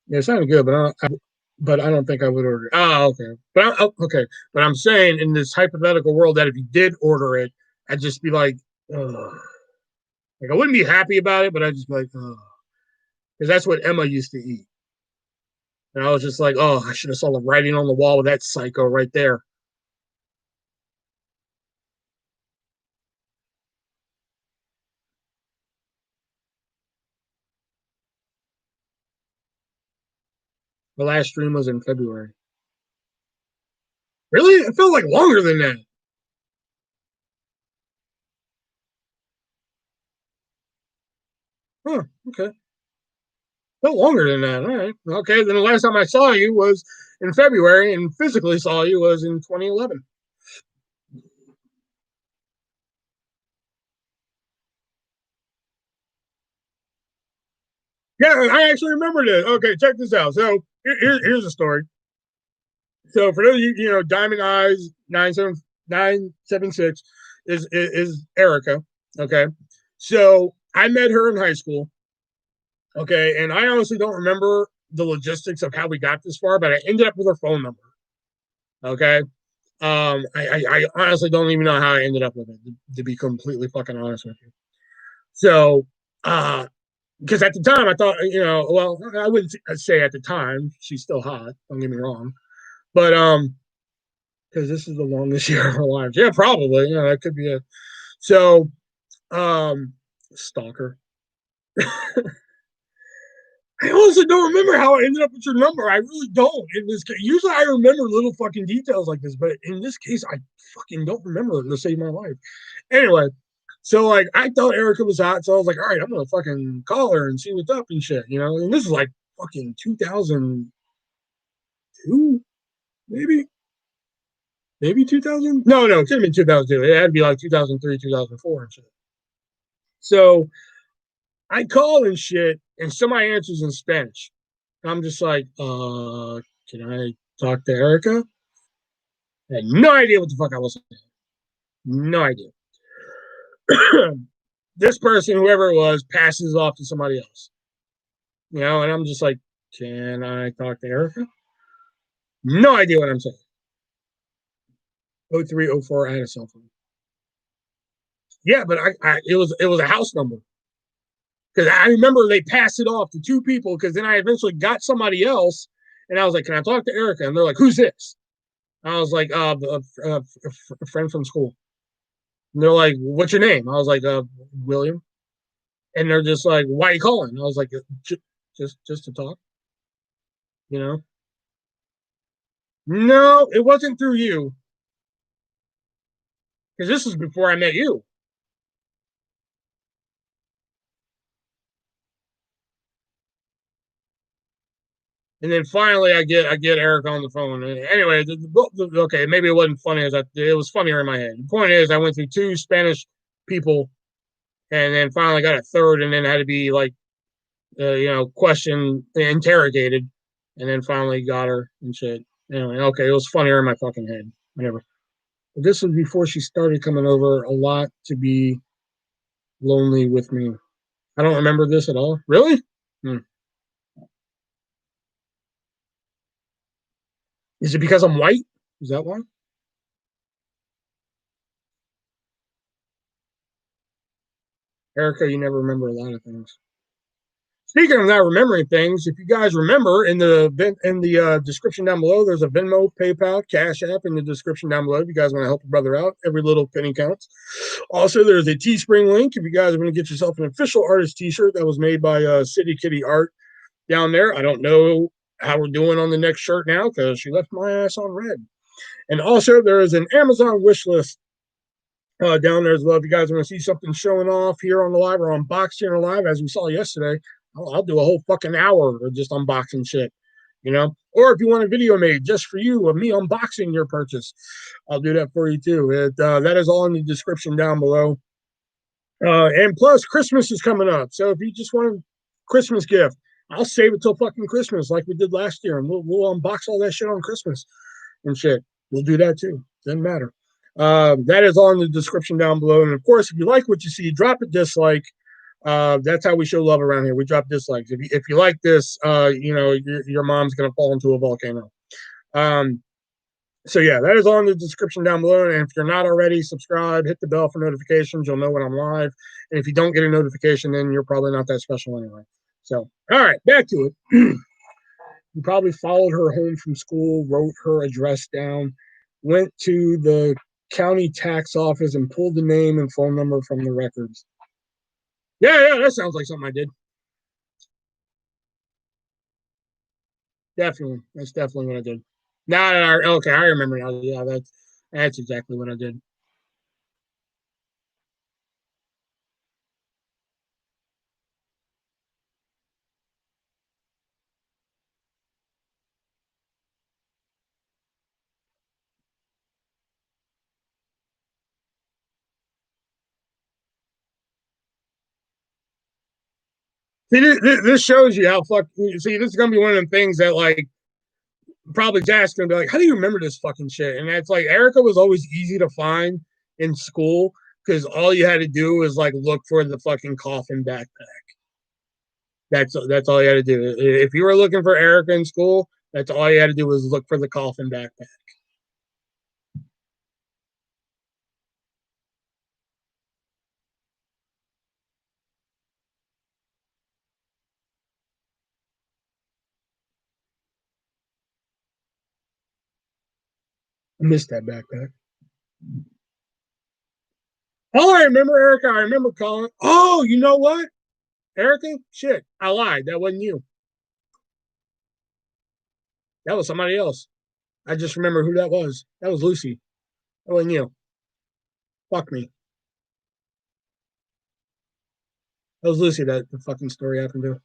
Yeah, it sounded good, but I don't think I would order it. Oh, okay. Okay. But I'm saying in this hypothetical world that if you did order it, I'd just be like, ugh. Like I wouldn't be happy about it, but I'd just be like, oh, because that's what Emma used to eat. And I was just like, oh, I should have saw the writing on the wall with that psycho right there. The last stream was in February. Really? It felt like longer than that. Huh. Okay. Felt longer than that. All right. Okay. Then the last time I saw you was in February, and physically saw you was in 2011. Yeah, I actually remember this. Okay, check this out. So here's a story. So for those of you, Diamond Eyes 97976 is Erica. Okay. So I met her in high school. Okay. And I honestly don't remember the logistics of how we got this far, but I ended up with her phone number. Okay. I honestly don't even know how I ended up with it, to be completely fucking honest with you. So, because at the time I thought, well, I wouldn't say at the time she's still hot. Don't get me wrong, but because this is the longest year of her life. Yeah, probably. That could be it. So, um, stalker. I also don't remember how I ended up with your number. I really don't. In this case, usually I remember little fucking details like this, but in this case, I fucking don't remember it to save my life. Anyway, so like I thought Erica was hot, so I was like, all right, I'm gonna fucking call her and see what's up and shit, And this is like fucking 2002, maybe, 2000. No, it could have been 2002. It had to be like 2003, 2004 and shit. So I call and shit, and somebody answers in Spanish. I'm just like, can I talk to Erica? I had no idea what the fuck I was saying. No idea. This person, whoever it was, passes off to somebody else. And I'm just like, can I talk to Erica? No idea what I'm saying. 0304, I had a cell phone. Yeah, but it was a house number. Because I remember they passed it off to two people, because then I eventually got somebody else, and I was like, can I talk to Erica? And they're like, who's this? I was like, a friend from school. And they're like, what's your name? I was like, William. And they're just like, why are you calling? I was like, just to talk, you know? No, it wasn't through you, because this was before I met you. And then finally, I get Eric on the phone. And anyway, okay, maybe it wasn't funny as it was funnier in my head. The point is, I went through two Spanish people, and then finally got a third, and then had to be like, questioned, interrogated, and then finally got her and shit. Anyway, okay, it was funnier in my fucking head. Whatever. But this was before she started coming over a lot to be lonely with me. I don't remember this at all. Really? Hmm. Is it because I'm white? Is that why? Erica, you never remember a lot of things. Speaking of not remembering things, if you guys remember in the description down below, there's a Venmo, PayPal, Cash App in the description down below. If you guys want to help a brother out, every little penny counts. Also, there's a Teespring link if you guys are going to get yourself an official artist T-shirt that was made by City Kitty Art down there. I don't know how we're doing on the next shirt now because she left my ass on red. And also, there is an Amazon wish list down there as well. If you guys want to see something showing off here on the live or unboxing or live, as we saw yesterday, I'll do a whole fucking hour of just unboxing shit, Or if you want a video made just for you of me unboxing your purchase, I'll do that for you too. That is all in the description down below. And plus, Christmas is coming up, so if you just want a Christmas gift, I'll save it till fucking Christmas, like we did last year, and we'll unbox all that shit on Christmas and shit. We'll do that too. Doesn't matter. That is all in the description down below. And of course, if you like what you see, drop a dislike. That's how we show love around here. We drop dislikes. If you like this, your mom's gonna fall into a volcano. Um, so yeah, that is all in the description down below. And if you're not already, subscribe, hit the bell for notifications. You'll know when I'm live. And if you don't get a notification, then you're probably not that special anyway. So, all right, back to it. You probably followed her home from school, wrote her address down, went to the county tax office and pulled the name and phone number from the records. Yeah, yeah, that sounds like something I did. Definitely. That's definitely what I did. Now that okay, I remember now. Yeah, that's exactly what I did. See, this shows you how fuck. See, this is gonna be one of them things that like probably Jack's gonna be like, "How do you remember this fucking shit?" And that's like Erica was always easy to find in school because all you had to do was like look for the fucking coffin backpack. That's all you had to do. If you were looking for Erica in school, that's all you had to do was look for the coffin backpack. I missed that backpack. Oh, I remember Erica. I remember calling. Oh, you know what? Erica? Shit. I lied. That wasn't you. That was somebody else. I just remember who that was. That was Lucy. That wasn't you. Fuck me. That was Lucy that the fucking story happened to.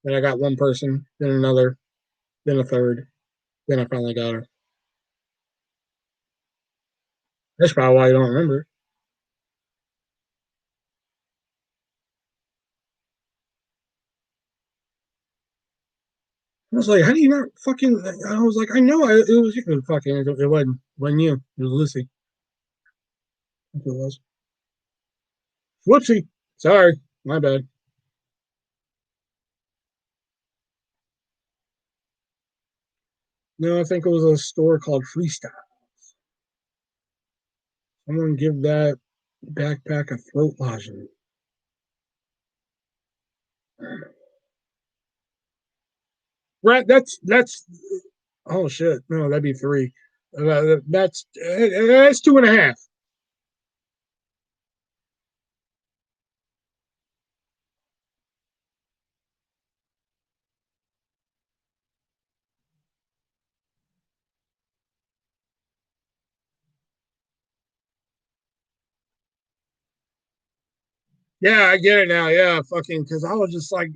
Then I got one person, then another, then a third. Then I finally got her. That's probably why you don't remember. I was like, how do you not fucking? I was like, I know it was you. Fucking, it wasn't you. It was Lucy. I think it was. Whoopsie. Sorry. My bad. No, I think it was a store called Freestyle. Someone give that backpack a throat lozenge. Right. That's. Oh shit. No, that'd be three. That's two and a half. Yeah, I get it now. Yeah, fucking. Because I was just like,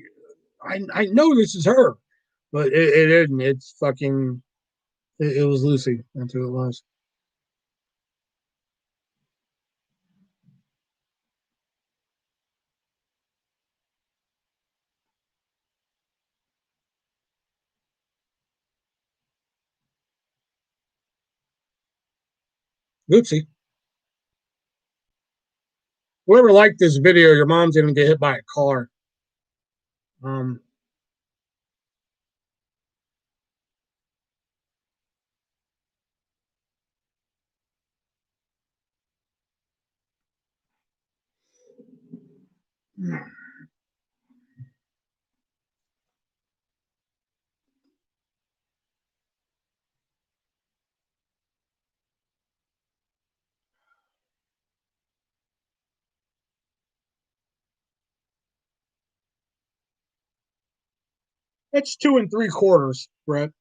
I know this is her. but it didn't. It's fucking. It was Lucy. That's who it was. Lucy. Whoever liked this video, your mom's gonna get hit by a car. Um, it's 2 3/4, Brett.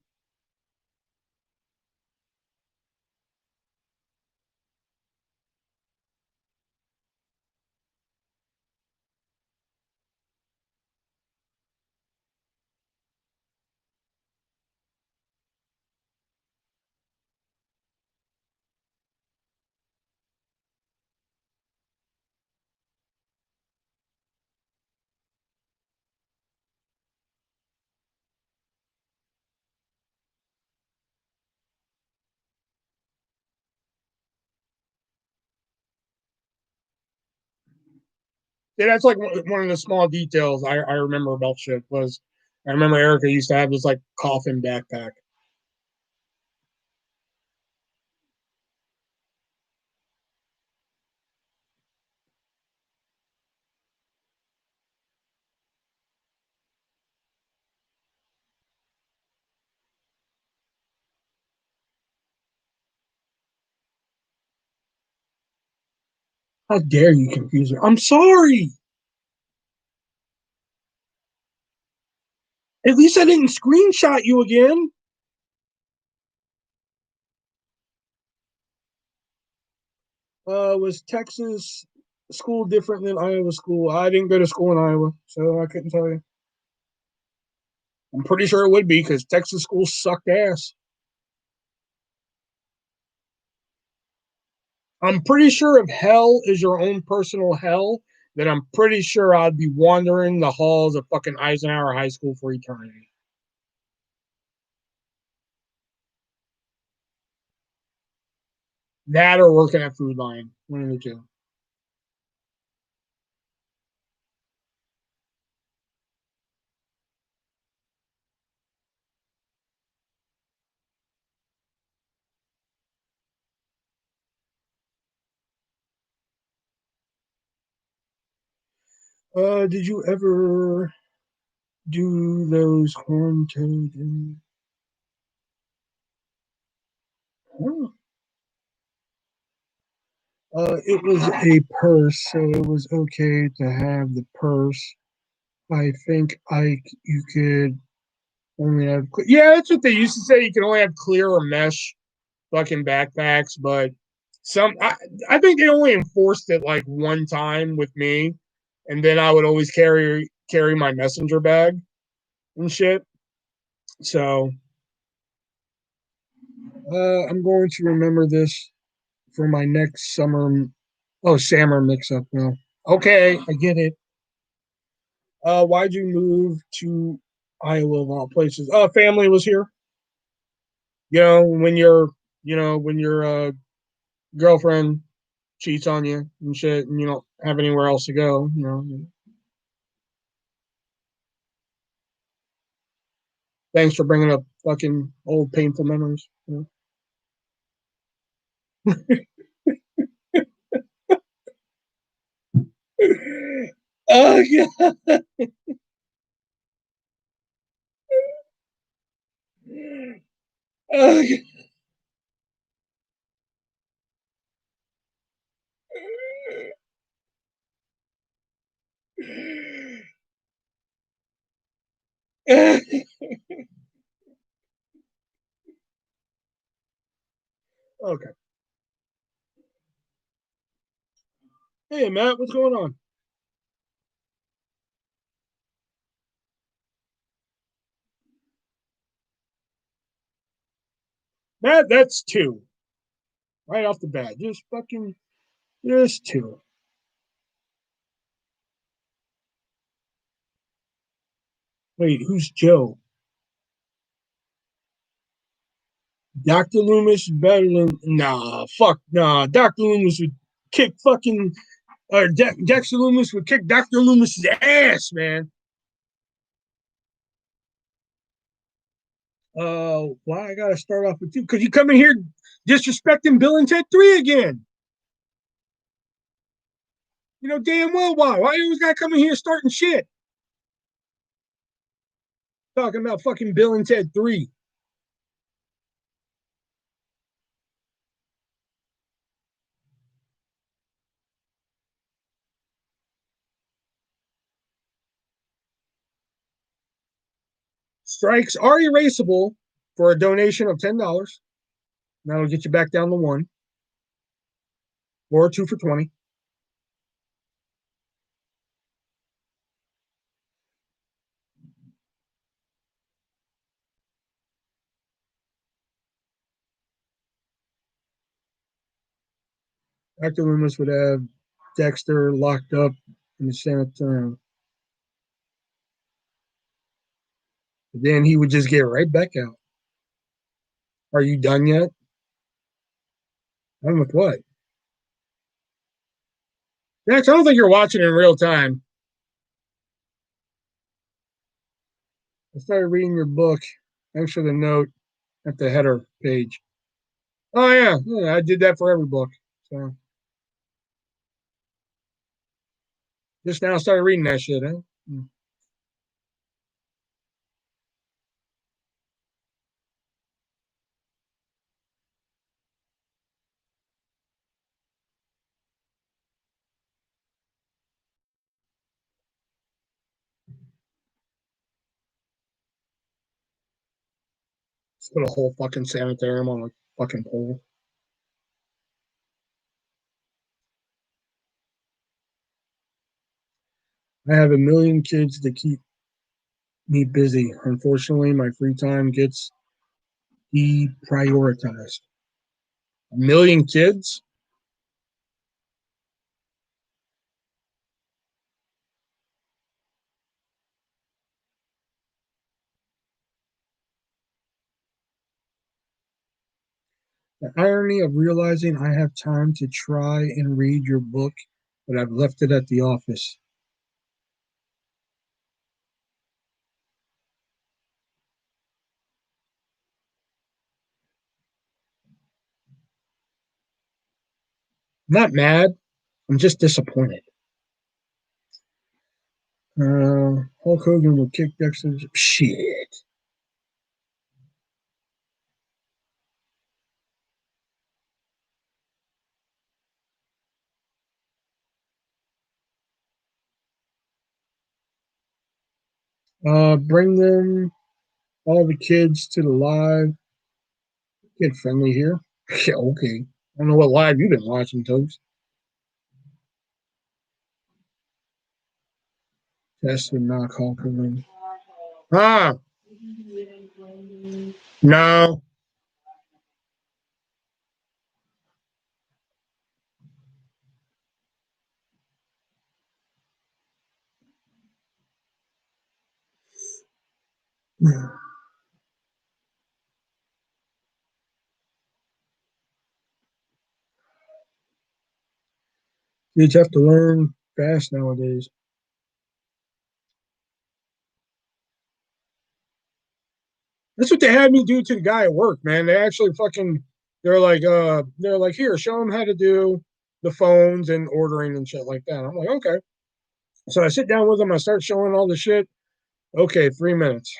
Yeah, that's like one of the small details I remember about shit was I remember Erica used to have this like coffin backpack. How dare you confuse her? I'm sorry. At least I didn't screenshot you again. Was Texas school different than Iowa school? I didn't go to school in Iowa, so I couldn't tell you. I'm pretty sure it would be because Texas schools sucked ass. I'm pretty sure if hell is your own personal hell, then I'm pretty sure I'd be wandering the halls of fucking Eisenhower High School for eternity. That or working at Food Lion, one of the two. Did you ever do those horn toad? Huh. It was a purse, so it was okay to have the purse. I think you could only have yeah, that's what they used to say. You can only have clear or mesh fucking backpacks, but some I think they only enforced it like one time with me, and then I would always carry my messenger bag and shit. So I'm going to remember this for my next summer. Oh, summer mix up now. Okay, I get it. Why'd you move to Iowa of all places? Family was here. You know, when your girlfriend cheats on you and shit, and you don't have anywhere else to go. Thanks for bringing up fucking old painful memories. Oh yeah. Oh, yeah. Okay. Hey Matt, what's going on? That's two. Right off the bat. Just two. Wait, who's Joe? Dr. Loomis is better than nah. Dr. Loomis would kick fucking Dexter Loomis would kick Dr. Loomis's ass, man. Why I gotta start off with you? Because you come in here disrespecting Bill and Ted 3 again. You know damn well why. Why you always gotta come in here starting shit? Talking about fucking Bill and Ted 3. Strikes are erasable for a donation of $10. That'll get you back down to one. Or two for 20. Dr. Loomis would have Dexter locked up in the sanitarium. Then he would just get right back out. Are you done yet? Done with what? Max, I don't think you're watching in real time. I started reading your book. Thanks for the note at the header page. Oh yeah, I did that for every book. So just now started reading that shit, huh? Let's put a whole fucking sanitarium on a fucking pole. I have a million kids to keep me busy. Unfortunately, my free time gets deprioritized. A million kids? The irony of realizing I have time to try and read your book, but I've left it at the office. I'm not mad. I'm just disappointed. Hulk Hogan will kick Dexter's shit. Bring them all the kids to the live. Kid friendly here. Yeah, okay. I don't know what live you've been watching, Toast. Test and knock Hulk Hogan. Ah, no. Kids have to learn fast nowadays. That's what they had me do to the guy at work, man. They actually fucking they're like, here, show them how to do the phones and ordering and shit like that. I'm like, okay. So I sit down with them, I start showing all the shit. Okay, 3 minutes.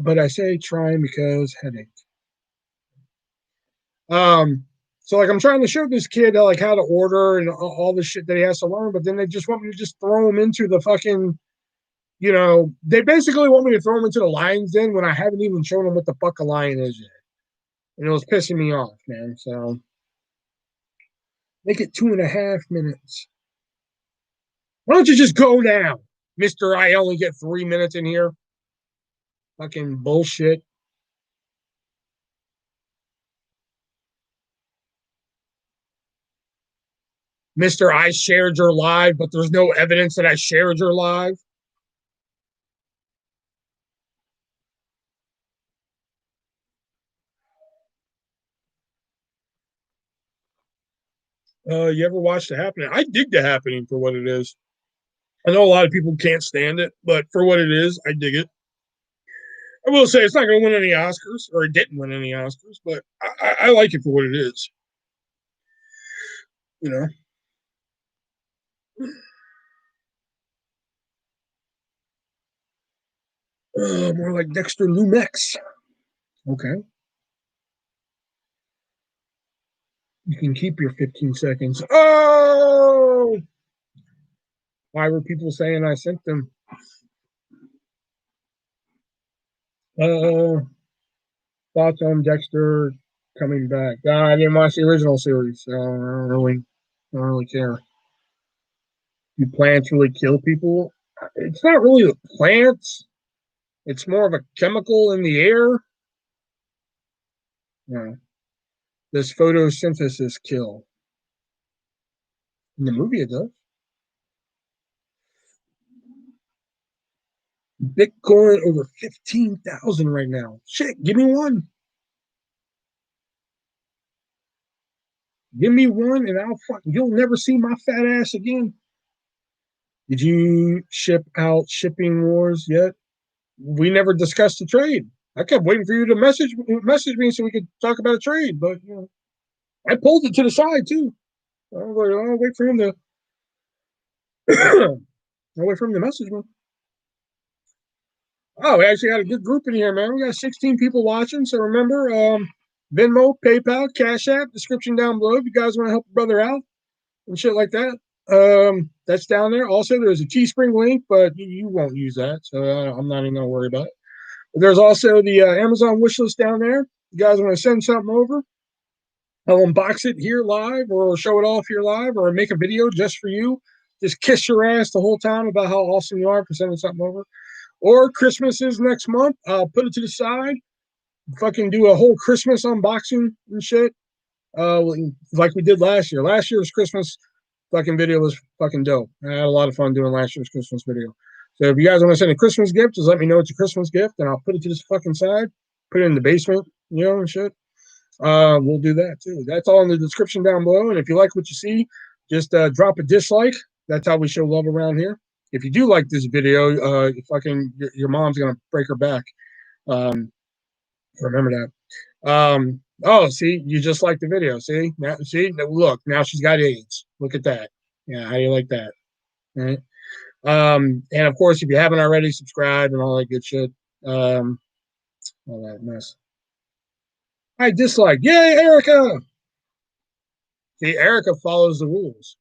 But I say trying because headache. Um, so like I'm trying to show this kid like how to order and all the shit that he has to learn, but then they just want me to just throw him into the fucking, they basically want me to throw him into the lion's den when I haven't even shown him what the fuck a lion is yet. and it was pissing me off, man. So make it 2.5 minutes. Why don't you just go now, Mister? I only get 3 minutes in here. Fucking bullshit. Mister, I shared your live, but there's no evidence that I shared your live. You ever watch The Happening? I dig The Happening for what it is. I know a lot of people can't stand it, but for what it is, I dig it. I will say it's not going to win any Oscars, or it didn't win any Oscars, but I like it for what it is. You know, more like Dexter Lumex. Okay, you can keep your 15 seconds. Oh, why were people saying I sent them? Uh, Thoughts on Dexter coming back? I didn't watch the original series, so I don't really care. Do plants really kill people? It's not really the plants. It's more of a chemical in the air. No. Does photosynthesis kill? In the movie, it does. Bitcoin over 15,000 right now. Shit, give me one. Give me one, and you'll never see my fat ass again. Did you ship out shipping wars yet? We never discussed the trade. I kept waiting for you to message me so we could talk about a trade, but I pulled it to the side too. I'll wait for him to. I'll wait for him to message me. Oh, we actually got a good group in here, man. We got 16 people watching. So remember, Venmo, PayPal, Cash App, description down below if you guys want to help a brother out and shit like that. That's down there. Also, there's a Teespring link, but you won't use that, so I'm not even going to worry about it. But there's also the Amazon wish list down there. You guys want to send something over? I'll unbox it here live, or show it off here live, or make a video just for you. Just kiss your ass the whole time about how awesome you are for sending something over. Or Christmas is next month. I'll put it to the side. Fucking do a whole Christmas unboxing and shit. Like we did last year. Last year's Christmas fucking video was fucking dope. I had a lot of fun doing last year's Christmas video. So if you guys want to send a Christmas gift, just let me know it's a Christmas gift, and I'll put it to this fucking side. Put it in the basement, and shit. We'll do that too. That's all in the description down below. And if you like what you see, just drop a dislike. That's how we show love around here. If you do like this video, your mom's gonna break her back. Remember that. Oh, see, you just like the video. Look, now she's got AIDS. Look at that. Yeah, how do you like that? All right. And of course, if you haven't already, subscribe and all that good shit. All that mess. I dislike. Yay, Erica! See, Erica follows the rules.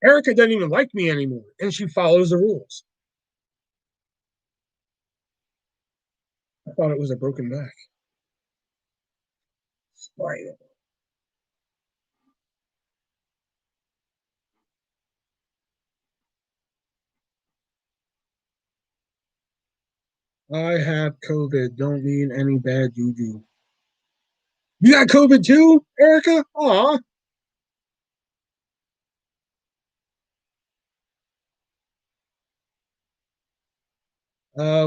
Erica doesn't even like me anymore, and she follows the rules. I thought it was a broken back. Spider. I have COVID. Don't need any bad juju. You got COVID too, Erica? Aw.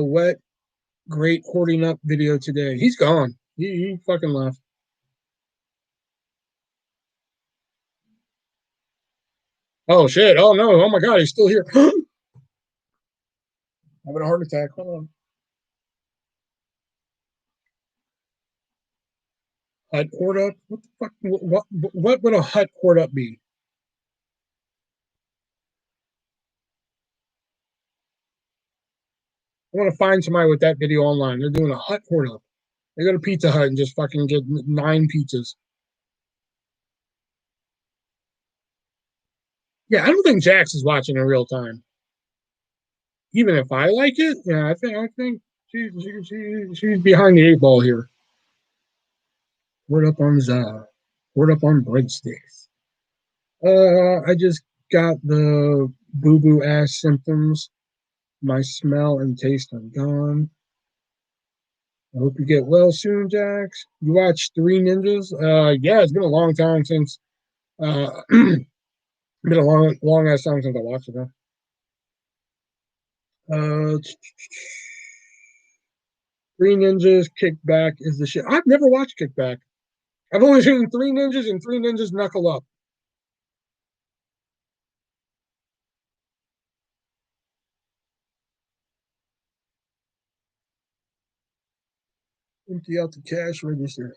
Wet, great hoarding up video today. He's gone. He fucking left. Oh shit. Oh no. Oh my god, he's still here. Having a heart attack. Hold on. Hut hoard up? What the fuck? What would a hut hoard up be? I want to find somebody with that video online. They're doing a hut hoard up. They go to Pizza Hut and just fucking get 9 pizzas. Yeah, I don't think Jax is watching in real time. even if I like it, yeah, I think she's behind the eight ball here. Word up on the word up on breadsticks. I just got the boo boo ass symptoms. My smell and taste are gone. I hope you get well soon, Jax. You watched Three Ninjas? Yeah, it's been a long time since. Been a long ass time since I watched it. Though. Uh, Three Ninjas Kickback is the shit. I've never watched Kickback. I've only seen Three Ninjas and Three Ninjas Knuckle Up. Empty out the cash register.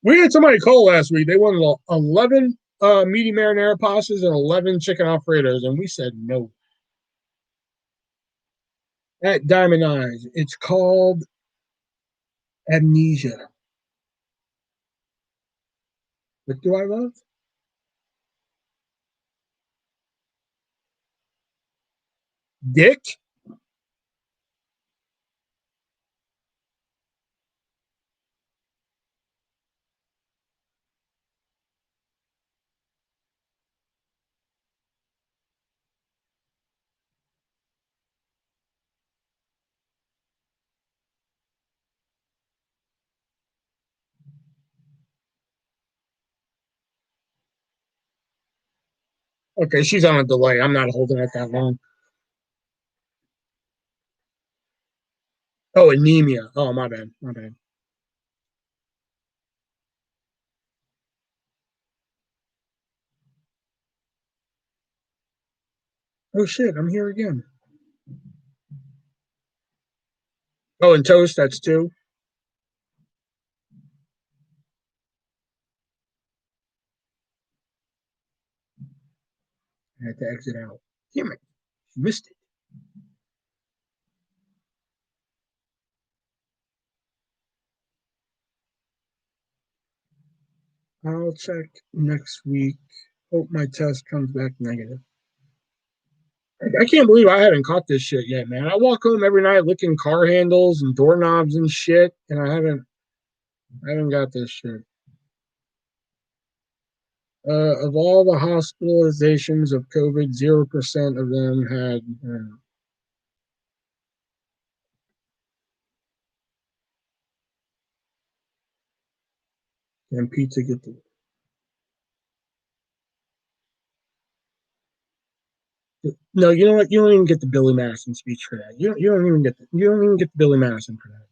We had somebody call last week. They wanted 11 meaty marinara pastas and 11 chicken alfredos, and we said no. At Diamond Eyes, it's called Amnesia. What do I love? Dick? Okay, she's on a delay. I'm not holding it that long. Oh, anemia. Oh, my bad. My bad. Oh, shit. I'm here again. Oh, and toast. That's two. I had to exit out. Damn it. Missed it. I'll check next week. Hope my test comes back negative. I can't believe I haven't caught this shit yet, man. I walk home every night licking car handles and doorknobs and shit, and I haven't got this shit. Of all the hospitalizations of COVID, 0% of them had. And pizza get the. No, you know what? You don't even get the Billy Madison speech for that. You don't even get the Billy Madison for that.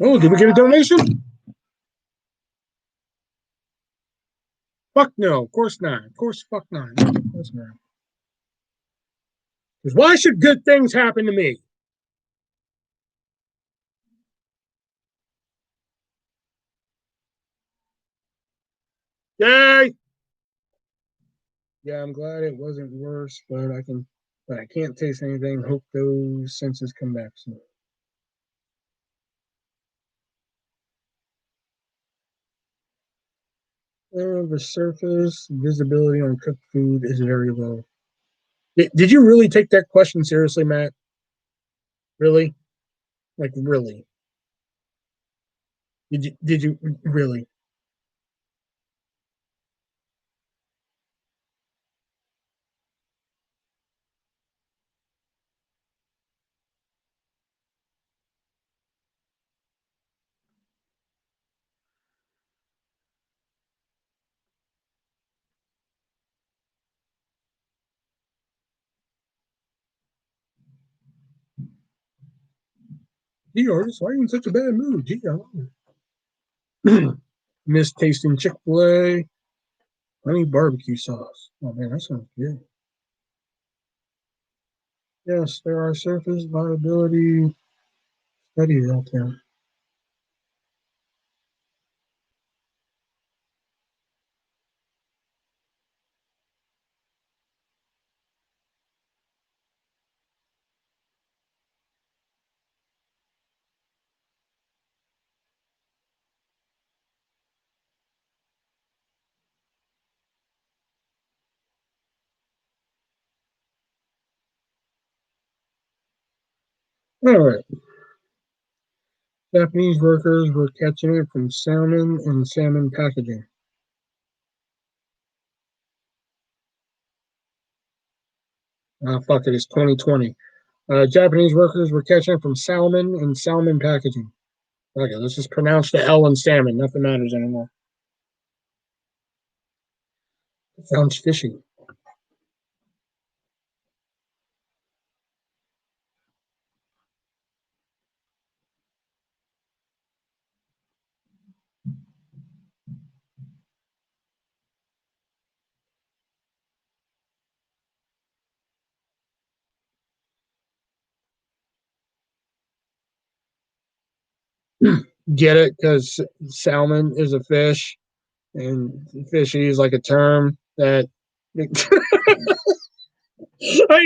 Oh, did we get a donation? Fuck no. Of course not. Of course, fuck not. Of course not. Because why should good things happen to me? Yay! Yeah, I'm glad it wasn't worse, but I can't taste anything. Hope those senses come back soon. The surface visibility on cooked food is very low. Did you really take that question seriously, Matt? Really? Like really? Did you really? Gee, artist, why are you in such a bad mood? Gee, miss tasting Chick-fil-A honey barbecue sauce. Oh man, that sounds good. Yes, there are surface viability studies out there. All right. Japanese workers were catching it from salmon and salmon packaging. Fuck it, it's 2020. Japanese workers were catching it from salmon and salmon packaging. Okay, let's just pronounce the L in salmon. Nothing matters anymore. It sounds fishy. Get it? Because salmon is a fish, and fishy is like a term that I didn't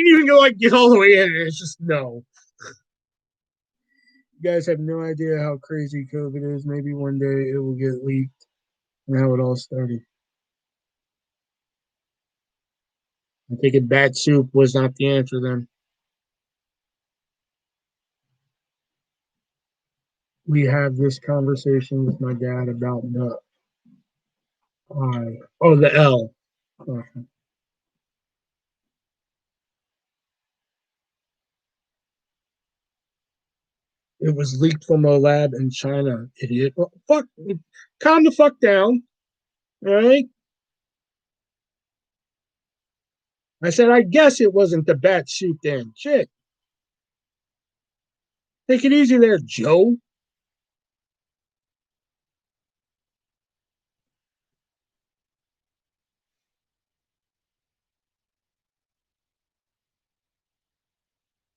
even go like get all the way in. It's just no. You guys have no idea how crazy COVID is. Maybe one day it will get leaked and how it all started. I think a bat soup was not the answer then. We have this conversation with my dad about the I. Oh, the L. Okay. It was leaked from a lab in China, idiot. Well, fuck, calm the fuck down. All right. I said, I guess it wasn't the bat suit then. Shit. Take it easy there, Joe.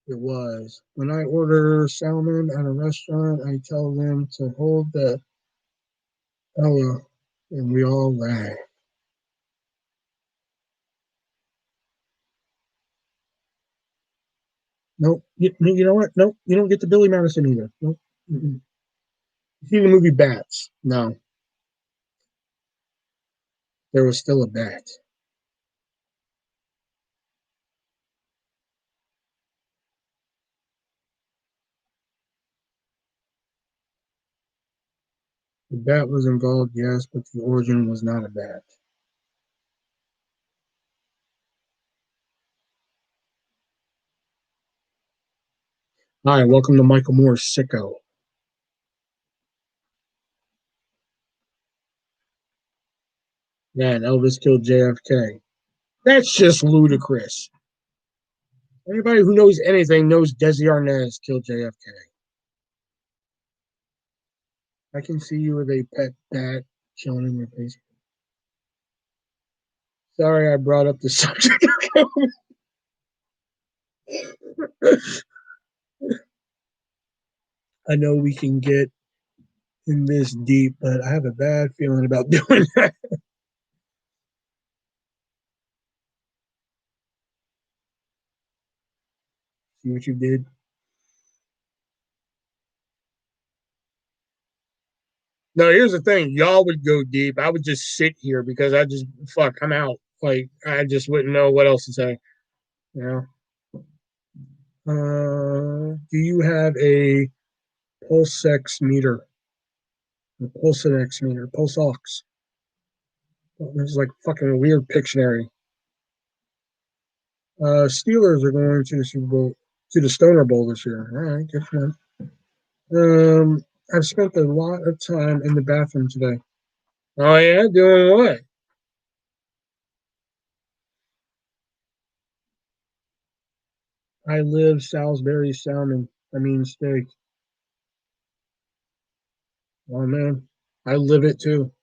It was. When I order salmon at a restaurant, I tell them to hold the Ella, and we all laugh. Nope. You know what? Nope. You don't get the Billy Madison either. Nope. Mm-mm. You see the movie Bats? No. There was still a bat. The bat was involved, yes, but the origin was not a bat. Hi, welcome to Michael Moore's Sicko. Yeah, and Elvis killed JFK. That's just ludicrous. Anybody who knows anything knows Desi Arnaz killed JFK. I can see you with a pet bat chilling in your face. Sorry, I brought up the subject. I know we can get in this deep, but I have a bad feeling about doing that. See what you did? No, here's the thing. Y'all would go deep. I would just sit here because I just fuck. I'm out. Like I just wouldn't know what else to say. You know. Do you have a pulsex meter? A pulsex meter? Pulse ox. This is like fucking weird Pictionary. Steelers are going to the Super Bowl, to the Stoner Bowl this year. All right, good for them. I've spent a lot of time in the bathroom today. Oh yeah, doing what? I live Salisbury salmon. I mean steak. Oh man, I live it too.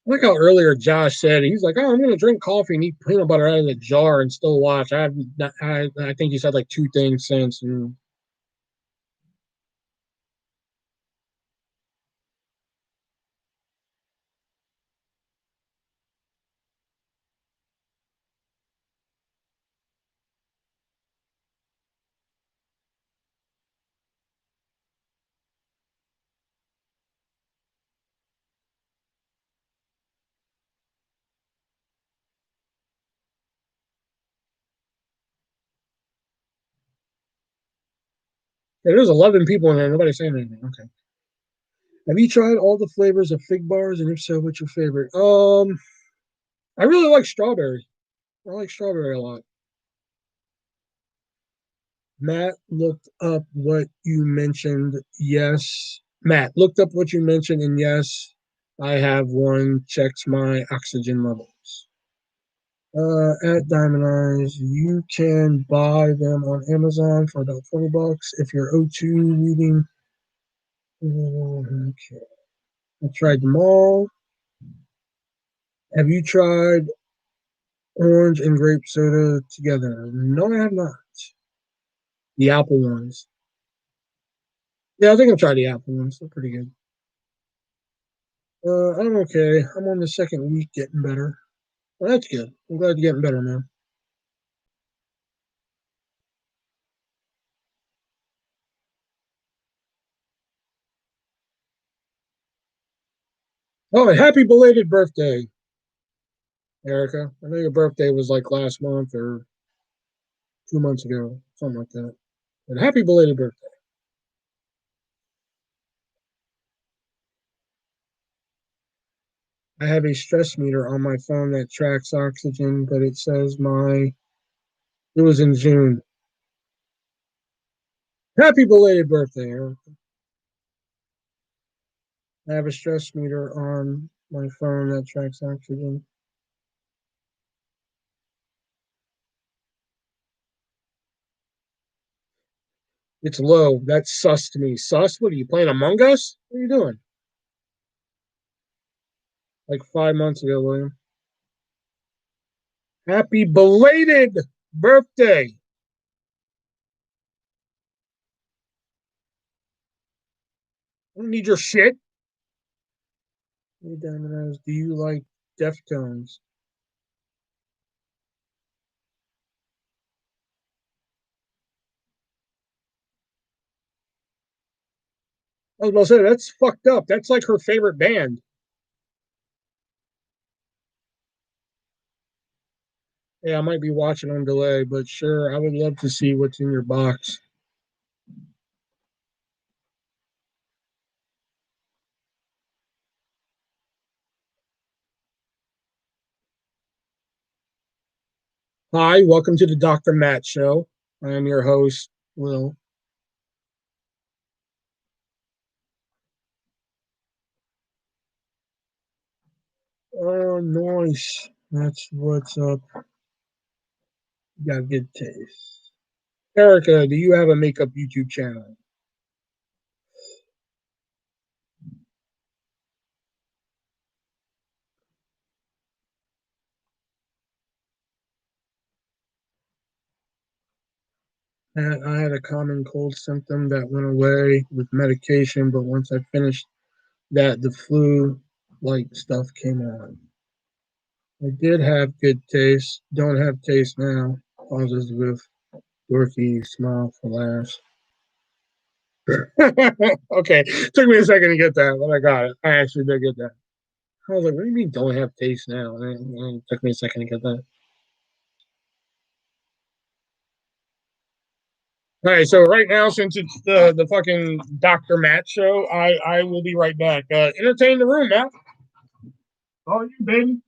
I like how earlier Josh said he's like, "Oh, I'm gonna drink coffee and eat peanut butter out of the jar and still watch." I think he said like two things since. And Yeah, there's 11 people in there. Nobody's saying anything. Okay. Have you tried all the flavors of fig bars? And if so, what's your favorite? I really like strawberry. I like strawberry a lot. Matt looked up what you mentioned. Yes. Matt looked up what you mentioned, and yes, I have one. Checks my oxygen levels. At Diamond Eyes, you can buy them on Amazon for about $20 if you're O2 reading. Okay. I tried them all. Have you tried orange and grape soda together? No, I have not. The apple ones. Yeah, I think I'll try the apple ones. They're pretty good. I'm okay. I'm on the second week getting better. Well, that's good. I'm glad you're getting better, man. Oh, and happy belated birthday, Erica. I know your birthday was like last month or 2 months ago, something like that. And happy belated birthday. I have a stress meter on my phone that tracks oxygen, but it says it was in June. Happy belated birthday, Erica. I have a stress meter on my phone that tracks oxygen. It's low. That's sus to me. Sus? What are you playing Among Us? What are you doing? Like 5 months ago, William. Happy belated birthday. I don't need your shit. Hey, Domino's, do you like Deftones? I was about to say, that's fucked up. That's like her favorite band. Yeah, I might be watching on delay, but sure, I would love to see what's in your box. Hi, welcome to the Dr. Matt Show. I am your host, Will. Oh, nice. That's what's up. You got good taste. Erica, do you have a makeup YouTube channel? I had a common cold symptom that went away with medication, but once I finished that, the flu like stuff came on. I did have good taste. Don't have taste now. Pauses with dorky smile for laughs. Okay, took me a second to get that, but I got it. I actually did get that. I was like, "What do you mean don't have taste now?" And it took me a second to get that. All right, so right now, since it's the fucking Dr. Matt show, I will be right back. Entertain the room, Matt. Oh, you baby.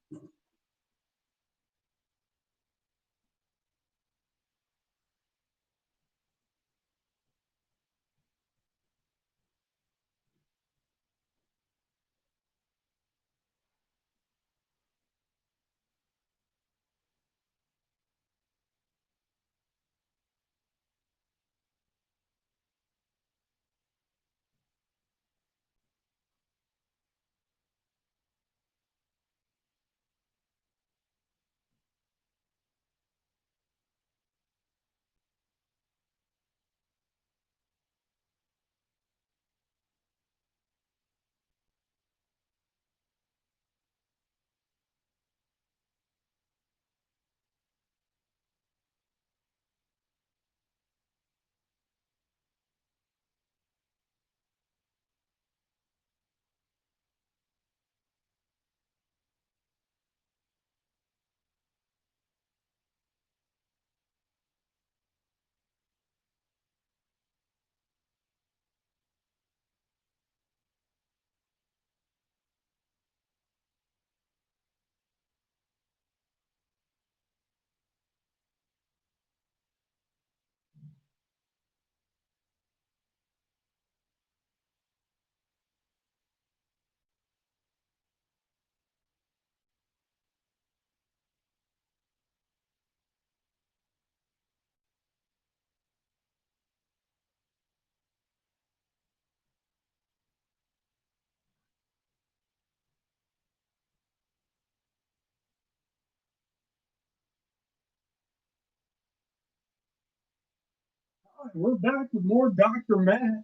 We're back with more Dr. Matt.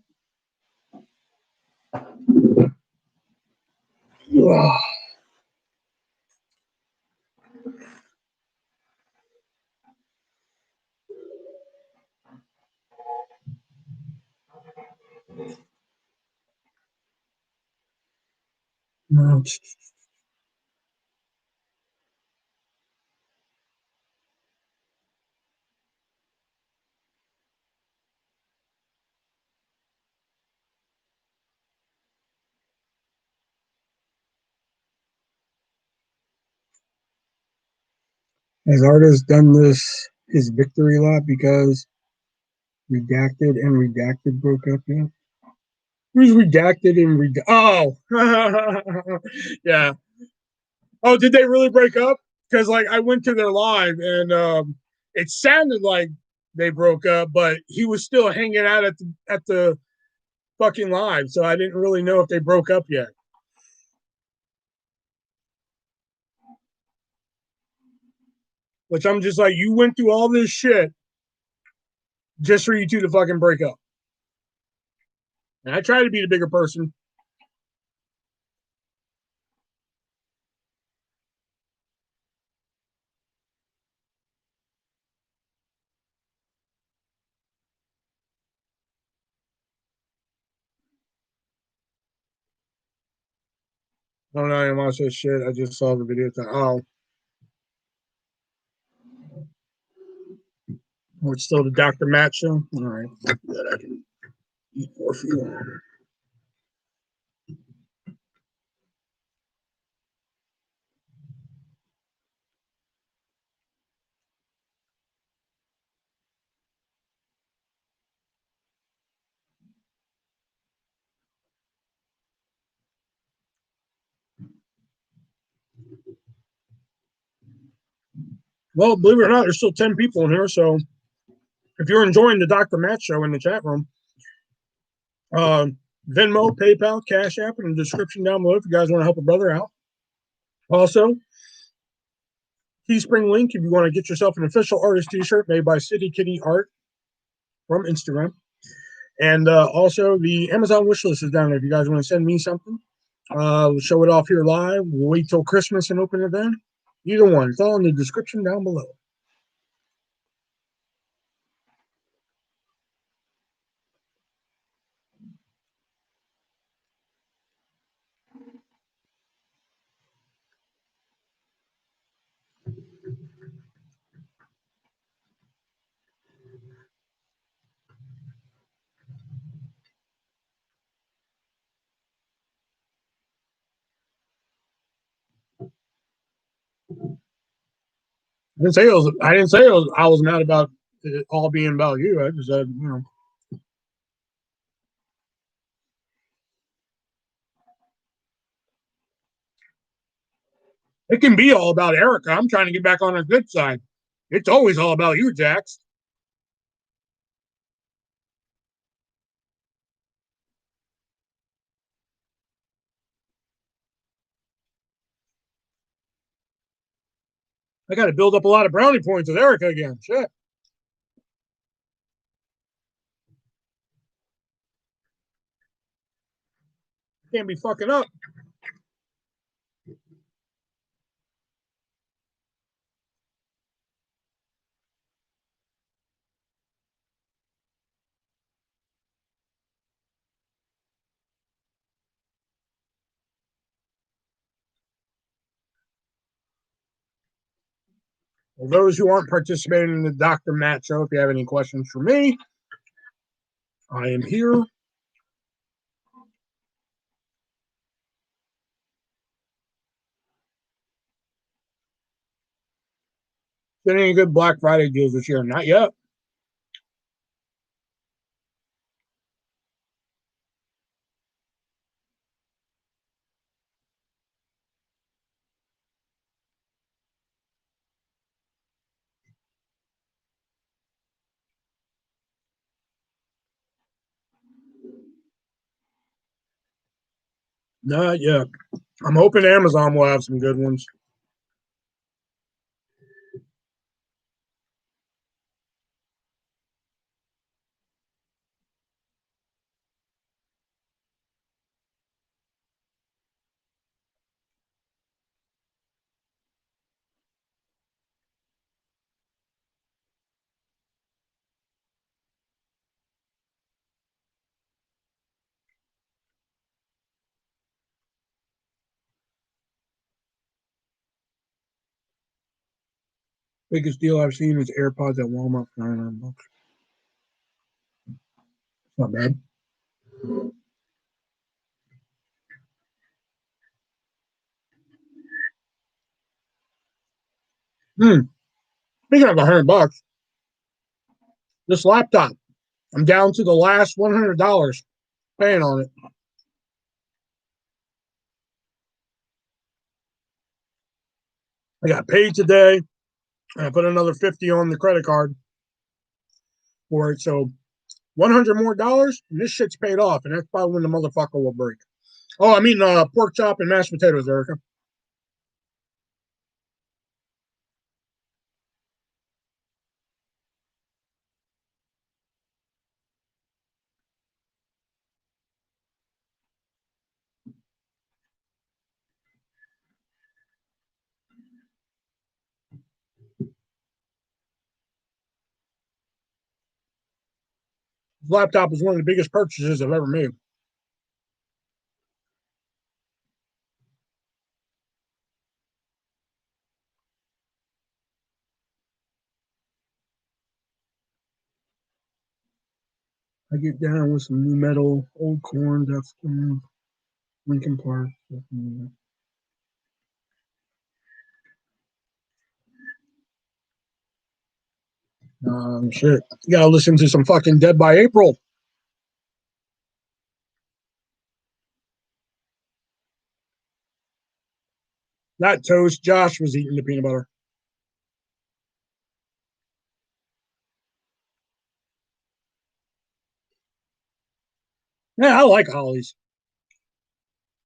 Has artist done this his victory lap because redacted and redacted broke up yet? Who's redacted and redacted? Oh, yeah. Oh, did they really break up? Because like I went to their live and it sounded like they broke up, but he was still hanging out at the fucking live, so I didn't really know if they broke up yet. Which I'm just like, you went through all this shit just for you two to fucking break up. And I try to be the bigger person. Oh no, I didn't watch that shit. I just saw the video. Oh, it's still the Dr. Matt show. All right, that I can eat more fuel. Well, believe it or not, there's still 10 people in here. So if you're enjoying the Dr. Matt show in the chat room, uh, Venmo, PayPal, Cash App in the description down below if you guys want to help a brother out. Also, Teespring link if you want to get yourself an official artist t-shirt made by City Kitty Art from Instagram. And also, the Amazon wish list is down there if you guys want to send me something. We'll show it off here live. We'll wait till Christmas and open it then. Either one. It's all in the description down below. I didn't say it was. I was not about it all being about you. I just said, it can be all about Erica. I'm trying to get back on her good side. It's always all about you, Jax. I got to build up a lot of brownie points with Erica again. Shit. Can't be fucking up. For those who aren't participating in the Dr. Matt show, if you have any questions for me, I am here. Any good Black Friday deals this year? Not yet. Not yet. I'm hoping Amazon will have some good ones. Biggest deal I've seen is AirPods at Walmart for $99. Not bad. Speaking of $100, this laptop, I'm down to the last $100 paying on it. I got paid today, and I put another 50 on the credit card for it. So 100 more dollars, and this shit's paid off, and that's probably when the motherfucker will break. Oh, I mean, pork chop and mashed potatoes, Erica. This laptop is one of the biggest purchases I've ever made. I get down with some new metal, old corn, that's Lincoln Park. Shit. You gotta listen to some fucking Dead by April. That toast, Josh was eating the peanut butter. Yeah, I like Ollie's.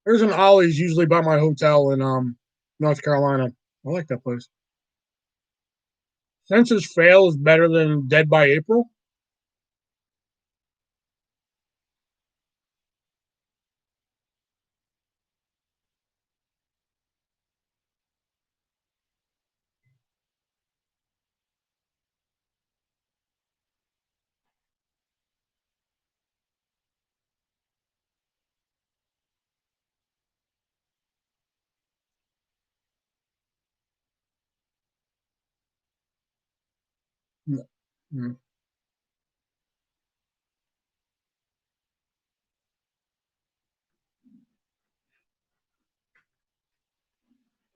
There's an Ollie's usually by my hotel in North Carolina. I like that place. Census Fail is better than Dead by April. Mm.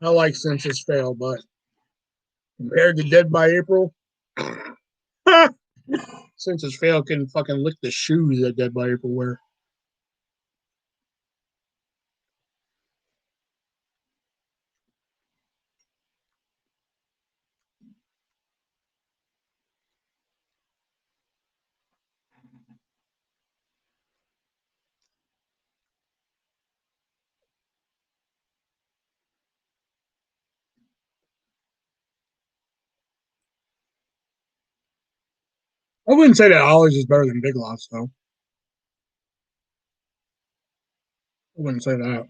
I like Census Fail, but compared to Dead by April, Census Fail can fucking lick the shoes that Dead by April wear. I wouldn't say that Ollie's is better than Big Lots, though. I wouldn't say that.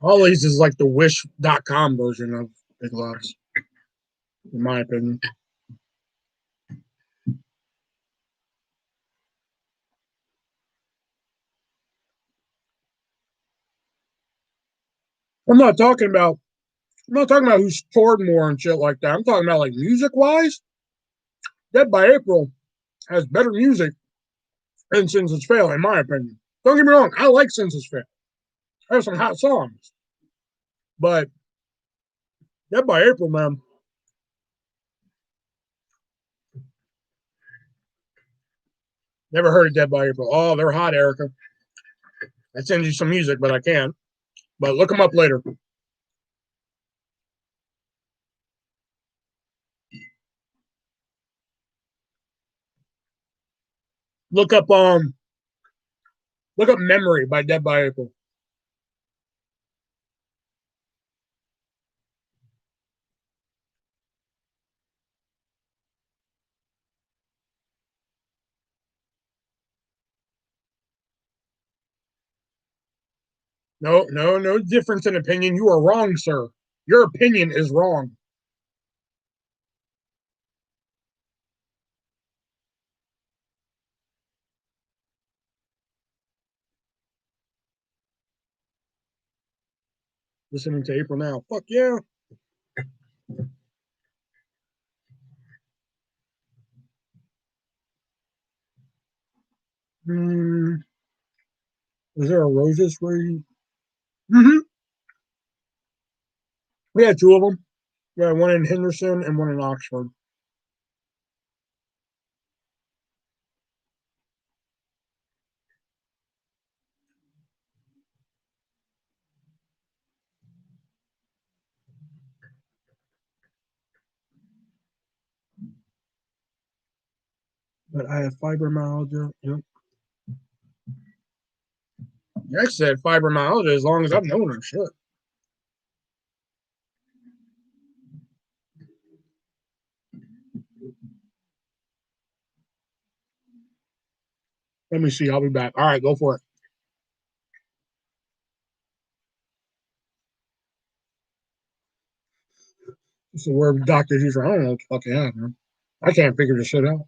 Ollie's is like the Wish.com version of Big Lots, in my opinion. I'm not talking about I'm not talking about who's toured more and shit like that. I'm talking about like music wise. Dead by April has better music than Census Fail, in my opinion. Don't get me wrong, I like Census Fail. I have some hot songs, but Dead by April, man, never heard of Dead by April. Oh, they're hot, Erica. I send you some music, but I can't. But look them up later. Look up look up Memory by Dead by April. No, no, no difference in opinion. You are wrong, sir. Your opinion is wrong. Listening to April now. Fuck yeah. Hmm. Is there a roses where you? Mm-hmm. We had two of them. Yeah, one in Henderson and one in Oxford. But I have fibromyalgia. Yep. I said fibromyalgia as long as I've known her. Shit. Let me see. I'll be back. All right, go for it. It's a word doctors use. I don't know what the fuck you have, man. I can't figure this shit out.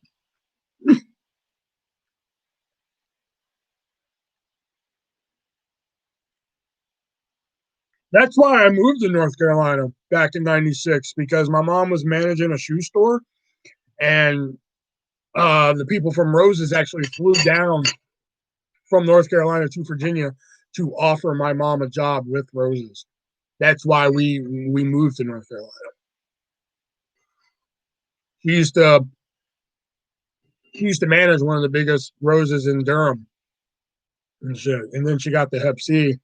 That's why I moved to North Carolina back in '96 because my mom was managing a shoe store, and the people from Roses actually flew down from North Carolina to Virginia to offer my mom a job with Roses. That's why we moved to North Carolina. She used to she used to manage one of the biggest Roses in Durham and shit. And then she got the Hep C.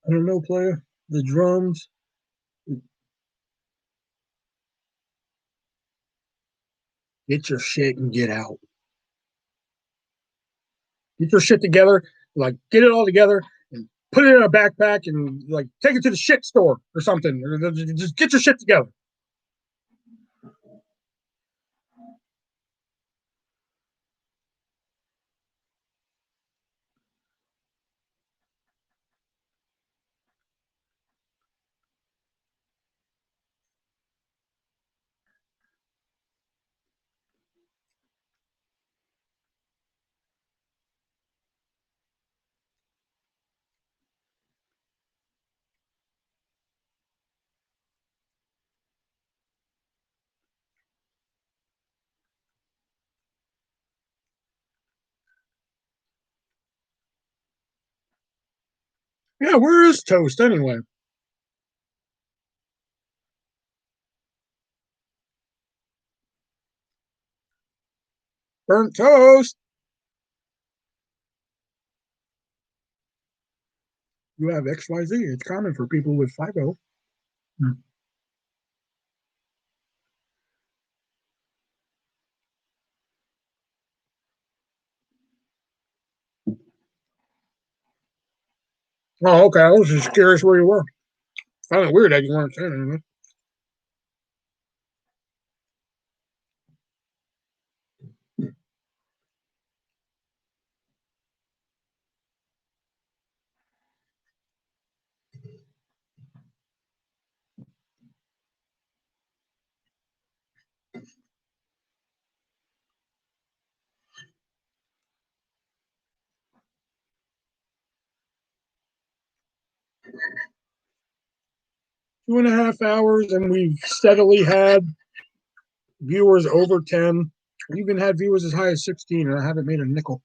I don't know, player. The drums. Get your shit and get out. Get your shit together. Like get it all together and put it in a backpack and like take it to the shit store or something. Or just get your shit together. Yeah, where is Toast anyway? Burnt toast. You have XYZ. It's common for people with FIGO. Oh, okay. I was just curious where you were. Kind of weird that you weren't saying anything. 2.5 hours, and we've steadily had viewers over 10. We even had viewers as high as 16, and I haven't made a nickel.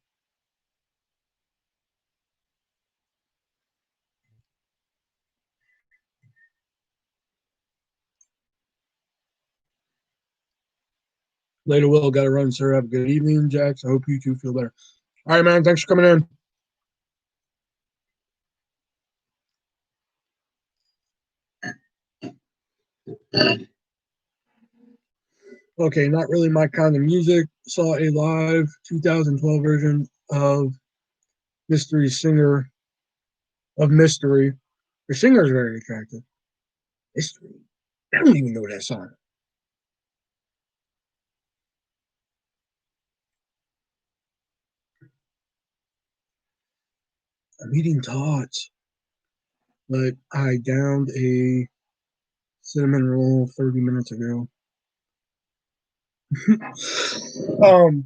Later, Will, got to run, sir. Have a good evening, Jax. I hope you two feel better. All right, man. Thanks for coming in. Okay, not really my kind of music. Saw a live 2012 version of Mystery Singer of Mystery. The singer is very attractive. Mystery. I don't even know that song. I'm eating tots, but I downed a cinnamon roll 30 minutes ago. um,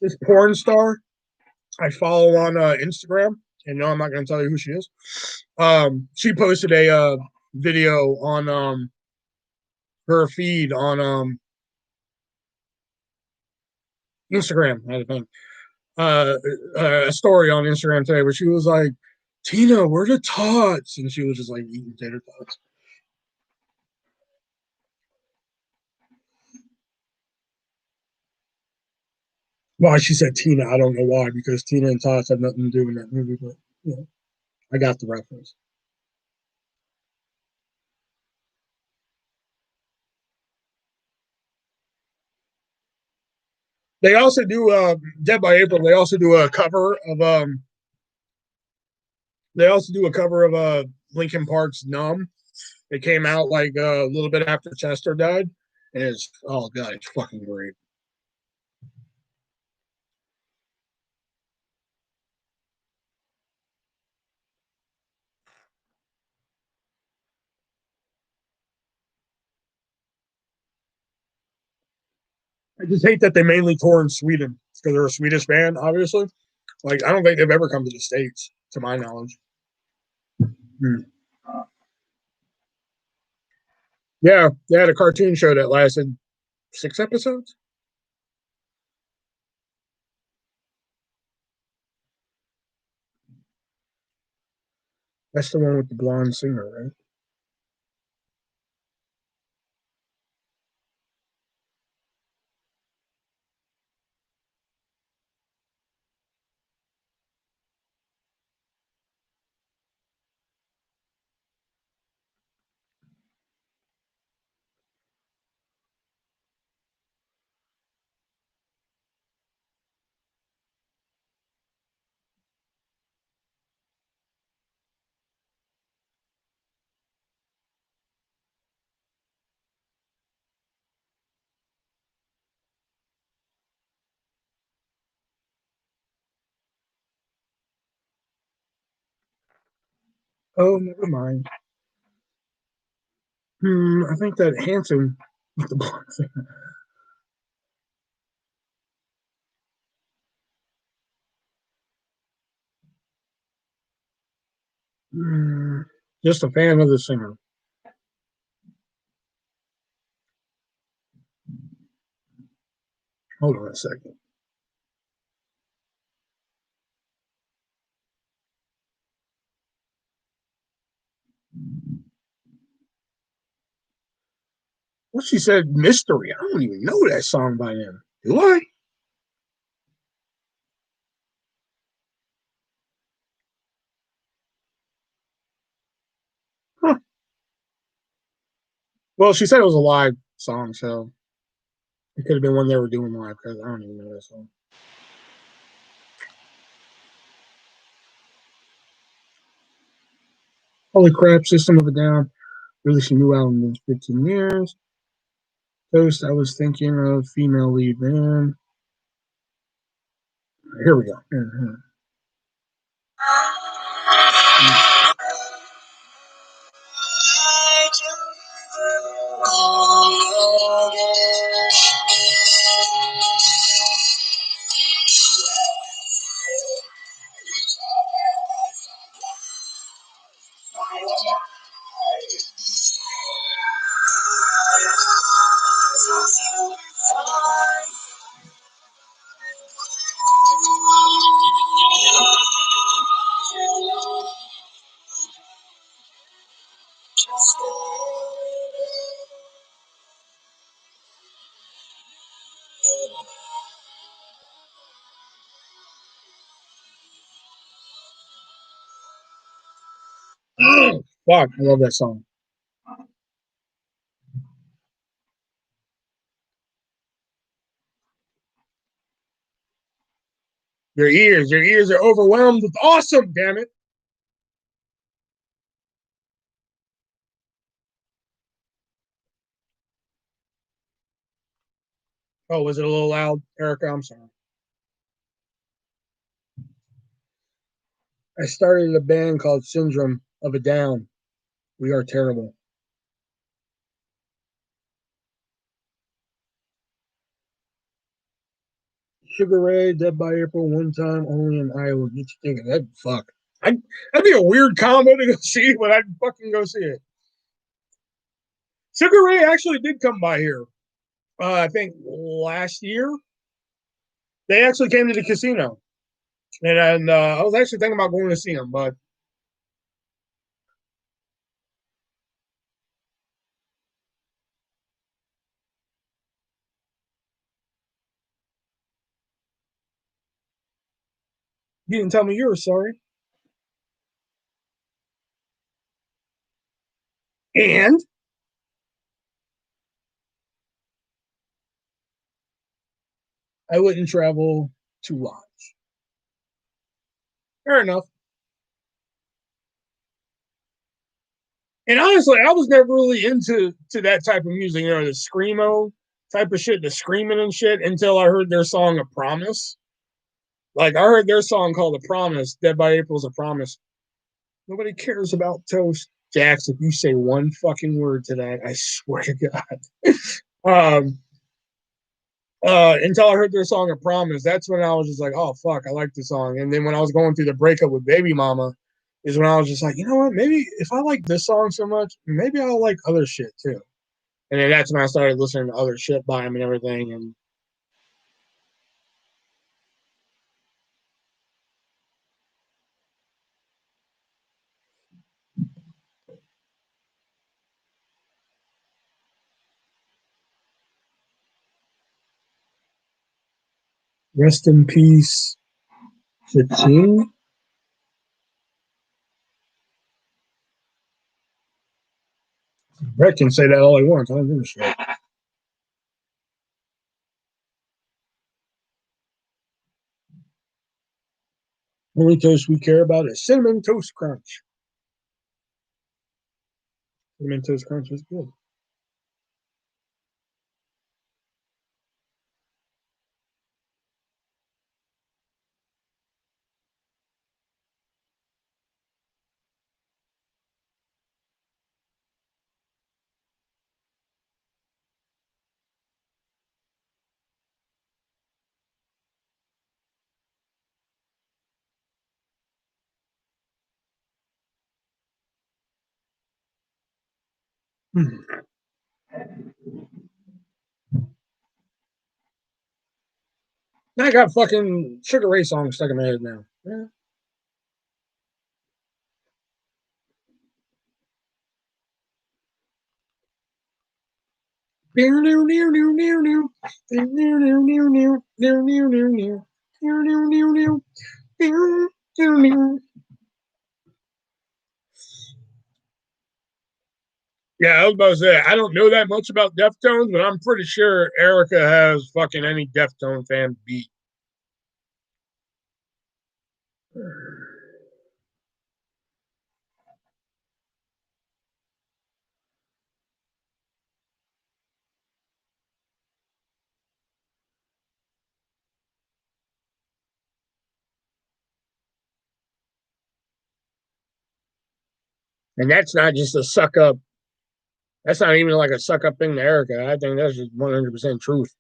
this porn star I follow on Instagram. and no, I'm not going to tell you who she is. She posted a video on her feed on Instagram, I think. A story on Instagram today where she was like, Tina, where the tots? And she was just like eating tater tots. Why she said Tina, I don't know why, because Tina and Tots have nothing to do in that movie, but you know, I got the reference. They also do Dead by April. They also do a cover of Linkin Park's Numb. It came out like a little bit after Chester died, and it's oh god, it's fucking great. I just hate that they mainly tour in Sweden because they're a Swedish band, obviously. Like I don't think they've ever come to the States, to my knowledge. Hmm. Yeah, they had a cartoon show that lasted 6 episodes. That's the one with the blonde singer, right? Oh, never mind. I think that Hanson with the blonde singer. Hmm, just a fan of the singer. Hold on a second. What she said, mystery. I don't even know that song by them. Do I? Huh. Well, she said it was a live song, so it could have been one they were doing live because I don't even know that song. Holy crap, System of a Down. Releasing new album in 15 years. Toast, I was thinking of female lead band. Here we go. Mhm. Fuck, I love that song. Your ears are overwhelmed with awesome, damn it. Oh, was it a little loud, Erica? I'm sorry. I started a band called Syndrome of a Down. We are terrible. Sugar Ray, Dead by April, one time only in Iowa. Get you thinking that fuck. That'd be a weird combo to go see, but I'd fucking go see it. Sugar Ray actually did come by here. I think last year. They actually came to the casino, and I was actually thinking about going to see them, but you didn't tell me you were sorry. And I wouldn't travel too long. Fair enough. And honestly, I was never really into that type of music, the screamo type of shit, the screaming and shit, until I heard their song "A Promise." Like I heard their song called "A Promise." Dead by April's "A Promise." Nobody cares about toast, Jax. If you say one fucking word to that, I swear to God. Until I heard their song "A Promise," that's when I was just like, "Oh fuck, I like the song." And then when I was going through the breakup with Baby Mama, is when I was just like, you know what? Maybe if I like this song so much, maybe I'll like other shit too. And then that's when I started listening to other shit by him and everything. And rest in peace, Satine. Brett can say that all he wants. I don't give a shit. Only toast we care about is cinnamon toast crunch. Cinnamon toast crunch is good. Hmm. I got fucking Sugar Ray songs stuck in my head now. Yeah. Yeah, I was about to say I don't know that much about Deftones, but I'm pretty sure Erica has fucking any Deftone fan beat. And that's not just a suck up. That's not even like a suck up thing to Erica. I think that's just 100% truth.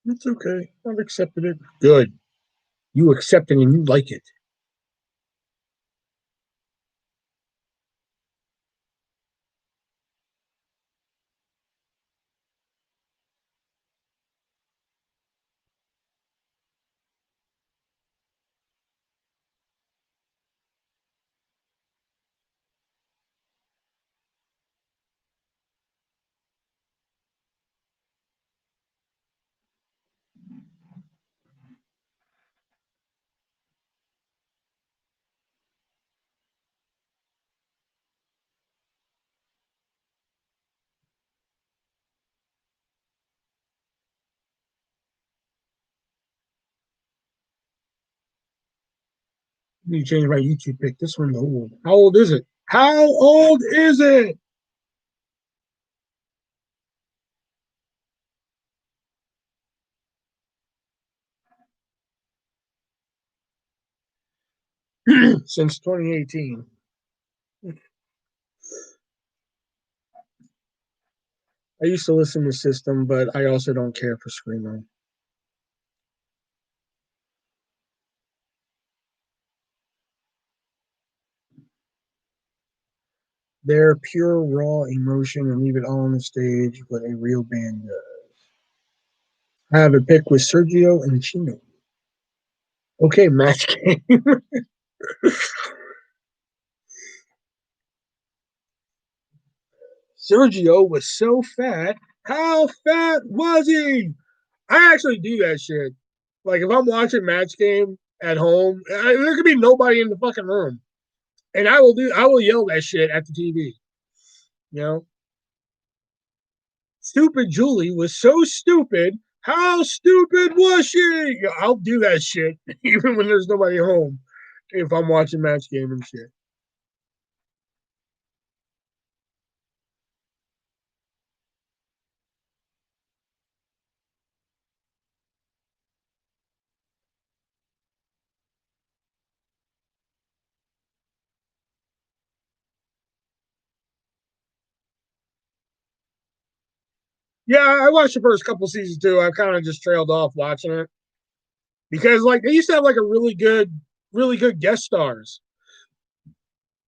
It's okay. I've accepted it. Good. You accept it and you like it. I need to change my YouTube pick. This one's old. How old is it? How old is it? since 2018. I used to listen to System, but I also don't care for Screamo. They're pure, raw emotion and leave it all on the stage, what a real band does. I have a pick with Sergio and Chino. Okay, match game. Sergio was so fat. How fat was he? I actually do that shit. Like if I'm watching match game at home, there could be nobody in the fucking room, and I will yell that shit at the TV. You know, stupid Julie was so stupid. How stupid was she? I'll do that shit even when there's nobody home if I'm watching match game and shit. Yeah, I watched the first couple seasons too. I kind of just trailed off watching it because like they used to have like a really good guest stars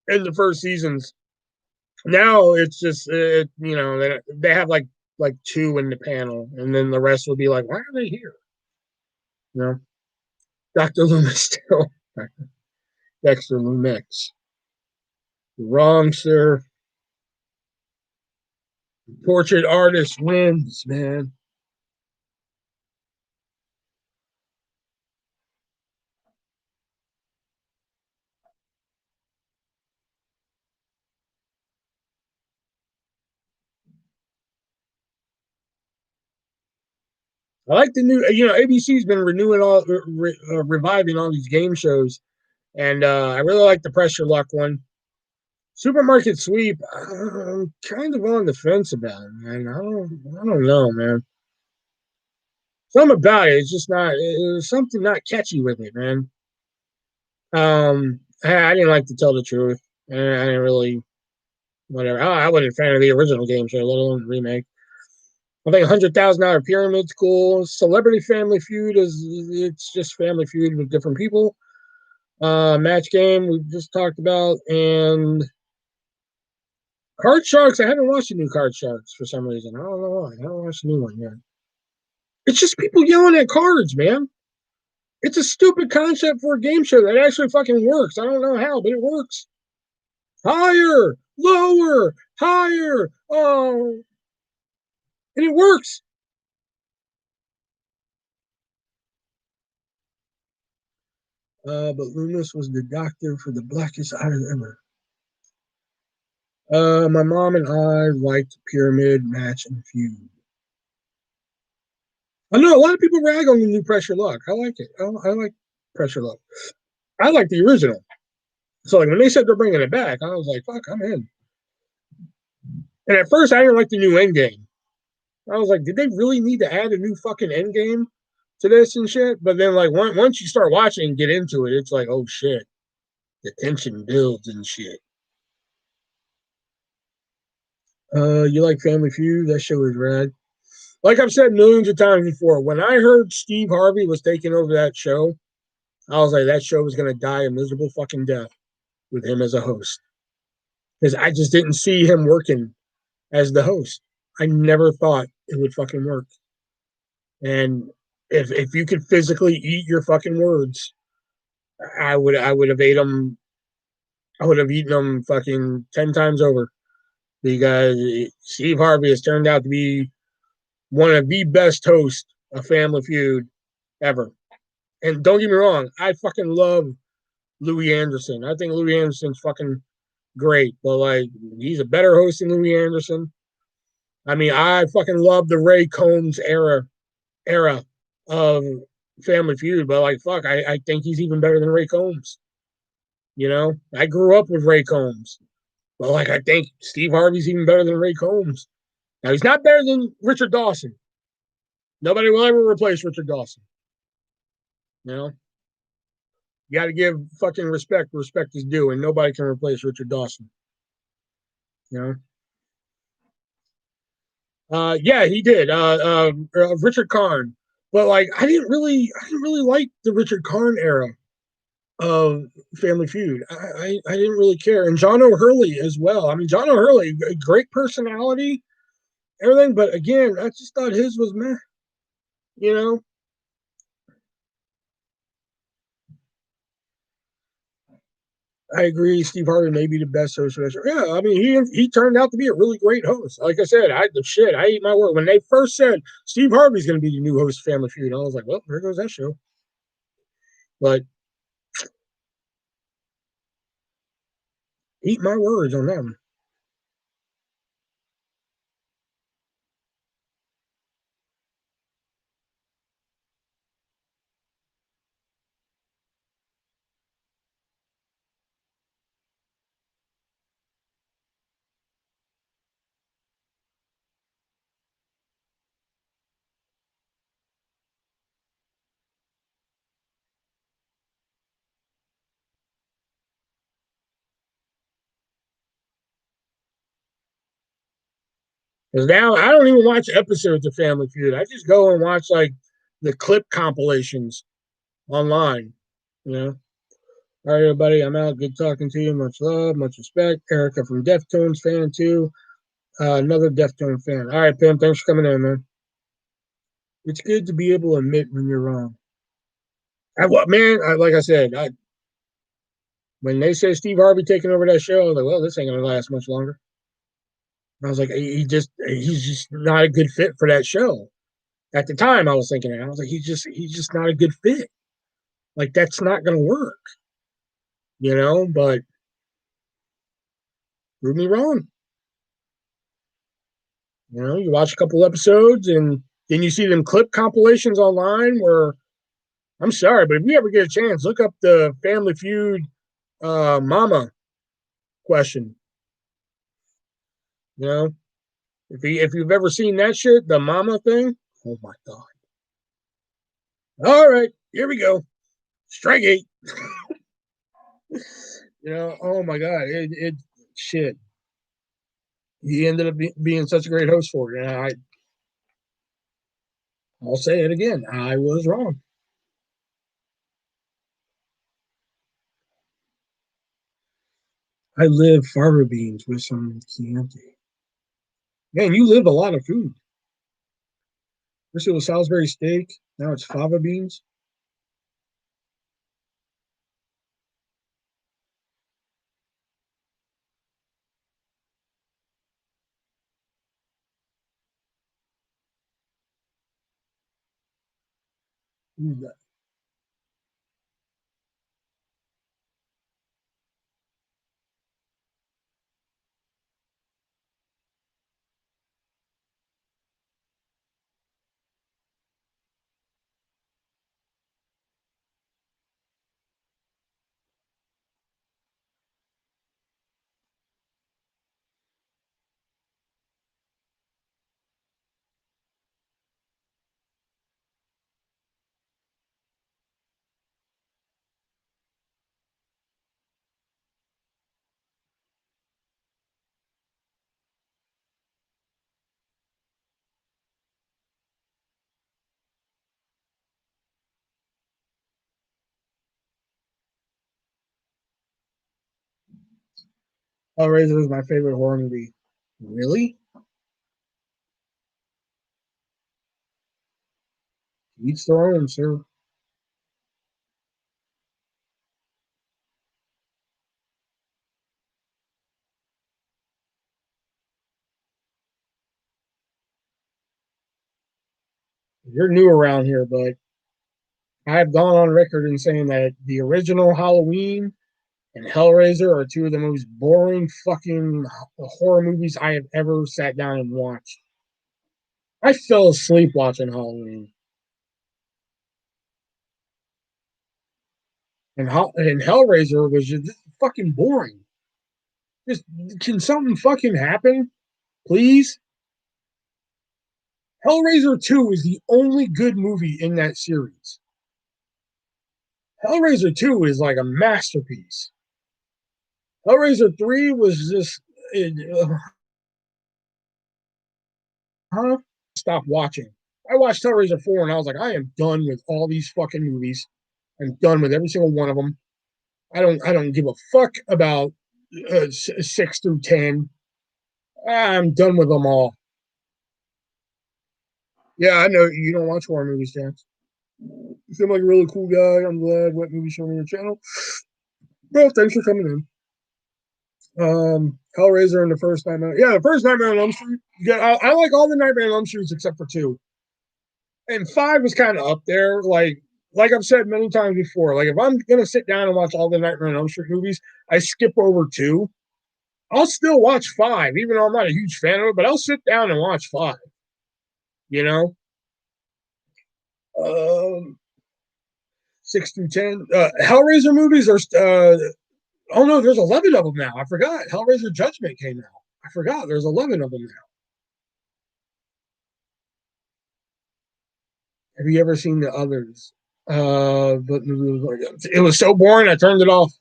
in the first seasons. Now it's just they have like two in the panel, and then the rest will be like, why are they here? You know, Dr. Loomis still Dexter Lumex. Wrong, sir. Portrait artist wins, man. I like the new, ABC's been renewing reviving all these game shows, and I really like the Pressure Luck one. Supermarket Sweep, I'm kind of on the fence about it, man. I don't know, man. Something about it, it's just not, it's something not catchy with it, man. I didn't like to tell the truth. I didn't really, whatever. I wasn't a fan of the original game show, let alone the remake. I think $100,000 Pyramid's cool. Celebrity Family Feud it's just Family Feud with different people. Match Game we just talked about, and Card Sharks. I haven't watched the new Card Sharks for some reason. I don't know why. I haven't watched the new one yet. It's just people yelling at cards, man. It's a stupid concept for a game show that actually fucking works. I don't know how, but it works. Higher, lower, higher. Oh, and it works. But Loomis was the doctor for the blackest eyes ever. My mom and I liked Pyramid, Match, and Feud. I know a lot of people rag on the new Pressure Luck. I like it. I like Pressure Luck. I like the original. So like when they said they're bringing it back, I was like, "Fuck, I'm in." And at first, I didn't like the new end game. I was like, "Did they really need to add a new fucking end game to this and shit?" But then like once you start watching and get into it, it's like, "Oh shit, the tension builds and shit." You like Family Feud? That show is rad. Like I've said millions of times before, when I heard Steve Harvey was taking over that show, I was like, that show was gonna die a miserable fucking death with him as a host. Because I just didn't see him working as the host. I never thought it would fucking work. And if you could physically eat your fucking words, I would have ate them. I would have eaten them fucking 10 times over because Steve Harvey has turned out to be one of the best hosts of Family Feud ever. And don't get me wrong, I fucking love Louis Anderson. I think Louis Anderson's fucking great, but like he's a better host than Louis Anderson. I mean, I fucking love the Ray Combs era of Family Feud, but like fuck, I think he's even better than Ray Combs. You know, I grew up with Ray Combs, but like I think Steve Harvey's even better than Ray Combs. Now he's not better than Richard Dawson. Nobody will ever replace Richard Dawson. You know, You got to give fucking respect. Respect is due, and nobody can replace Richard Dawson. You know. Yeah, he did. Richard Karn, but like I didn't really like the Richard Karn era of Family Feud. I didn't really care, and John O'Hurley as well. I mean, John O'Hurley, great personality, everything, but again, I just thought his was meh. You know, I agree. Steve Harvey may be the best host for that show. Yeah, I mean, he turned out to be a really great host. Like I said, I eat my word when they first said Steve Harvey's going to be the new host of Family Feud. I was like, well, there goes that show. But eat my words on them. Because now I don't even watch episodes of Family Feud. I just go and watch like the clip compilations online. You know. All right, everybody. I'm out. Good talking to you. Much love, much respect. Erica from Deftones fan too. Another Deftone fan. All right, Pam. Thanks for coming in, man. It's good to be able to admit when you're wrong. Like I said, when they said Steve Harvey taking over that show, I was like, well, this ain't gonna last much longer. I was like, he's just not a good fit for that show. At the time, I was thinking that. I was like, he's just not a good fit. Like that's not gonna work, you know. But prove me wrong. You know, you watch a couple episodes and then you see them clip compilations online where I'm sorry, but if you ever get a chance, look up the Family Feud mama question. You know, if you've ever seen that shit, the mama thing, oh my god. All right, here we go. Strike eight. You know, oh my god, it shit. He ended up being such a great host for it, and I'll say it again. I was wrong. I live fava beans with some Chianti. Man, you live a lot of food. First it was Salisbury steak. Now it's fava beans. Hellraiser is my favorite horror movie. Really? Each their own, sir. You're new around here, but I have gone on record in saying that the original Halloween and Hellraiser are two of the most boring fucking horror movies I have ever sat down and watched. I fell asleep watching Halloween, and Hellraiser was just fucking boring. Just can something fucking happen, please? Hellraiser 2 is the only good movie in that series. Hellraiser 2 is like a masterpiece. Hellraiser 3 was just huh? Stop watching. I watched Hellraiser 4 and I was like, I am done with all these fucking movies. I'm done with every single one of them. I don't give a fuck about 6 through 10. I'm done with them all. Yeah, I know you don't watch horror movies, James. You seem like a really cool guy. I'm glad what movie showing on your channel. Well, thanks for coming in. Hellraiser and the first Nightmare. Yeah, the first Nightmare on Elm Street. Yeah, I like all the Nightmare on Elm Streets except for 2. And 5 was kind of up there. Like I've said many times before, like if I'm gonna sit down and watch all the Nightmare on Elm Street movies, I skip over 2. I'll still watch 5, even though I'm not a huge fan of it, but I'll sit down and watch 5. You know? Um 6 through 10. Hellraiser movies are oh no, there's 11 of them now. I forgot. Hellraiser Judgment came out. I forgot. There's 11 of them now. Have you ever seen the others? But it was so boring. I turned it off.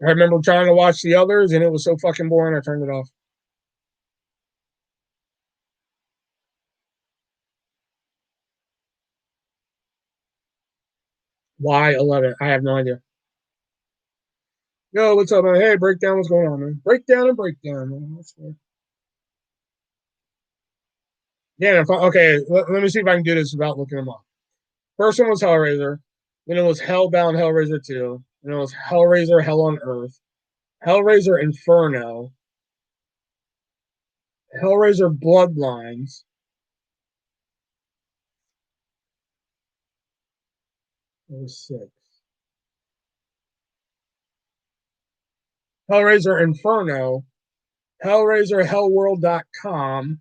I remember trying to watch the others, and it was so fucking boring. I turned it off. Why 11? I have no idea. Yo, what's up, man? Hey, breakdown. What's going on, man? Breakdown and breakdown, man. Yeah. Okay. Let me see if I can do this without looking them up. First one was Hellraiser. Then it was Hellbound Hellraiser 2. Then it was Hellraiser Hell on Earth. Hellraiser Inferno. Hellraiser Bloodlines. That was 6. Hellraiser Inferno. Hellraiser Hellworld.com.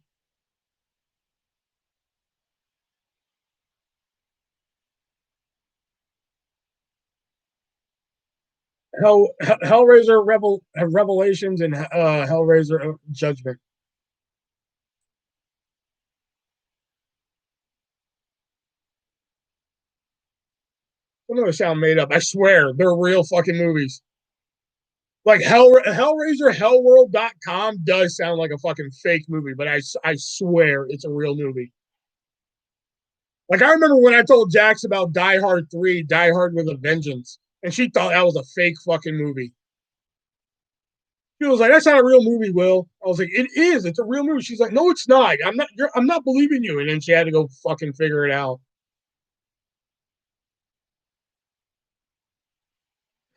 Hellraiser Revelations and Hellraiser Judgment. Some of them sound made up. I swear they're real fucking movies. Like Hellraiser Hellworld.com does sound like a fucking fake movie, but I swear it's a real movie. Like I remember when I told Jax about Die Hard 3, Die Hard with a Vengeance, and she thought that was a fake fucking movie. She was like, "That's not a real movie, Will." I was like, "It is. It's a real movie." She's like, "No, it's not. I'm not. I'm not believing you." And then she had to go fucking figure it out.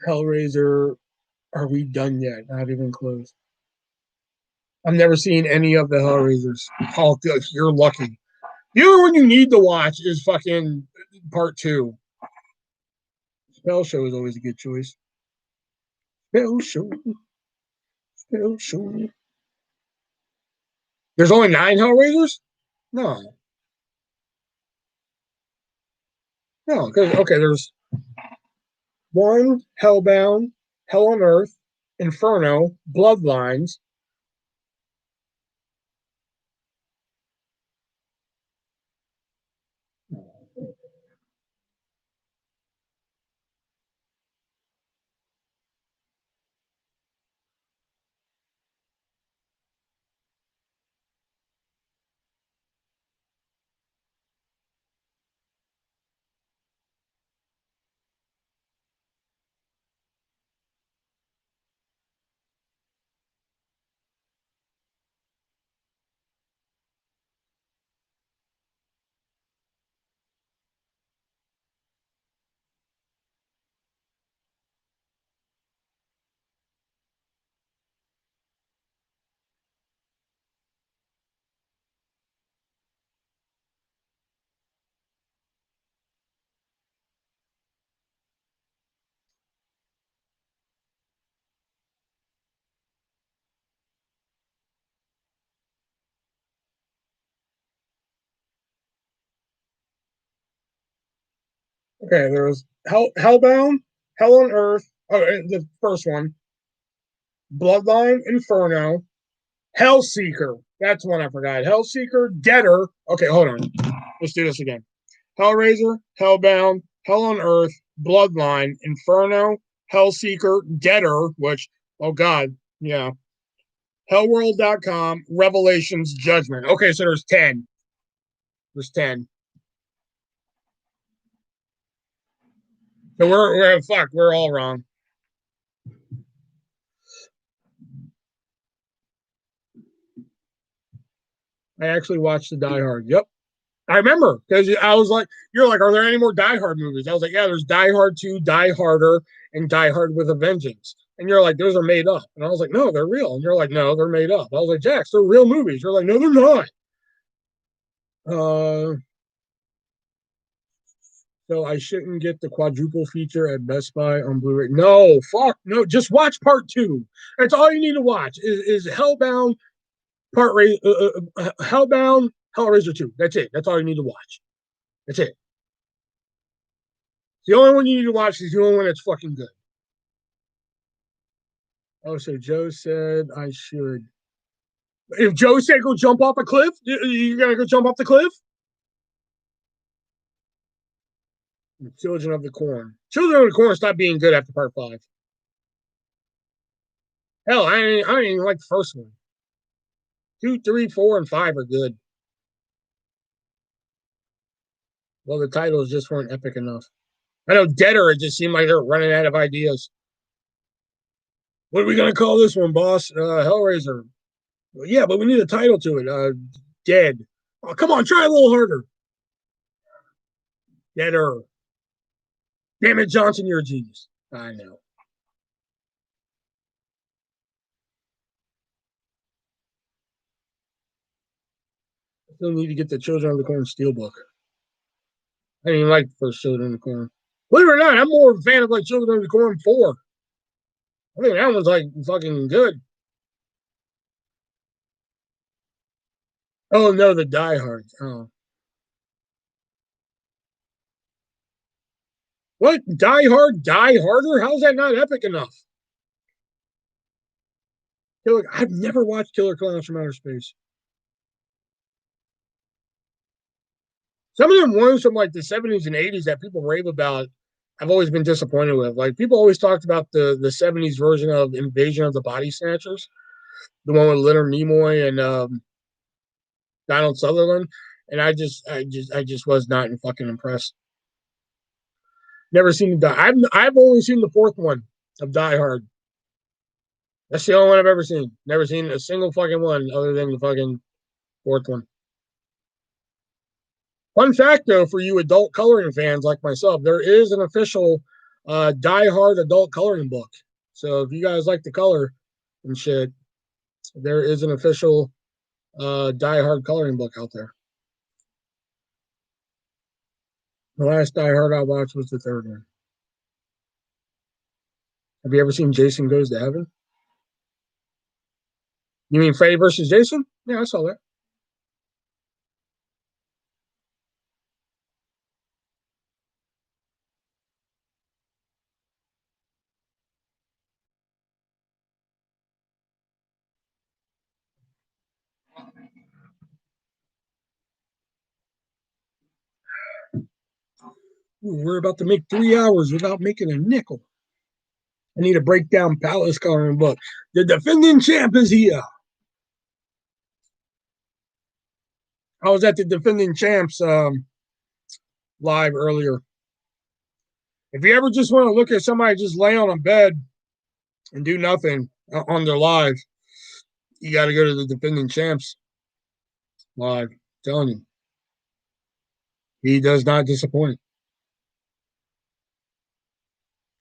Hellraiser. Are we done yet? Not even close. I've never seen any of the Hellraisers. Oh, good. You're lucky. The only one you need to watch is fucking part 2. Spell Show is always a good choice. Spell Show. Spell Show. There's only 9 Hellraisers? No. No. Okay, there's 1 Hellbound, Hell on Earth, Inferno, Bloodlines. Okay, there was Hellbound, Hell on Earth. Oh, the first one. Bloodline, Inferno, Hellseeker. That's one I forgot. Hellseeker, Getter. Okay, hold on. Let's do this again. Hellraiser, Hellbound, Hell on Earth, Bloodline, Inferno, Hellseeker, Deader, which, oh God, yeah. Hellworld.com, Revelations, Judgment. Okay, so there's 10. There's 10. So we're all wrong. I actually watched the Die Hard. Yep. I remember because I was like, you're like, are there any more Die Hard movies? I was like, yeah, there's Die Hard 2, Die Harder, and Die Hard with a Vengeance. And you're like, those are made up. And I was like, no, they're real. And you're like, no, they're made up. I was like, Jax, they're real movies. You're like, no, they're not. So I shouldn't get the quadruple feature at Best Buy on Blu-ray. No, fuck, no. Just watch part 2. That's all you need to watch. Is Hellbound Hellbound Hellraiser 2. That's it. That's all you need to watch. That's it. The only one you need to watch is the only one that's fucking good. Oh, so Joe said I should. If Joe said go jump off a cliff, you're gonna go jump off the cliff? Children of the Corn. Children of the Corn stopped being good after part 5. Hell, I didn't even like the first one. 2, 3, 4, and 5 are good. Well, the titles just weren't epic enough. I know Deader, it just seemed like they're running out of ideas. What are we gonna call this one, boss? Hellraiser. Well, yeah, but we need a title to it. Dead. Oh, come on, try a little harder. Deader. Damn it, Johnson, you're a genius. I know. I still need to get the Children of the Corn Steelbook. I didn't even like the first Children of the Corn. Believe it or not, I'm more of a fan of like Children of the Corn 4. I think that one's like fucking good. Oh no, the Die Hard. Oh. What? Die Hard? Die Harder? How's that not epic enough? I've never watched Killer Clowns from Outer Space. Some of them ones from like the 70s and 80s that people rave about, I've always been disappointed with. Like people always talked about the 70s version of Invasion of the Body Snatchers, the one with Leonard Nimoy and Donald Sutherland, and I just was not fucking impressed. Never seen the I've only seen the fourth one of Die Hard. That's the only one I've ever seen. Never seen a single fucking one other than the fucking fourth one. Fun fact though, for you adult coloring fans like myself, there is an official Die Hard adult coloring book. So if you guys like the color and shit, there is an official Die Hard coloring book out there. The last Die Hard I watched was the third one. Have you ever seen Jason Goes to Heaven? You mean Freddy versus Jason? Yeah, I saw that. Ooh, we're about to make 3 hours without making a nickel. I need a breakdown palace coloring book. The defending champ is here. I was at the defending champs live earlier. If you ever just want to look at somebody just lay on a bed and do nothing on their live, you got to go to the defending champs live. I'm telling you, he does not disappoint.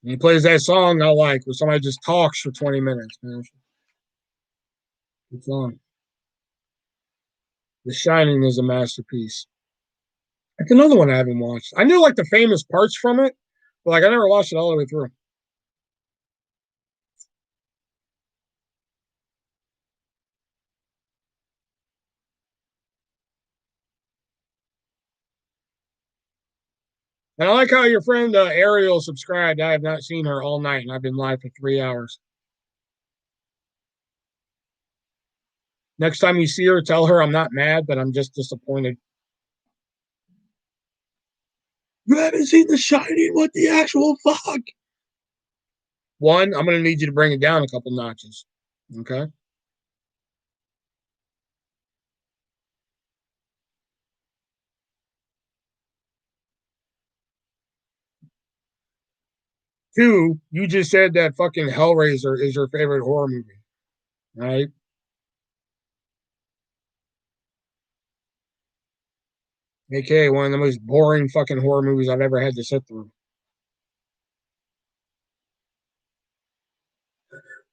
And he plays that song I like, where somebody just talks for 20 minutes, man. Good song. The Shining is a masterpiece. It's another one I haven't watched. I knew like the famous parts from it, but like I never watched it all the way through. And I like how your friend Ariel subscribed. I have not seen her all night, and I've been live for 3 hours. Next time you see her, tell her I'm not mad, but I'm just disappointed. You haven't seen The Shining? What the actual fuck? One, I'm gonna need you to bring it down a couple notches. Okay. Two, you just said that fucking Hellraiser is your favorite horror movie, right? AKA one of the most boring fucking horror movies I've ever had to sit through.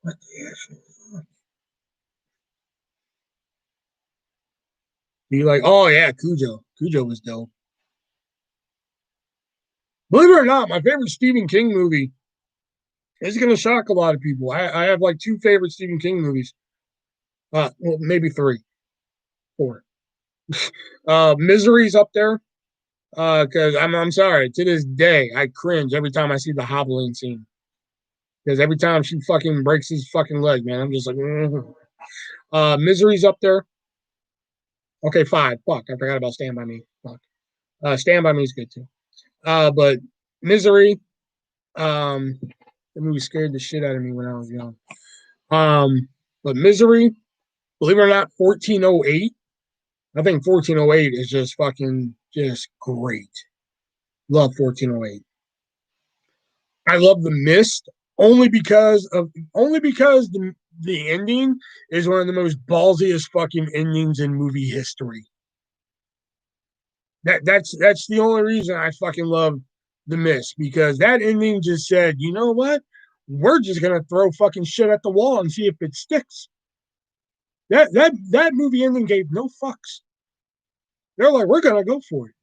What the actual fuck? You like, oh yeah, Cujo. Cujo was dope. Believe it or not, my favorite Stephen King movie is going to shock a lot of people. I have like two favorite Stephen King movies. Well, maybe three, four. Misery's up there. Because I'm sorry, to this day, I cringe every time I see the hobbling scene. Because every time she fucking breaks his fucking leg, man, I'm just like, mm-hmm. Misery's up there. Okay, five. Fuck, I forgot about Stand By Me. Fuck. Stand By Me is good too. But Misery, the movie scared the shit out of me when I was young. But Misery, believe it or not, 1408. I think 1408 is just fucking just great. Love 1408. I love The Mist only because the ending is one of the most ballsiest fucking endings in movie history. That's the only reason I fucking love The Mist, because that ending just said, you know what? We're just gonna throw fucking shit at the wall and see if it sticks. That movie ending gave no fucks. They're like, we're gonna go for it.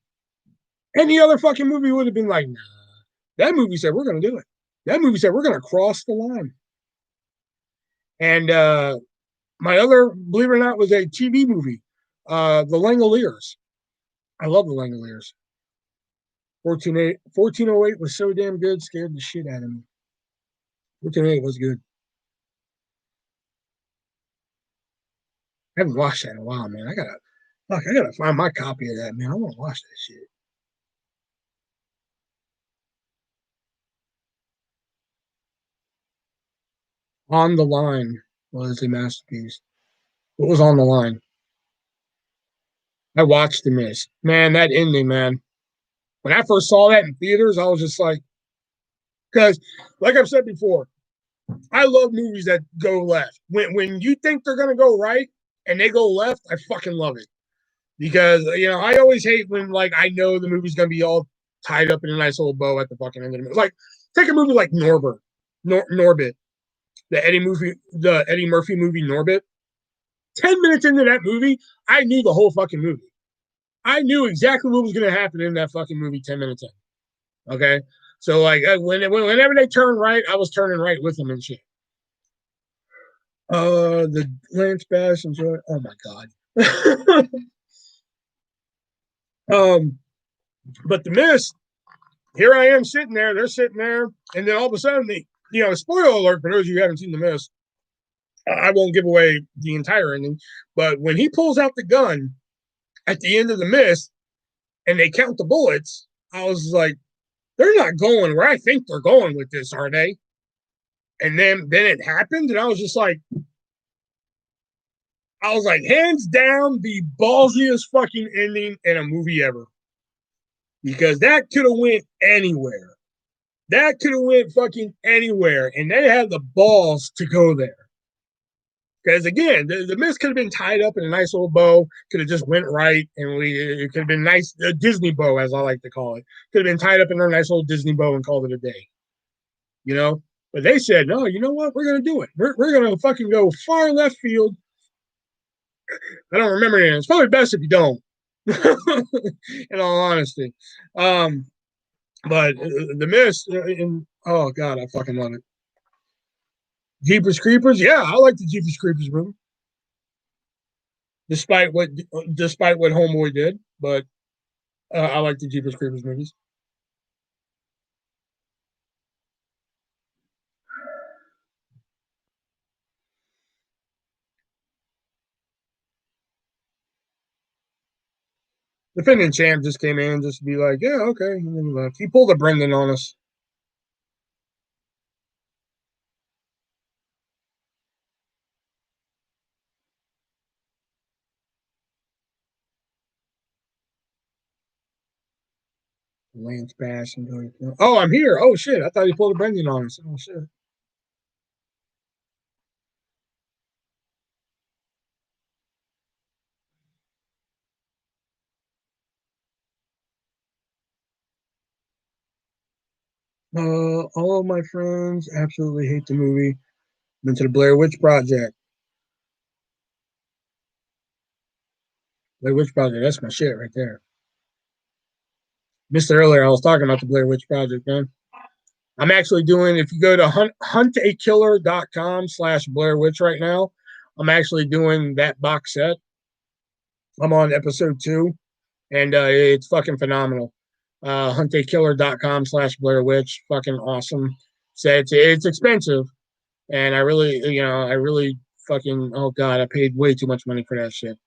Any other fucking movie would have been like, nah. That movie said we're gonna do it. That movie said we're gonna cross the line. And my other, believe it or not, was a TV movie, The Langoliers. I love The Langoliers. 1408 was so damn good, scared the shit out of me. 1408 was good. I haven't watched that in a while, man. I gotta find my copy of that, man. I want to watch that shit. On the Line was a masterpiece. What was On the Line? I watched The Mist. Man, that ending, man. When I first saw that in theaters, I was just like, because, like I've said before, I love movies that go left. When you think they're gonna go right and they go left, I fucking love it. Because I always hate when like I know the movie's gonna be all tied up in a nice little bow at the fucking end of the movie. Like take a movie like Norbit, the Eddie Murphy movie Norbit. 10 minutes into that movie, I knew the whole fucking movie. I knew exactly what was gonna happen in that fucking movie 10 minutes in. Okay, so like whenever they turn right, I was turning right with them and shit. The Lance Bass and Joy. Oh my god. um, but The Mist, here I am sitting there, they're sitting there, and then all of a sudden, spoiler alert for those of you who haven't seen The Mist, I won't give away the entire ending, but when he pulls out the gun at the end of The Mist and they count the bullets, I was like, they're not going where I think they're going with this, are they? And then it happened, and I was like, hands down, the ballsiest fucking ending in a movie ever. Because that could have went anywhere. That could have went fucking anywhere, and they had the balls to go there. Because again, the Mist could have been tied up in a nice little bow, could have just went right, and it could have been nice, a Disney bow, as I like to call it. Could have been tied up in a nice little Disney bow and called it a day, you know. But they said, no, you know what? We're gonna do it. We're gonna fucking go far left field. I don't remember it. It's probably best if you don't. In all honesty, but the Mist, oh god, I fucking love it. Jeepers Creepers, yeah, I like the Jeepers Creepers movie, despite what Homeboy did. But I like the Jeepers Creepers movies. Defending champ just came in just to be like, yeah, okay. And then he left. He pulled a Brendan on us. Lance Bass and oh, I'm here. Oh shit! I thought he pulled a Brendan on us. Oh shit! All of my friends absolutely hate the movie. Been to the Blair Witch Project. Blair Witch Project. That's my shit right there. Missed it earlier. I was talking about the Blair Witch Project, man. I'm actually doing, if you go to huntakiller.com/Blair Witch right now, I'm actually doing that box set. I'm on episode 2, and it's fucking phenomenal. Huntakiller.com/Blair Witch. Fucking awesome. So it's expensive, and I really fucking, oh God, I paid way too much money for that shit.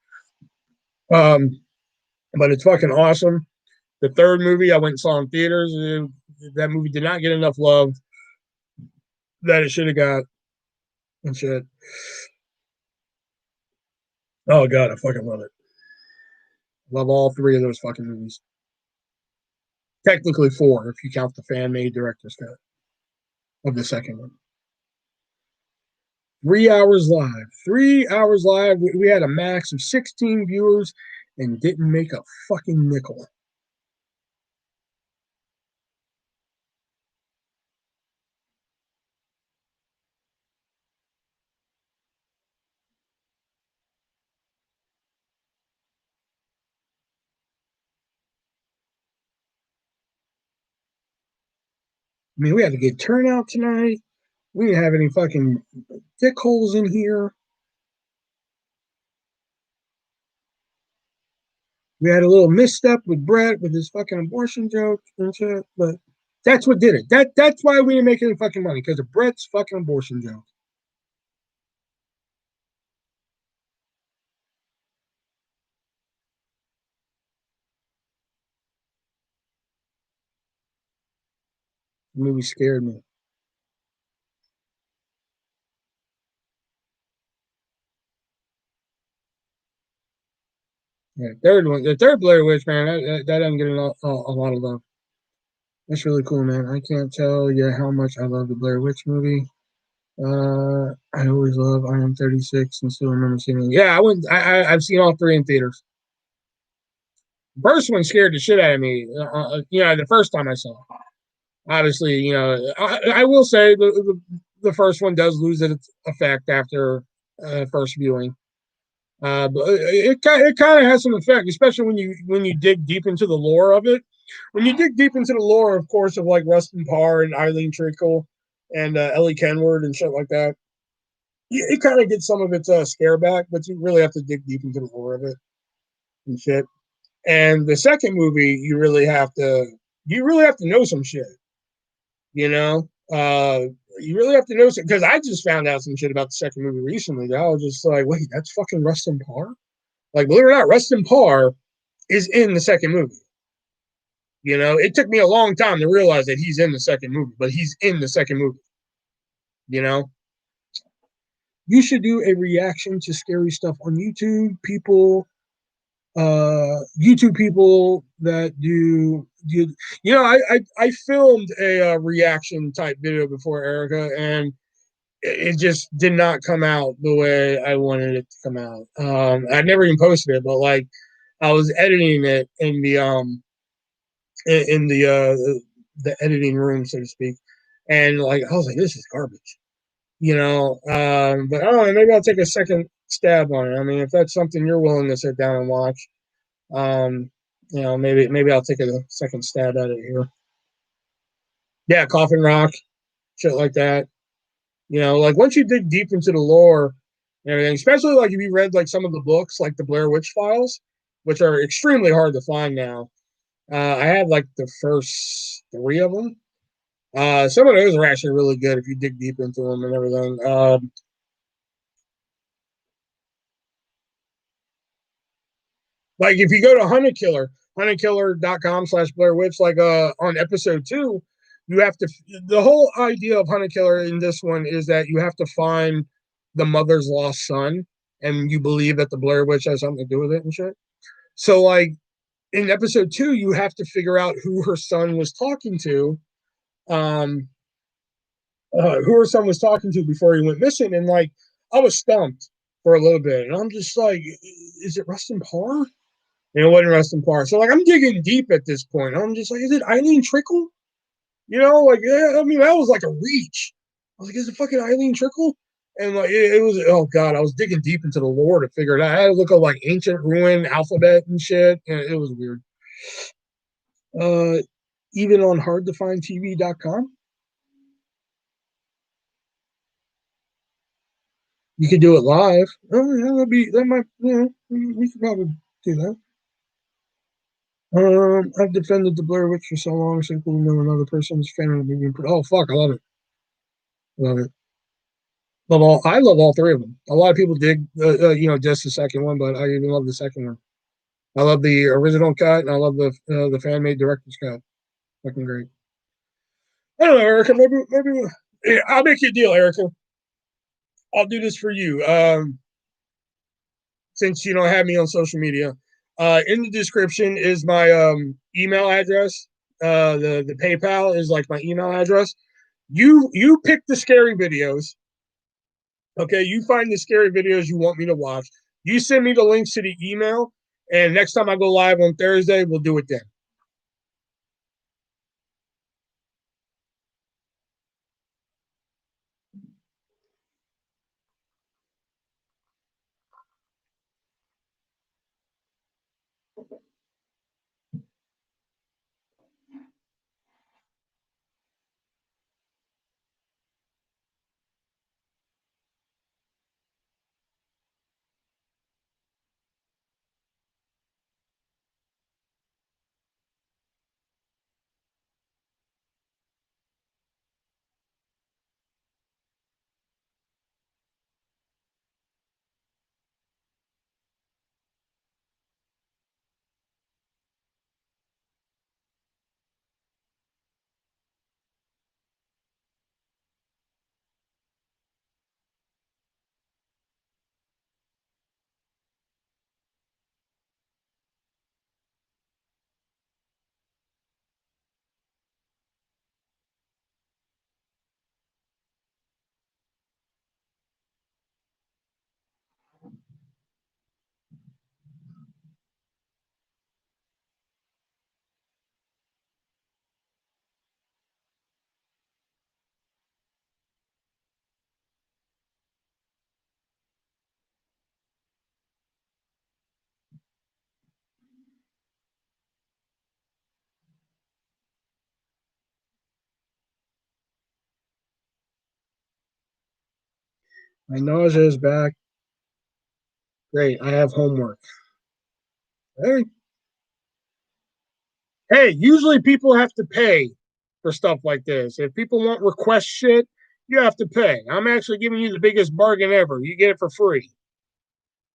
Um, but it's fucking awesome. The third movie I went and saw in theaters. That movie did not get enough love that it should have got and shit. Oh God, I fucking love it. Love all 3 of those fucking movies. Technically 4 if you count the fan made director's cut of the second one. 3 hours live. 3 hours live. We had a max of 16 viewers and didn't make a fucking nickel. I mean, we had to get turnout tonight. We didn't have any fucking dick holes in here. We had a little misstep with Brett with his fucking abortion joke and shit, but that's what did it. That's why we didn't make any fucking money, because of Brett's fucking abortion joke. The movie scared me. Yeah, third one, the third Blair Witch, man, that doesn't get a lot of love. That's really cool, man. I can't tell you how much I love the Blair Witch movie. I always love I Am 36 and still remember seeing it. Yeah, I went. I've seen all 3 in theaters. The first one scared the shit out of me. The first time I saw it. Obviously, I will say the first one does lose its effect after first viewing. But it kind of has some effect, especially when you dig deep into the lore of it. When you dig deep into the lore, of course, of like Rustin Parr and Eileen Trickle and Ellie Kenward and shit like that, it kind of gets some of its scare back, but you really have to dig deep into the lore of it and shit. And the second movie, you really have to know some shit, you know. You really have to know some, because I just found out some shit about the second movie recently. That I was just like, wait, that's fucking Rustin Parr. Like, believe it or not, Rustin Parr is in the second movie. It took me a long time to realize that he's in the second movie, but he's in the second movie. You know, you should do a reaction to scary stuff on YouTube. YouTube people that I filmed a reaction type video before, Erica, and it just did not come out the way I wanted it to come out. I never even posted it, but like I was editing it in the editing room, so to speak, and like I was like, this is garbage, But I don't know, maybe I'll take a second stab on it. I mean, if that's something you're willing to sit down and watch, um, maybe I'll take a second stab at it here. Yeah, Coffin Rock, shit like that. Like once you dig deep into the lore and everything, especially like if you read like some of the books, like the Blair Witch Files, which are extremely hard to find now. I had like the first 3 of them. Some of those are actually really good if you dig deep into them and everything. Like if you go to hunted killer.com/Blair Witch, like on episode 2, you have to the whole idea of Hunted Killer in this one is that you have to find the mother's lost son, and you believe that the Blair Witch has something to do with it and shit. So like in episode 2, you have to figure out who her son was talking to, um, who her son was talking to before he went missing, and like I was stumped for a little bit, and I'm just like, is it Rustin Parr? And it wasn't Rustin Parr. So like I'm digging deep at this point. I'm just like, is it Eileen Trickle? Like yeah, I mean that was like a reach. I was like, is it fucking Eileen Trickle? And like it was oh god, I was digging deep into the lore to figure it out. I had to look up like ancient ruin alphabet and shit, and it was weird. Uh, even on hardtofindtv.com, you could do it live. Oh yeah, that might we could probably do that. I've defended the Blair Witch for so long, so people know another person's fan of the movie. Oh fuck, I love it. Love it. Love all. I love all three of them. A lot of people dig, just the second one, but I even love the second one. I love the original cut, and I love the fan made director's cut. Fucking great. I don't know, Erica. Maybe yeah, I'll make you a deal, Erica. I'll do this for you. Since you don't have me on social media, in the description is my email address. The PayPal is like my email address. You pick the scary videos. Okay, you find the scary videos you want me to watch. You send me the links to the email, and next time I go live on Thursday, we'll do it then. My nausea is back. Great. I have homework. Hey, hey, usually people have to pay for stuff like this. If people want request shit, you have to pay. I'm actually giving you the biggest bargain ever. You get it for free.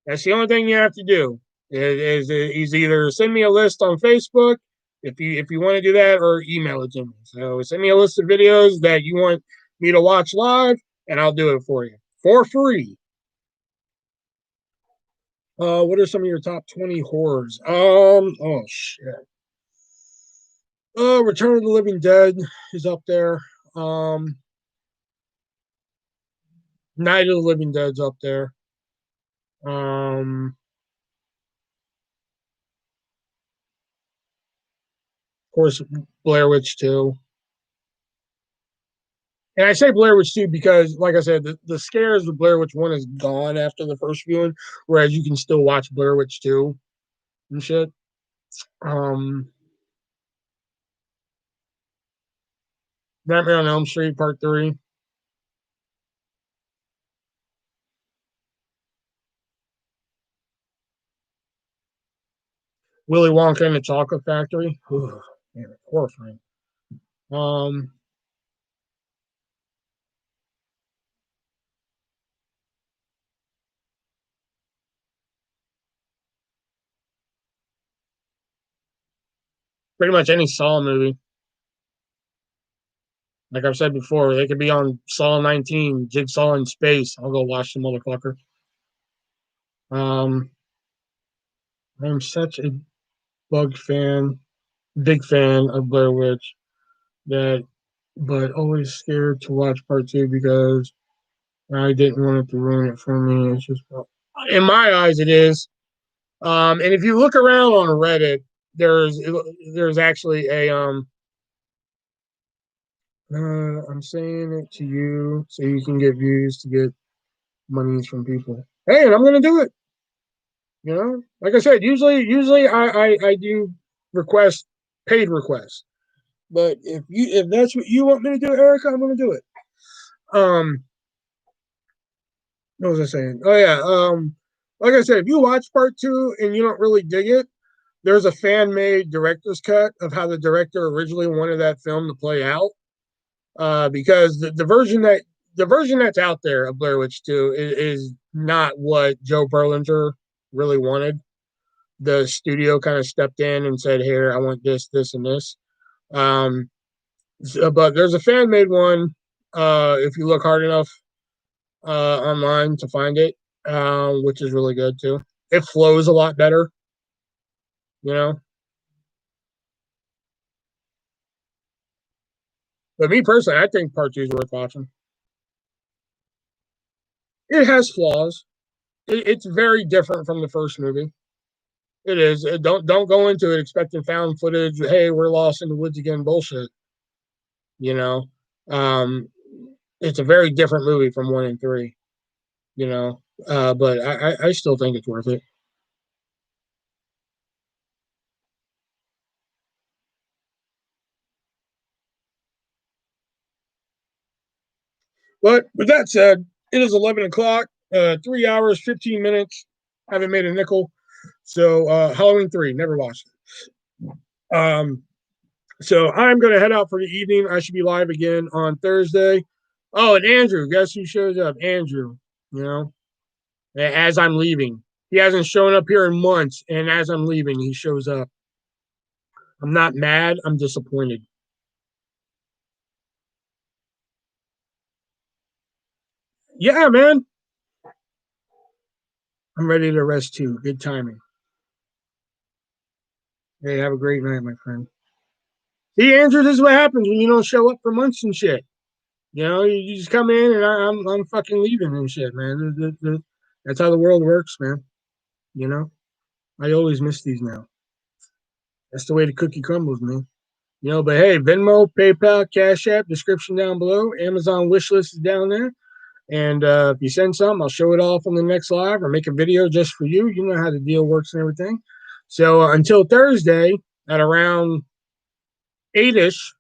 That's the only thing you have to do. Is either send me a list on Facebook if you want to do that, or email it to me. So send me a list of videos that you want me to watch live, and I'll do it for you for free. What are some of your top 20 horrors? Oh shit. Return of the Living Dead is up there. Um, Night of the Living Dead's up there. Of course, Blair Witch 2. And I say Blair Witch 2 because, like I said, the scares of Blair Witch 1 is gone after the first viewing, whereas you can still watch Blair Witch 2 and shit. Um, Nightmare on Elm Street Part 3. Willy Wonka and the Chocolate Factory. Ugh, man, horrifying. Um, Pretty much any Saw movie. Like I've said before, they could be on Saw 19, Jigsaw in Space. I'll go watch the motherfucker. Um, I'm such a big fan of Blair Witch that, but always scared to watch part two because I didn't want it to ruin it for me. It's just, in my eyes, it is. And if you look around on Reddit, there's actually a I'm saying it to you so you can get views to get monies from people. Hey, and I'm gonna do it. You know, like I said, usually I do request paid requests, but if that's what you want me to do, Erica, I'm gonna do it. Um, what was I saying? Oh yeah, like I said, if you watch part two and you don't really dig it, there's a fan made director's cut of how the director originally wanted that film to play out. Because the version that's out there of Blair Witch 2 is not what Joe Berlinger really wanted. The studio kind of stepped in and said, "Here, I want this, this, and this." Um, but there's a fan made one. If you look hard enough online to find it, which is really good too. It flows a lot better, you know. But me personally, I think part two is worth watching. It has flaws. It's very different from the first movie. It is. Don't go into it expecting found footage. Hey, we're lost in the woods again. Bullshit. You know, um, it's a very different movie from one and three. You know, but I still think it's worth it. But with that said, it is 11 o'clock. 3 hours, 15 minutes. Haven't made a nickel. So Halloween three. Never watched it. So I'm gonna head out for the evening. I should be live again on Thursday. Oh, and Andrew, guess who shows up? Andrew. You know, as I'm leaving. He hasn't shown up here in months, and as I'm leaving, he shows up. I'm not mad. I'm disappointed. Yeah, man. I'm ready to rest too. Good timing. Hey, have a great night, my friend. See, Andrew, this is what happens when you don't show up for months and shit. You know, you just come in and I'm fucking leaving and shit, man. That's how the world works, man. You know, I always miss these now. That's the way the cookie crumbles, man. You know, but hey, Venmo, PayPal, Cash App, description down below. Amazon wish list is down there. And if you send some, I'll show it off on the next live or make a video just for you. You know how the deal works and everything. So until Thursday at around 8-ish,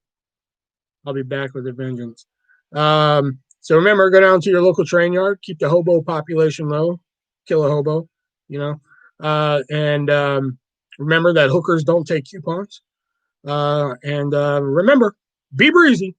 I'll be back with a vengeance. So remember, go down to your local train yard, keep the hobo population low, kill a hobo, you know. And remember that hookers don't take coupons. And remember, be breezy.